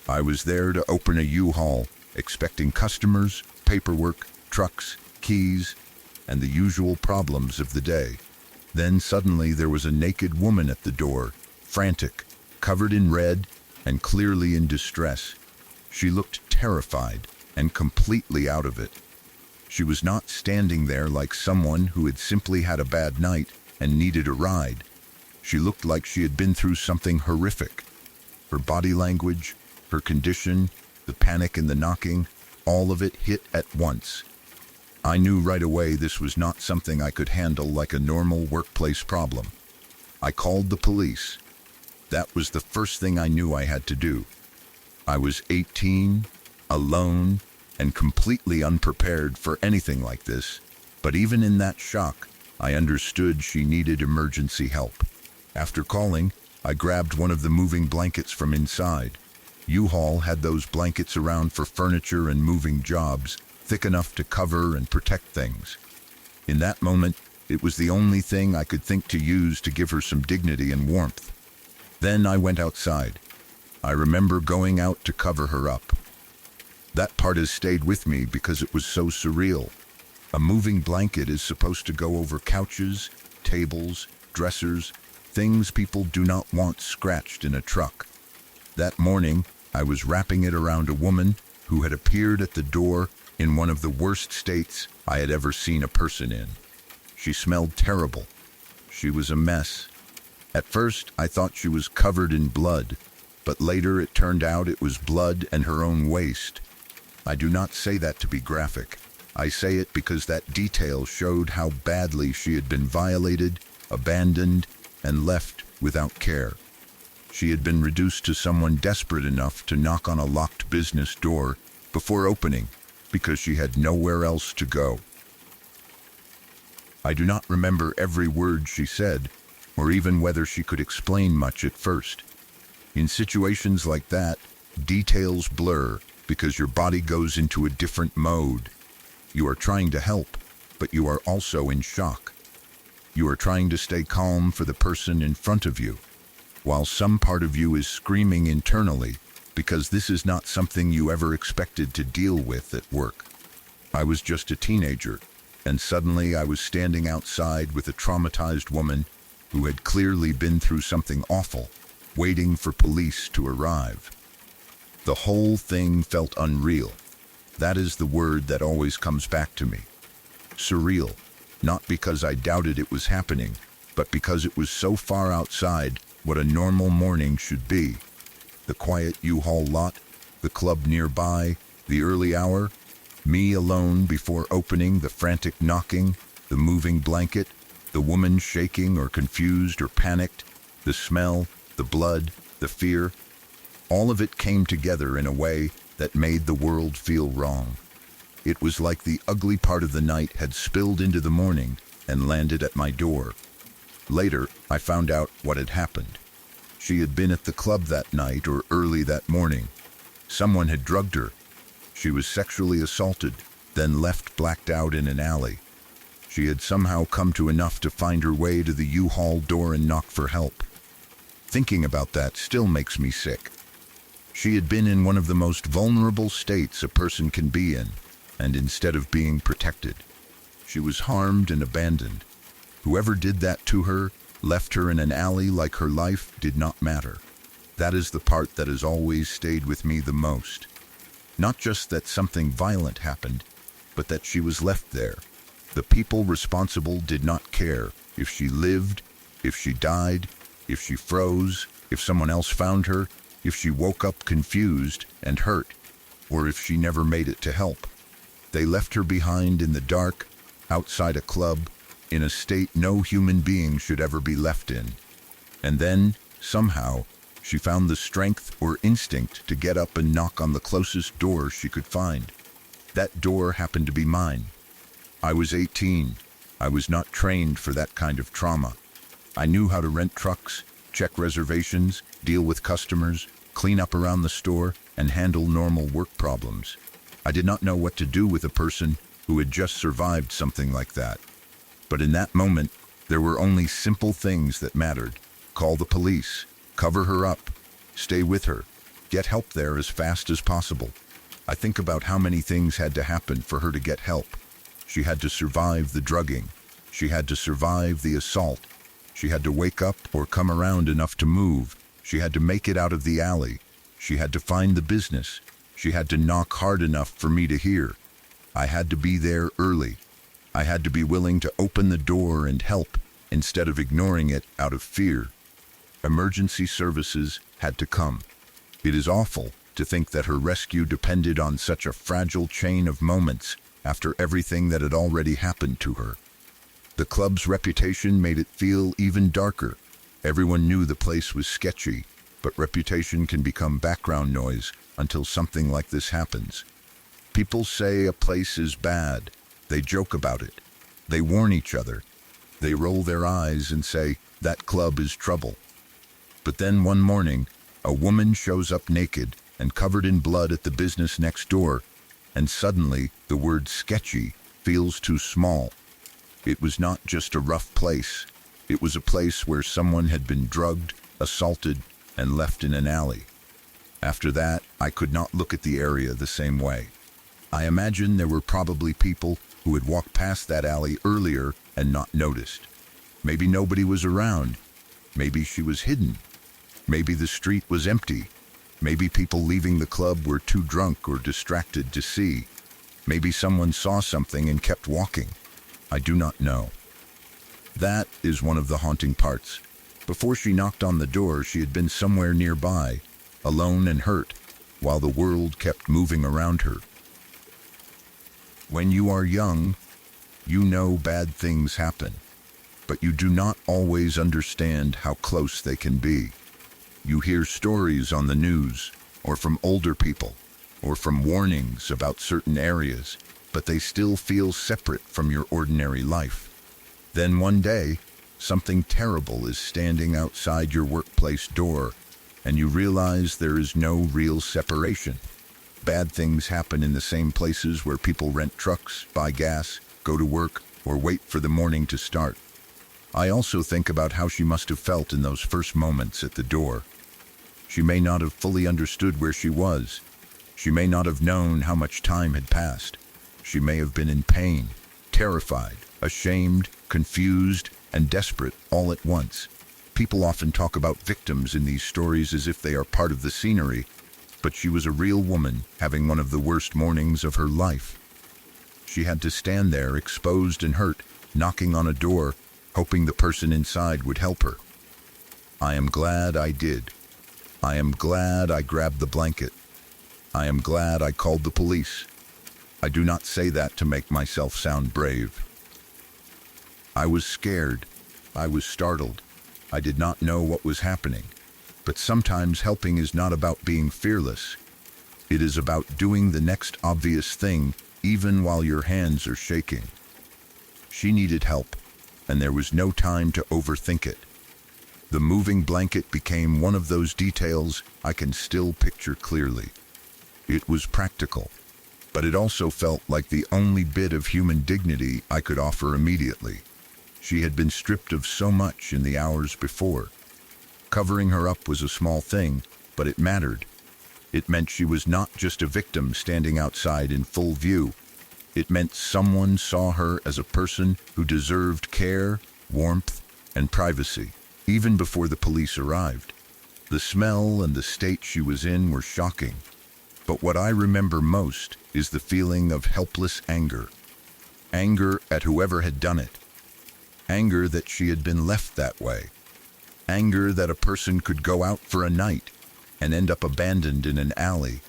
I was there to open a U-Haul, expecting customers, paperwork, trucks, keys, and the usual problems of the day. Then suddenly there was a naked woman at the door, frantic, covered in red, and clearly in distress. She looked terrified and completely out of it. She was not standing there like someone who had simply had a bad night and needed a ride. She looked like she had been through something horrific. Her body language, her condition, the panic and the knocking, all of it hit at once. I knew right away this was not something I could handle like a normal workplace problem. I called the police. That was the first thing I knew I had to do. I was 18, alone, and completely unprepared for anything like this, but even in that shock, I understood she needed emergency help. After calling, I grabbed one of the moving blankets from inside. U-Haul had those blankets around for furniture and moving jobs, thick enough to cover and protect things. In that moment, it was the only thing I could think to use to give her some dignity and warmth. Then I went outside. I remember going out to cover her up. That part has stayed with me because it was so surreal. A moving blanket is supposed to go over couches, tables, dressers, things people do not want scratched in a truck. That morning, I was wrapping it around a woman who had appeared at the door in one of the worst states I had ever seen a person in. She smelled terrible. She was a mess. At first, I thought she was covered in blood, but later it turned out it was blood and her own waste. I do not say that to be graphic. I say it because that detail showed how badly she had been violated, abandoned, and left without care. She had been reduced to someone desperate enough to knock on a locked business door before opening because she had nowhere else to go. I do not remember every word she said or even whether she could explain much at first. In situations like that, details blur because your body goes into a different mode. You are trying to help, but you are also in shock. You are trying to stay calm for the person in front of you, while some part of you is screaming internally because this is not something you ever expected to deal with at work. I was just a teenager, and suddenly I was standing outside with a traumatized woman who had clearly been through something awful, waiting for police to arrive. The whole thing felt unreal. That is the word that always comes back to me. Surreal, not because I doubted it was happening, but because it was so far outside what a normal morning should be. The quiet U-Haul lot, the club nearby, the early hour, me alone before opening, the frantic knocking, the moving blanket, the woman shaking or confused or panicked, the smell, the blood, the fear. All of it came together in a way that made the world feel wrong. It was like the ugly part of the night had spilled into the morning and landed at my door. Later, I found out what had happened. She had been at the club that night or early that morning. Someone had drugged her. She was sexually assaulted, then left blacked out in an alley. She had somehow come to enough to find her way to the U-Haul door and knock for help. Thinking about that still makes me sick. She had been in one of the most vulnerable states a person can be in, and instead of being protected, she was harmed and abandoned. Whoever did that to her left her in an alley like her life did not matter. That is the part that has always stayed with me the most. Not just that something violent happened, but that she was left there. The people responsible did not care if she lived, if she died, if she froze, if someone else found her, if she woke up confused and hurt, or if she never made it to help. They left her behind in the dark, outside a club, in a state no human being should ever be left in. And then, somehow, she found the strength or instinct to get up and knock on the closest door she could find. That door happened to be mine. I was 18. I was not trained for that kind of trauma. I knew how to rent trucks, check reservations, deal with customers, clean up around the store, and handle normal work problems. I did not know what to do with a person who had just survived something like that. But in that moment, there were only simple things that mattered. Call the police, cover her up, stay with her, get help there as fast as possible. I think about how many things had to happen for her to get help. She had to survive the drugging. She had to survive the assault. She had to wake up or come around enough to move. She had to make it out of the alley. She had to find the business. She had to knock hard enough for me to hear. I had to be there early. I had to be willing to open the door and help instead of ignoring it out of fear. Emergency services had to come. It is awful to think that her rescue depended on such a fragile chain of moments after everything that had already happened to her. The club's reputation made it feel even darker. Everyone knew the place was sketchy, but reputation can become background noise until something like this happens. People say a place is bad. They joke about it. They warn each other. They roll their eyes and say, that club is trouble. But then one morning, a woman shows up naked and covered in blood at the business next door, and suddenly the word sketchy feels too small. It was not just a rough place. It was a place where someone had been drugged, assaulted, and left in an alley. After that, I could not look at the area the same way. I imagine there were probably people who had walked past that alley earlier and not noticed. Maybe nobody was around. Maybe she was hidden. Maybe the street was empty. Maybe people leaving the club were too drunk or distracted to see. Maybe someone saw something and kept walking. I do not know. That is one of the haunting parts. Before she knocked on the door, she had been somewhere nearby, alone and hurt, while the world kept moving around her. When you are young, you know bad things happen, but you do not always understand how close they can be. You hear stories on the news, or from older people, or from warnings about certain areas, but they still feel separate from your ordinary life. Then one day, Something terrible is standing outside your workplace door, and you realize there is no real separation. Bad things happen in the same places where people rent trucks, buy gas, go to work, or wait for the morning to start. I also think about how she must have felt in those first moments at the door. She may not have fully understood where she was. She may not have known how much time had passed. She may have been in pain, terrified, ashamed, confused, and desperate all at once. People often talk about victims in these stories as if they are part of the scenery, but she was a real woman having one of the worst mornings of her life. She had to stand there exposed and hurt, knocking on a door, hoping the person inside would help her. I am glad I did. I am glad I grabbed the blanket. I am glad I called the police. I do not say that to make myself sound brave. I was scared. I was startled. I did not know what was happening. But sometimes helping is not about being fearless. It is about doing the next obvious thing, even while your hands are shaking. She needed help, and there was no time to overthink it. The moving blanket became one of those details I can still picture clearly. It was practical, but it also felt like the only bit of human dignity I could offer immediately. She had been stripped of so much in the hours before. Covering her up was a small thing, but it mattered. It meant she was not just a victim standing outside in full view. It meant someone saw her as a person who deserved care, warmth, and privacy, even before the police arrived. The smell and the state she was in were shocking. But what I remember most is the feeling of helpless anger. Anger at whoever had done it. Anger that she had been left that way. Anger that a person could go out for a night and end up abandoned in an alley.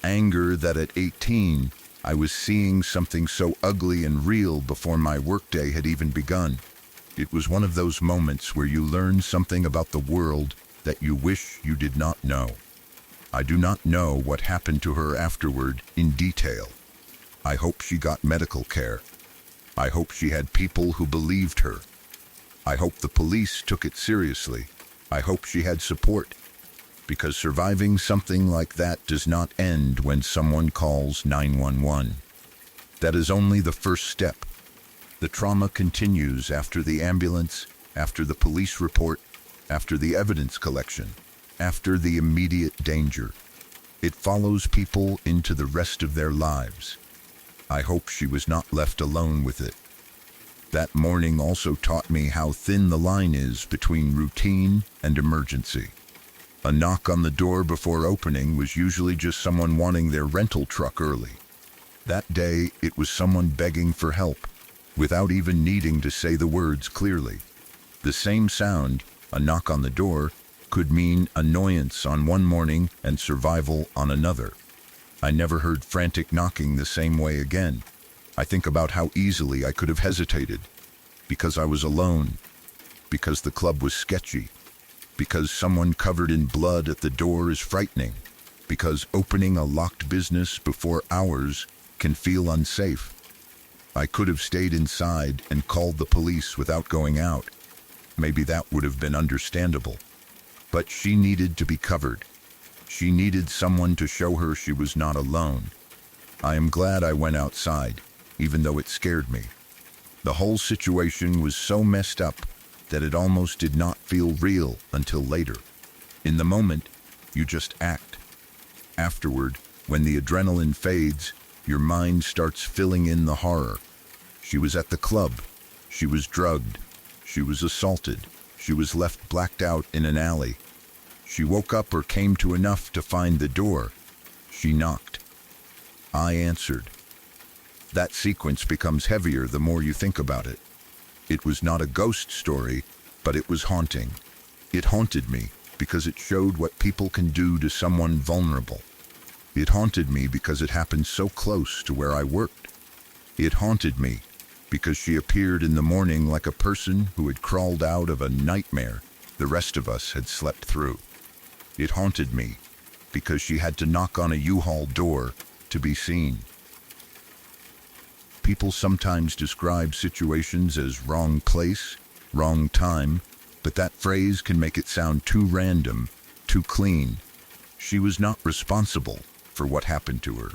Anger that at 18, I was seeing something so ugly and real before my workday had even begun. It was one of those moments where you learn something about the world that you wish you did not know. I do not know what happened to her afterward in detail. I hope she got medical care. I hope she had people who believed her. I hope the police took it seriously. I hope she had support. Because surviving something like that does not end when someone calls 911. That is only the first step. The trauma continues after the ambulance, after the police report, after the evidence collection, after the immediate danger. It follows people into the rest of their lives. I hope she was not left alone with it. That morning also taught me how thin the line is between routine and emergency. A knock on the door before opening was usually just someone wanting their rental truck early. That day, it was someone begging for help, without even needing to say the words clearly. The same sound, a knock on the door, could mean annoyance on one morning and survival on another. I never heard frantic knocking the same way again. I think about how easily I could have hesitated, because I was alone, because the club was sketchy, because someone covered in blood at the door is frightening, because opening a locked business before hours can feel unsafe. I could have stayed inside and called the police without going out. Maybe that would have been understandable. But she needed to be covered. She needed someone to show her she was not alone. I am glad I went outside, even though it scared me. The whole situation was so messed up that it almost did not feel real until later. In the moment, you just act. Afterward, when the adrenaline fades, your mind starts filling in the horror. She was at the club. She was drugged. She was assaulted. She was left blacked out in an alley. She woke up or came to enough to find the door. She knocked. I answered. That sequence becomes heavier the more you think about it. It was not a ghost story, but it was haunting. It haunted me because it showed what people can do to someone vulnerable. It haunted me because it happened so close to where I worked. It haunted me because she appeared in the morning like a person who had crawled out of a nightmare the rest of us had slept through. It haunted me because she had to knock on a U-Haul door to be seen. People sometimes describe situations as wrong place, wrong time, but that phrase can make it sound too random, too clean. She was not responsible for what happened to her.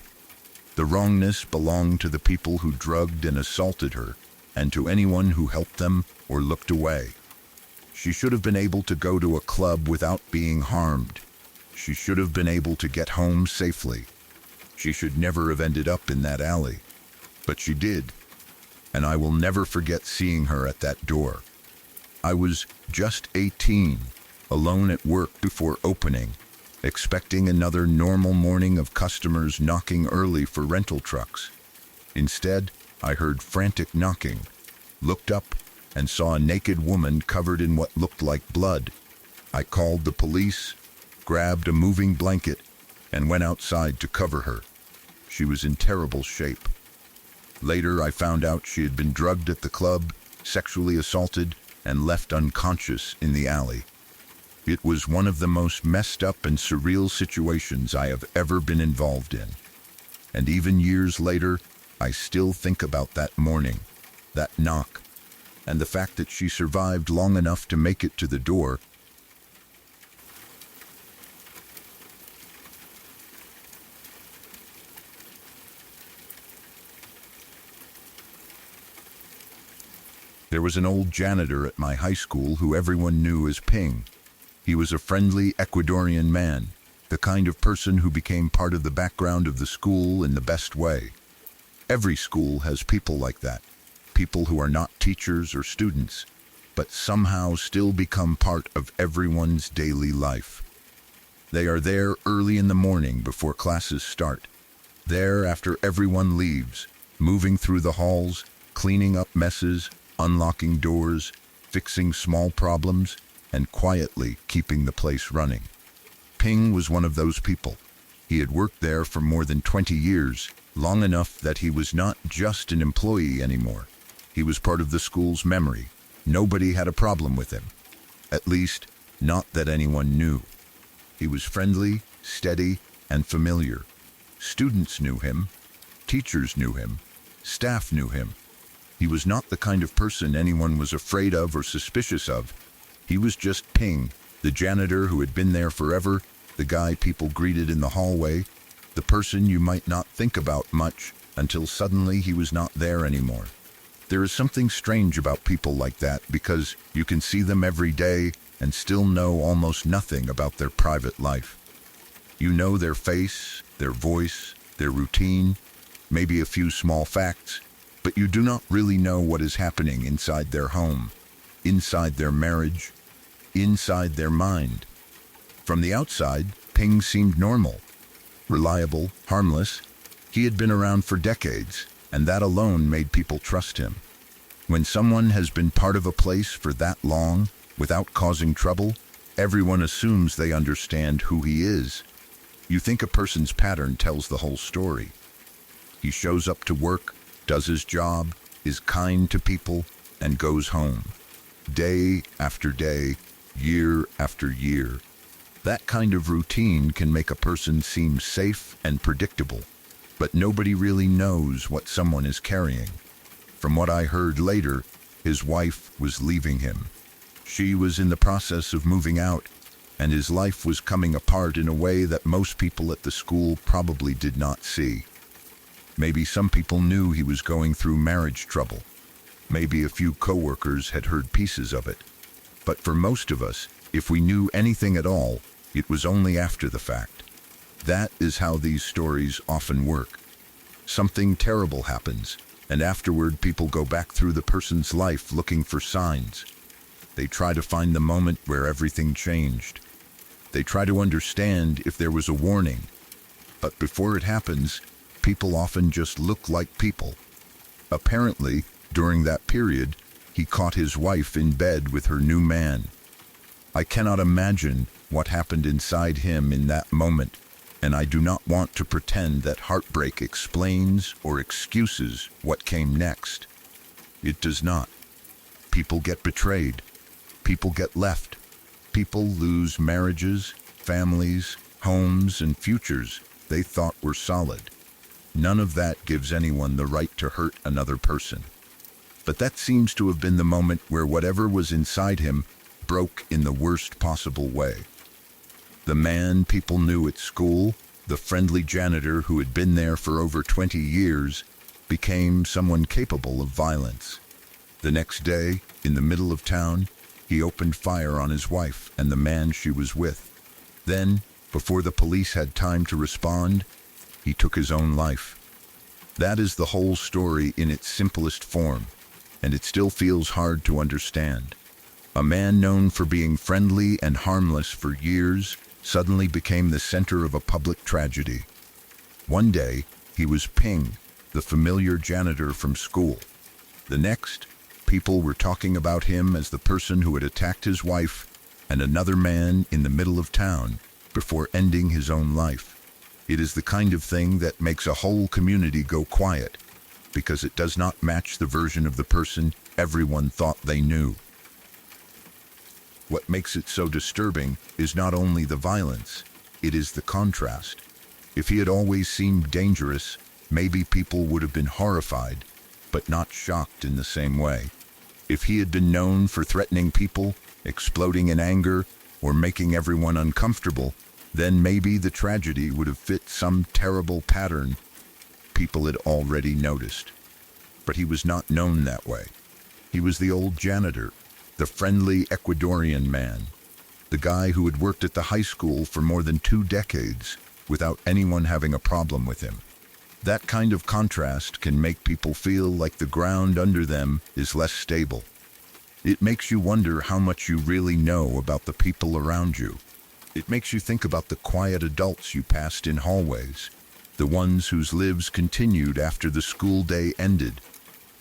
The wrongness belonged to the people who drugged and assaulted her, and to anyone who helped them or looked away. She should have been able to go to a club without being harmed. She should have been able to get home safely. She should never have ended up in that alley. But she did, and I will never forget seeing her at that door. I was just 18, alone at work before opening, expecting another normal morning of customers knocking early for rental trucks. Instead, I heard frantic knocking, looked up, and saw a naked woman covered in what looked like blood. I called the police, grabbed a moving blanket, and went outside to cover her. She was in terrible shape. Later, I found out she had been drugged at the club, sexually assaulted, and left unconscious in the alley. It was one of the most messed up and surreal situations I have ever been involved in. And even years later, I still think about that morning, that knock, and the fact that she survived long enough to make it to the door. There was an old janitor at my high school who everyone knew as Ping. He was a friendly Ecuadorian man, the kind of person who became part of the background of the school in the best way. Every school has people like that, people who are not teachers or students, but somehow still become part of everyone's daily life. They are there early in the morning before classes start, there after everyone leaves, moving through the halls, cleaning up messes, unlocking doors, fixing small problems, and quietly keeping the place running. Ping was one of those people. He had worked there for more than 20 years, long enough that he was not just an employee anymore. He was part of the school's memory. Nobody had a problem with him. At least, not that anyone knew. He was friendly, steady, and familiar. Students knew him. Teachers knew him. Staff knew him. He was not the kind of person anyone was afraid of or suspicious of. He was just Ping, the janitor who had been there forever, the guy people greeted in the hallway, the person you might not think about much until suddenly he was not there anymore. There is something strange about people like that because you can see them every day and still know almost nothing about their private life. You know their face, their voice, their routine, maybe a few small facts, but you do not really know what is happening inside their home, inside their marriage, inside their mind. From the outside, Ping seemed normal, reliable, harmless. He had been around for decades, and that alone made people trust him. When someone has been part of a place for that long, without causing trouble, everyone assumes they understand who he is. You think a person's pattern tells the whole story. He shows up to work, does his job, is kind to people, and goes home. Day after day, year after year. That kind of routine can make a person seem safe and predictable, but nobody really knows what someone is carrying. From what I heard later, his wife was leaving him. She was in the process of moving out, and his life was coming apart in a way that most people at the school probably did not see. Maybe some people knew he was going through marriage trouble. Maybe a few coworkers had heard pieces of it. But for most of us, if we knew anything at all, it was only after the fact. That is how these stories often work. Something terrible happens, and afterward people go back through the person's life looking for signs. They try to find the moment where everything changed. They try to understand if there was a warning. But before it happens, people often just look like people. Apparently, during that period, he caught his wife in bed with her new man. I cannot imagine what happened inside him in that moment, and I do not want to pretend that heartbreak explains or excuses what came next. It does not. People get betrayed. People get left. People lose marriages, families, homes, and futures they thought were solid. None of that gives anyone the right to hurt another person. But that seems to have been the moment where whatever was inside him broke in the worst possible way. The man people knew at school, the friendly janitor who had been there for over 20 years, became someone capable of violence. The next day, in the middle of town, he opened fire on his wife and the man she was with. Then, before the police had time to respond, he took his own life. That is the whole story in its simplest form, and it still feels hard to understand. A man known for being friendly and harmless for years suddenly became the center of a public tragedy. One day, he was Ping, the familiar janitor from school. The next, people were talking about him as the person who had attacked his wife and another man in the middle of town before ending his own life. It is the kind of thing that makes a whole community go quiet, because it does not match the version of the person everyone thought they knew. What makes it so disturbing is not only the violence, it is the contrast. If he had always seemed dangerous, maybe people would have been horrified, but not shocked in the same way. If he had been known for threatening people, exploding in anger, or making everyone uncomfortable, then maybe the tragedy would have fit some terrible pattern people had already noticed. But he was not known that way. He was the old janitor, the friendly Ecuadorian man, the guy who had worked at the high school for more than 2 decades without anyone having a problem with him. That kind of contrast can make people feel like the ground under them is less stable. It makes you wonder how much you really know about the people around you. It makes you think about the quiet adults you passed in hallways, the ones whose lives continued after the school day ended,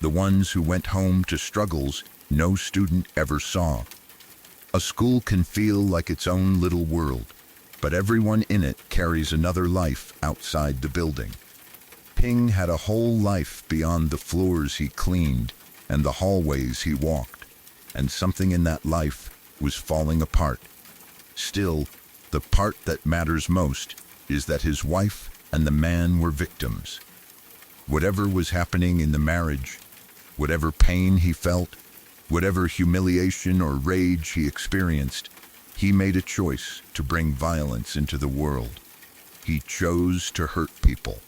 the ones who went home to struggles no student ever saw. A school can feel like its own little world, but everyone in it carries another life outside the building. Ping had a whole life beyond the floors he cleaned and the hallways he walked, and something in that life was falling apart. Still, the part that matters most is that his wife and the man were victims. Whatever was happening in the marriage, whatever pain he felt, whatever humiliation or rage he experienced, he made a choice to bring violence into the world. He chose to hurt people.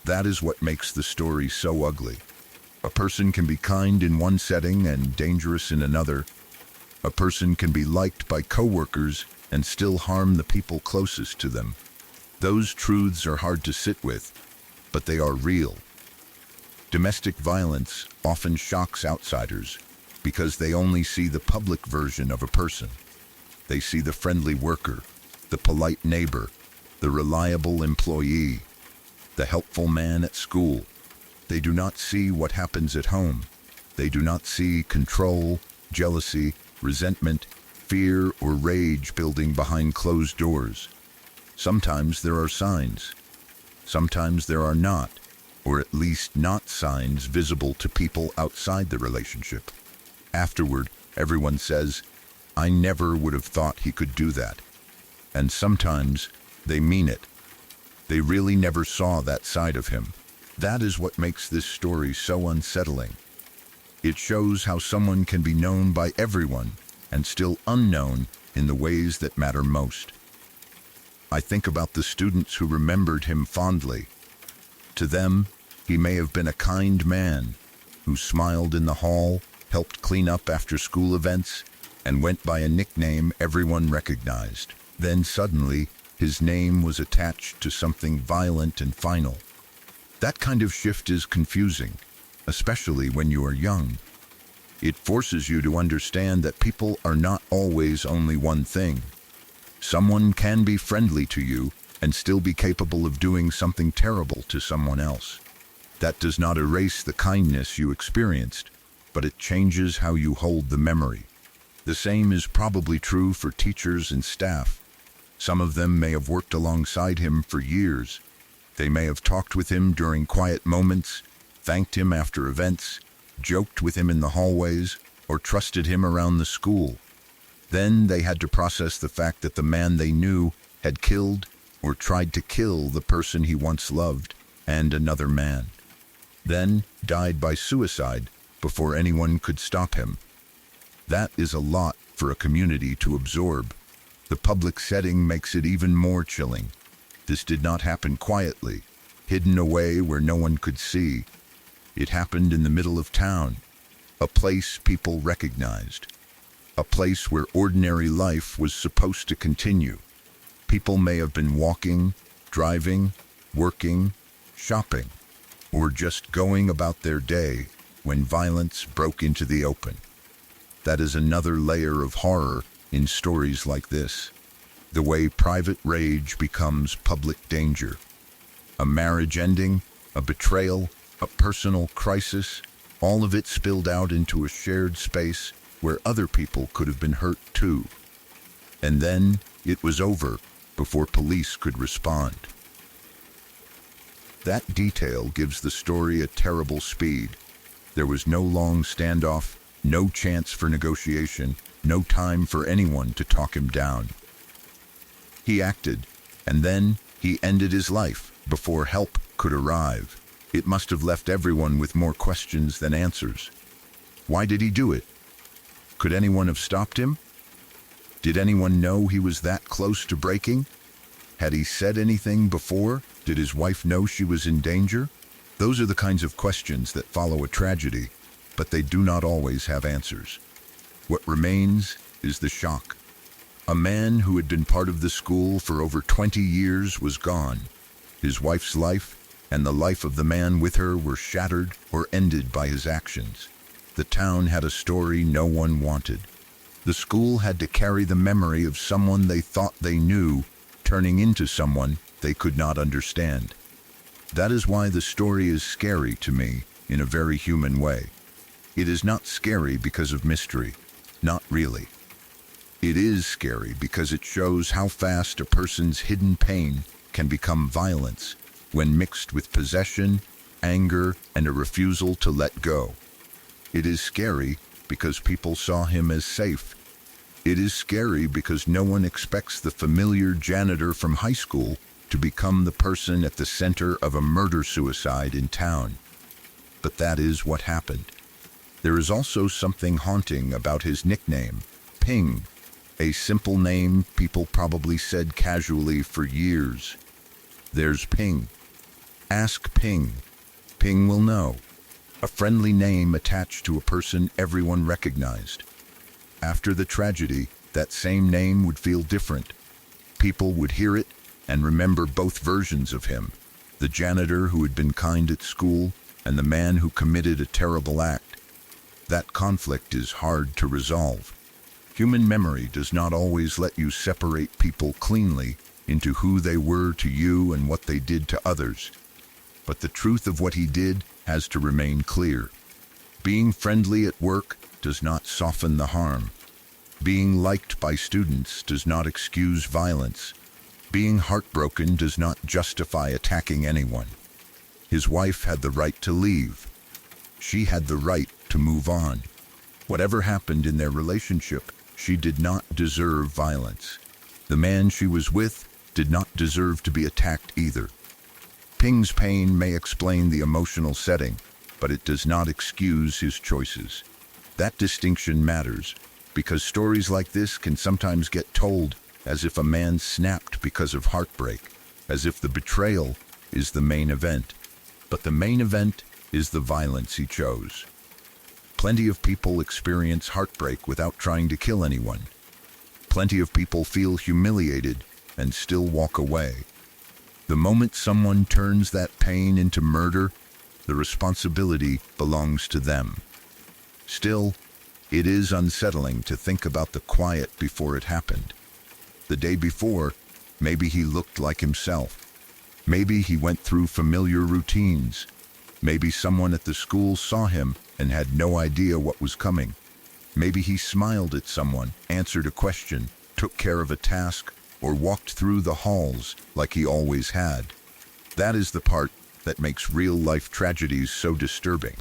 That is what makes the story so ugly. A person can be kind in one setting and dangerous in another. A person can be liked by coworkers and still harm the people closest to them. Those truths are hard to sit with, but they are real. Domestic violence often shocks outsiders because they only see the public version of a person. They see the friendly worker, the polite neighbor, the reliable employee, the helpful man at school. They do not see what happens at home. They do not see control, jealousy, resentment, fear, or rage building behind closed doors. Sometimes there are signs. Sometimes there are not, or at least not signs visible to people outside the relationship. Afterward, everyone says, "I never would have thought he could do that." And sometimes they mean it. They really never saw that side of him. That is what makes this story so unsettling. It shows how someone can be known by everyone and still unknown in the ways that matter most. I think about the students who remembered him fondly. To them, he may have been a kind man who smiled in the hall, helped clean up after school events, and went by a nickname everyone recognized. Then suddenly, his name was attached to something violent and final. That kind of shift is confusing, especially when you are young. It forces you to understand that people are not always only one thing. Someone can be friendly to you and still be capable of doing something terrible to someone else. That does not erase the kindness you experienced, but it changes how you hold the memory. The same is probably true for teachers and staff. Some of them may have worked alongside him for years. They may have talked with him during quiet moments, thanked him after events, joked with him in the hallways, or trusted him around the school. Then they had to process the fact that the man they knew had killed or tried to kill the person he once loved and another man. Then died by suicide before anyone could stop him. That is a lot for a community to absorb. The public setting makes it even more chilling. This did not happen quietly, hidden away where no one could see. It happened in the middle of town, a place people recognized, a place where ordinary life was supposed to continue. People may have been walking, driving, working, shopping, or just going about their day when violence broke into the open. That is another layer of horror in stories like this. The way private rage becomes public danger. A marriage ending, a betrayal, a personal crisis, all of it spilled out into a shared space where other people could have been hurt too. And then it was over before police could respond. That detail gives the story a terrible speed. There was no long standoff, no chance for negotiation, no time for anyone to talk him down. He acted, and then he ended his life before help could arrive. It must have left everyone with more questions than answers. Why did he do it? Could anyone have stopped him? Did anyone know he was that close to breaking? Had he said anything before? Did his wife know she was in danger? Those are the kinds of questions that follow a tragedy, but they do not always have answers. What remains is the shock. A man who had been part of the school for over 20 years was gone. His wife's life and the life of the man with her were shattered or ended by his actions. The town had a story no one wanted. The school had to carry the memory of someone they thought they knew, turning into someone they could not understand. That is why the story is scary to me in a very human way. It is not scary because of mystery. Not really. It is scary because it shows how fast a person's hidden pain can become violence when mixed with possession, anger, and a refusal to let go. It is scary because people saw him as safe. It is scary because no one expects the familiar janitor from high school to become the person at the center of a murder-suicide in town. But that is what happened. There is also something haunting about his nickname, Ping, a simple name people probably said casually for years. There's Ping. Ask Ping. Ping will know. A friendly name attached to a person everyone recognized. After the tragedy, that same name would feel different. People would hear it and remember both versions of him, the janitor who had been kind at school and the man who committed a terrible act. That conflict is hard to resolve. Human memory does not always let you separate people cleanly into who they were to you and what they did to others. But the truth of what he did has to remain clear. Being friendly at work does not soften the harm. Being liked by students does not excuse violence. Being heartbroken does not justify attacking anyone. His wife had the right to leave. She had the right to move on. Whatever happened in their relationship, she did not deserve violence. The man she was with did not deserve to be attacked either. Ping's pain may explain the emotional setting, but it does not excuse his choices. That distinction matters, because stories like this can sometimes get told as if a man snapped because of heartbreak, as if the betrayal is the main event. But the main event is the violence he chose. Plenty of people experience heartbreak without trying to kill anyone. Plenty of people feel humiliated and still walk away. The moment someone turns that pain into murder, the responsibility belongs to them. Still, it is unsettling to think about the quiet before it happened. The day before, maybe he looked like himself. Maybe he went through familiar routines. Maybe someone at the school saw him and had no idea what was coming. Maybe he smiled at someone, answered a question, took care of a task, or walked through the halls like he always had. That is the part that makes real-life tragedies so disturbing.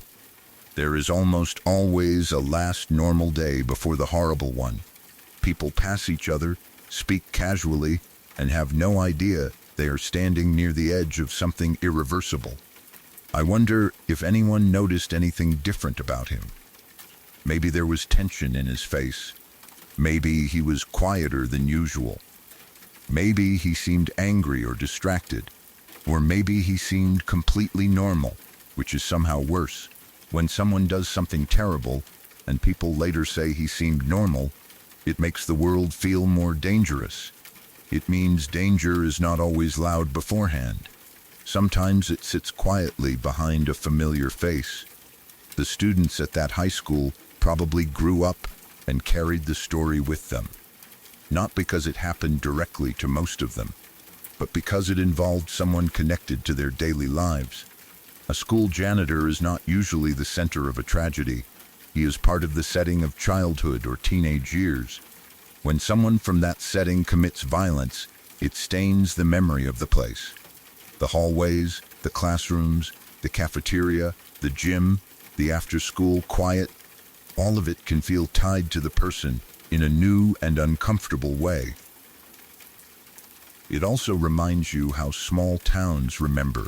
There is almost always a last normal day before the horrible one. People pass each other, speak casually, and have no idea they are standing near the edge of something irreversible. I wonder if anyone noticed anything different about him. Maybe there was tension in his face. Maybe he was quieter than usual. Maybe he seemed angry or distracted. Or maybe he seemed completely normal, which is somehow worse. When someone does something terrible, and people later say he seemed normal, it makes the world feel more dangerous. It means danger is not always loud beforehand. Sometimes it sits quietly behind a familiar face. The students at that high school probably grew up and carried the story with them. Not because it happened directly to most of them, but because it involved someone connected to their daily lives. A school janitor is not usually the center of a tragedy. He is part of the setting of childhood or teenage years. When someone from that setting commits violence, it stains the memory of the place. The hallways, the classrooms, the cafeteria, the gym, the after-school quiet, all of it can feel tied to the person in a new and uncomfortable way. It also reminds you how small towns remember.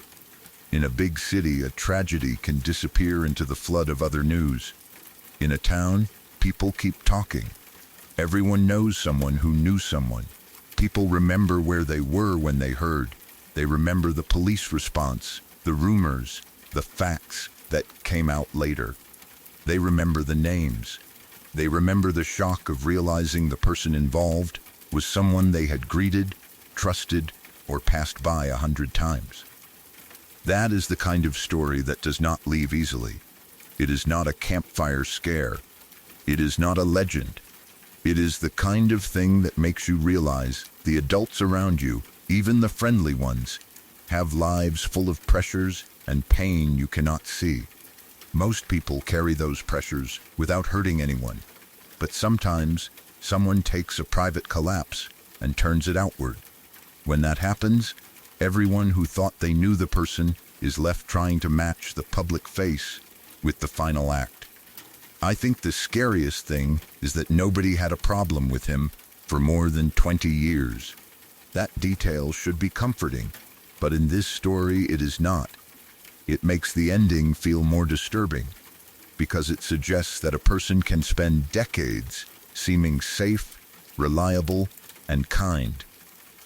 In a big city, a tragedy can disappear into the flood of other news. In a town, people keep talking. Everyone knows someone who knew someone. People remember where they were when they heard. They remember the police response, the rumors, the facts that came out later. They remember the names. They remember the shock of realizing the person involved was someone they had greeted, trusted, or passed by 100 times. That is the kind of story that does not leave easily. It is not a campfire scare. It is not a legend. It is the kind of thing that makes you realize the adults around you, even the friendly ones, have lives full of pressures and pain you cannot see. Most people carry those pressures without hurting anyone, but sometimes someone takes a private collapse and turns it outward. When that happens, everyone who thought they knew the person is left trying to match the public face with the final act. I think the scariest thing is that nobody had a problem with him for more than 20 years. That detail should be comforting, but in this story it is not. It makes the ending feel more disturbing, because it suggests that a person can spend decades seeming safe, reliable, and kind,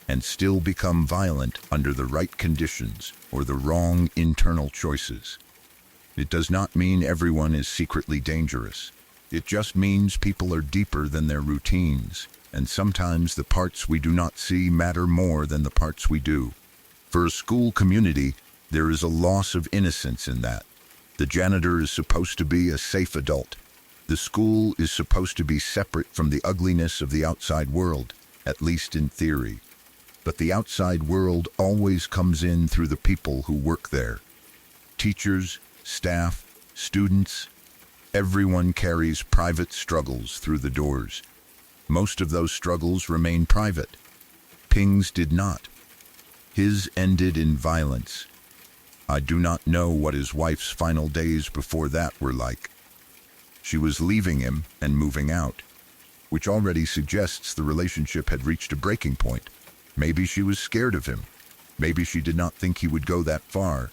and still become violent under the right conditions or the wrong internal choices. It does not mean everyone is secretly dangerous. It just means people are deeper than their routines, and sometimes the parts we do not see matter more than the parts we do. For a school community, there is a loss of innocence in that. The janitor is supposed to be a safe adult. The school is supposed to be separate from the ugliness of the outside world, at least in theory. But the outside world always comes in through the people who work there. Teachers, staff, students, everyone carries private struggles through the doors. Most of those struggles remain private. Ping's did not. His ended in violence. I do not know what his wife's final days before that were like. She was leaving him and moving out, which already suggests the relationship had reached a breaking point. Maybe she was scared of him. Maybe she did not think he would go that far.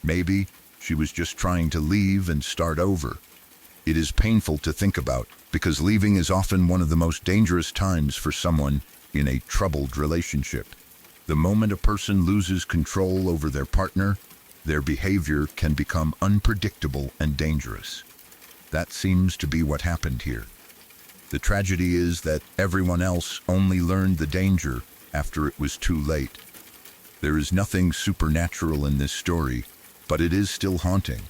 Maybe she was just trying to leave and start over. It is painful to think about, because leaving is often one of the most dangerous times for someone in a troubled relationship. The moment a person loses control over their partner, their behavior can become unpredictable and dangerous. That seems to be what happened here. The tragedy is that everyone else only learned the danger after it was too late. There is nothing supernatural in this story, but it is still haunting.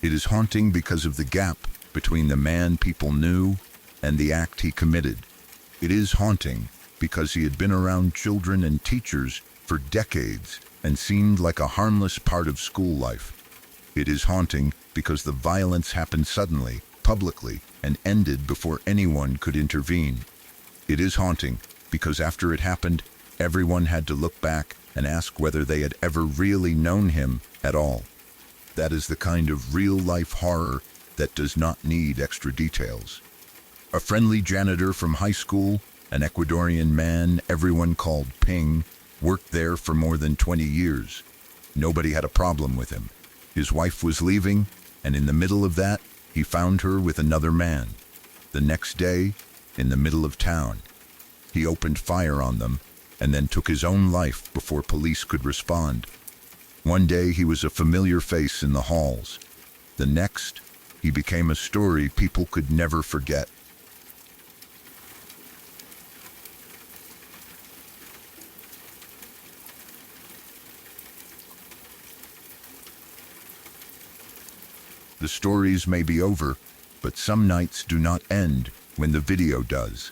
It is haunting because of the gap between the man people knew and the act he committed. It is haunting because he had been around children and teachers for decades and seemed like a harmless part of school life. It is haunting because the violence happened suddenly, publicly, and ended before anyone could intervene. It is haunting because after it happened, everyone had to look back and ask whether they had ever really known him at all. That is the kind of real-life horror that does not need extra details. A friendly janitor from high school, an Ecuadorian man everyone called Ping, worked there for more than 20 years. Nobody had a problem with him. His wife was leaving, and in the middle of that, he found her with another man. The next day, in the middle of town, he opened fire on them and then took his own life before police could respond. One day he was a familiar face in the halls. The next, he became a story people could never forget. The stories may be over, but some nights do not end when the video does.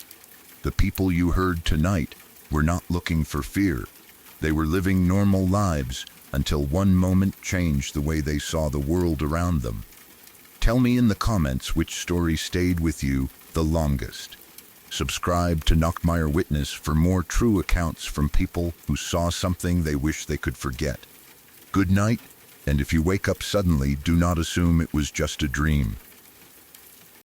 The people you heard tonight were not looking for fear. They were living normal lives until one moment changed the way they saw the world around them. Tell me in the comments which story stayed with you the longest. Subscribe to Nockmeyer Witness for more true accounts from people who saw something they wish they could forget. Good night, and if you wake up suddenly, do not assume it was just a dream.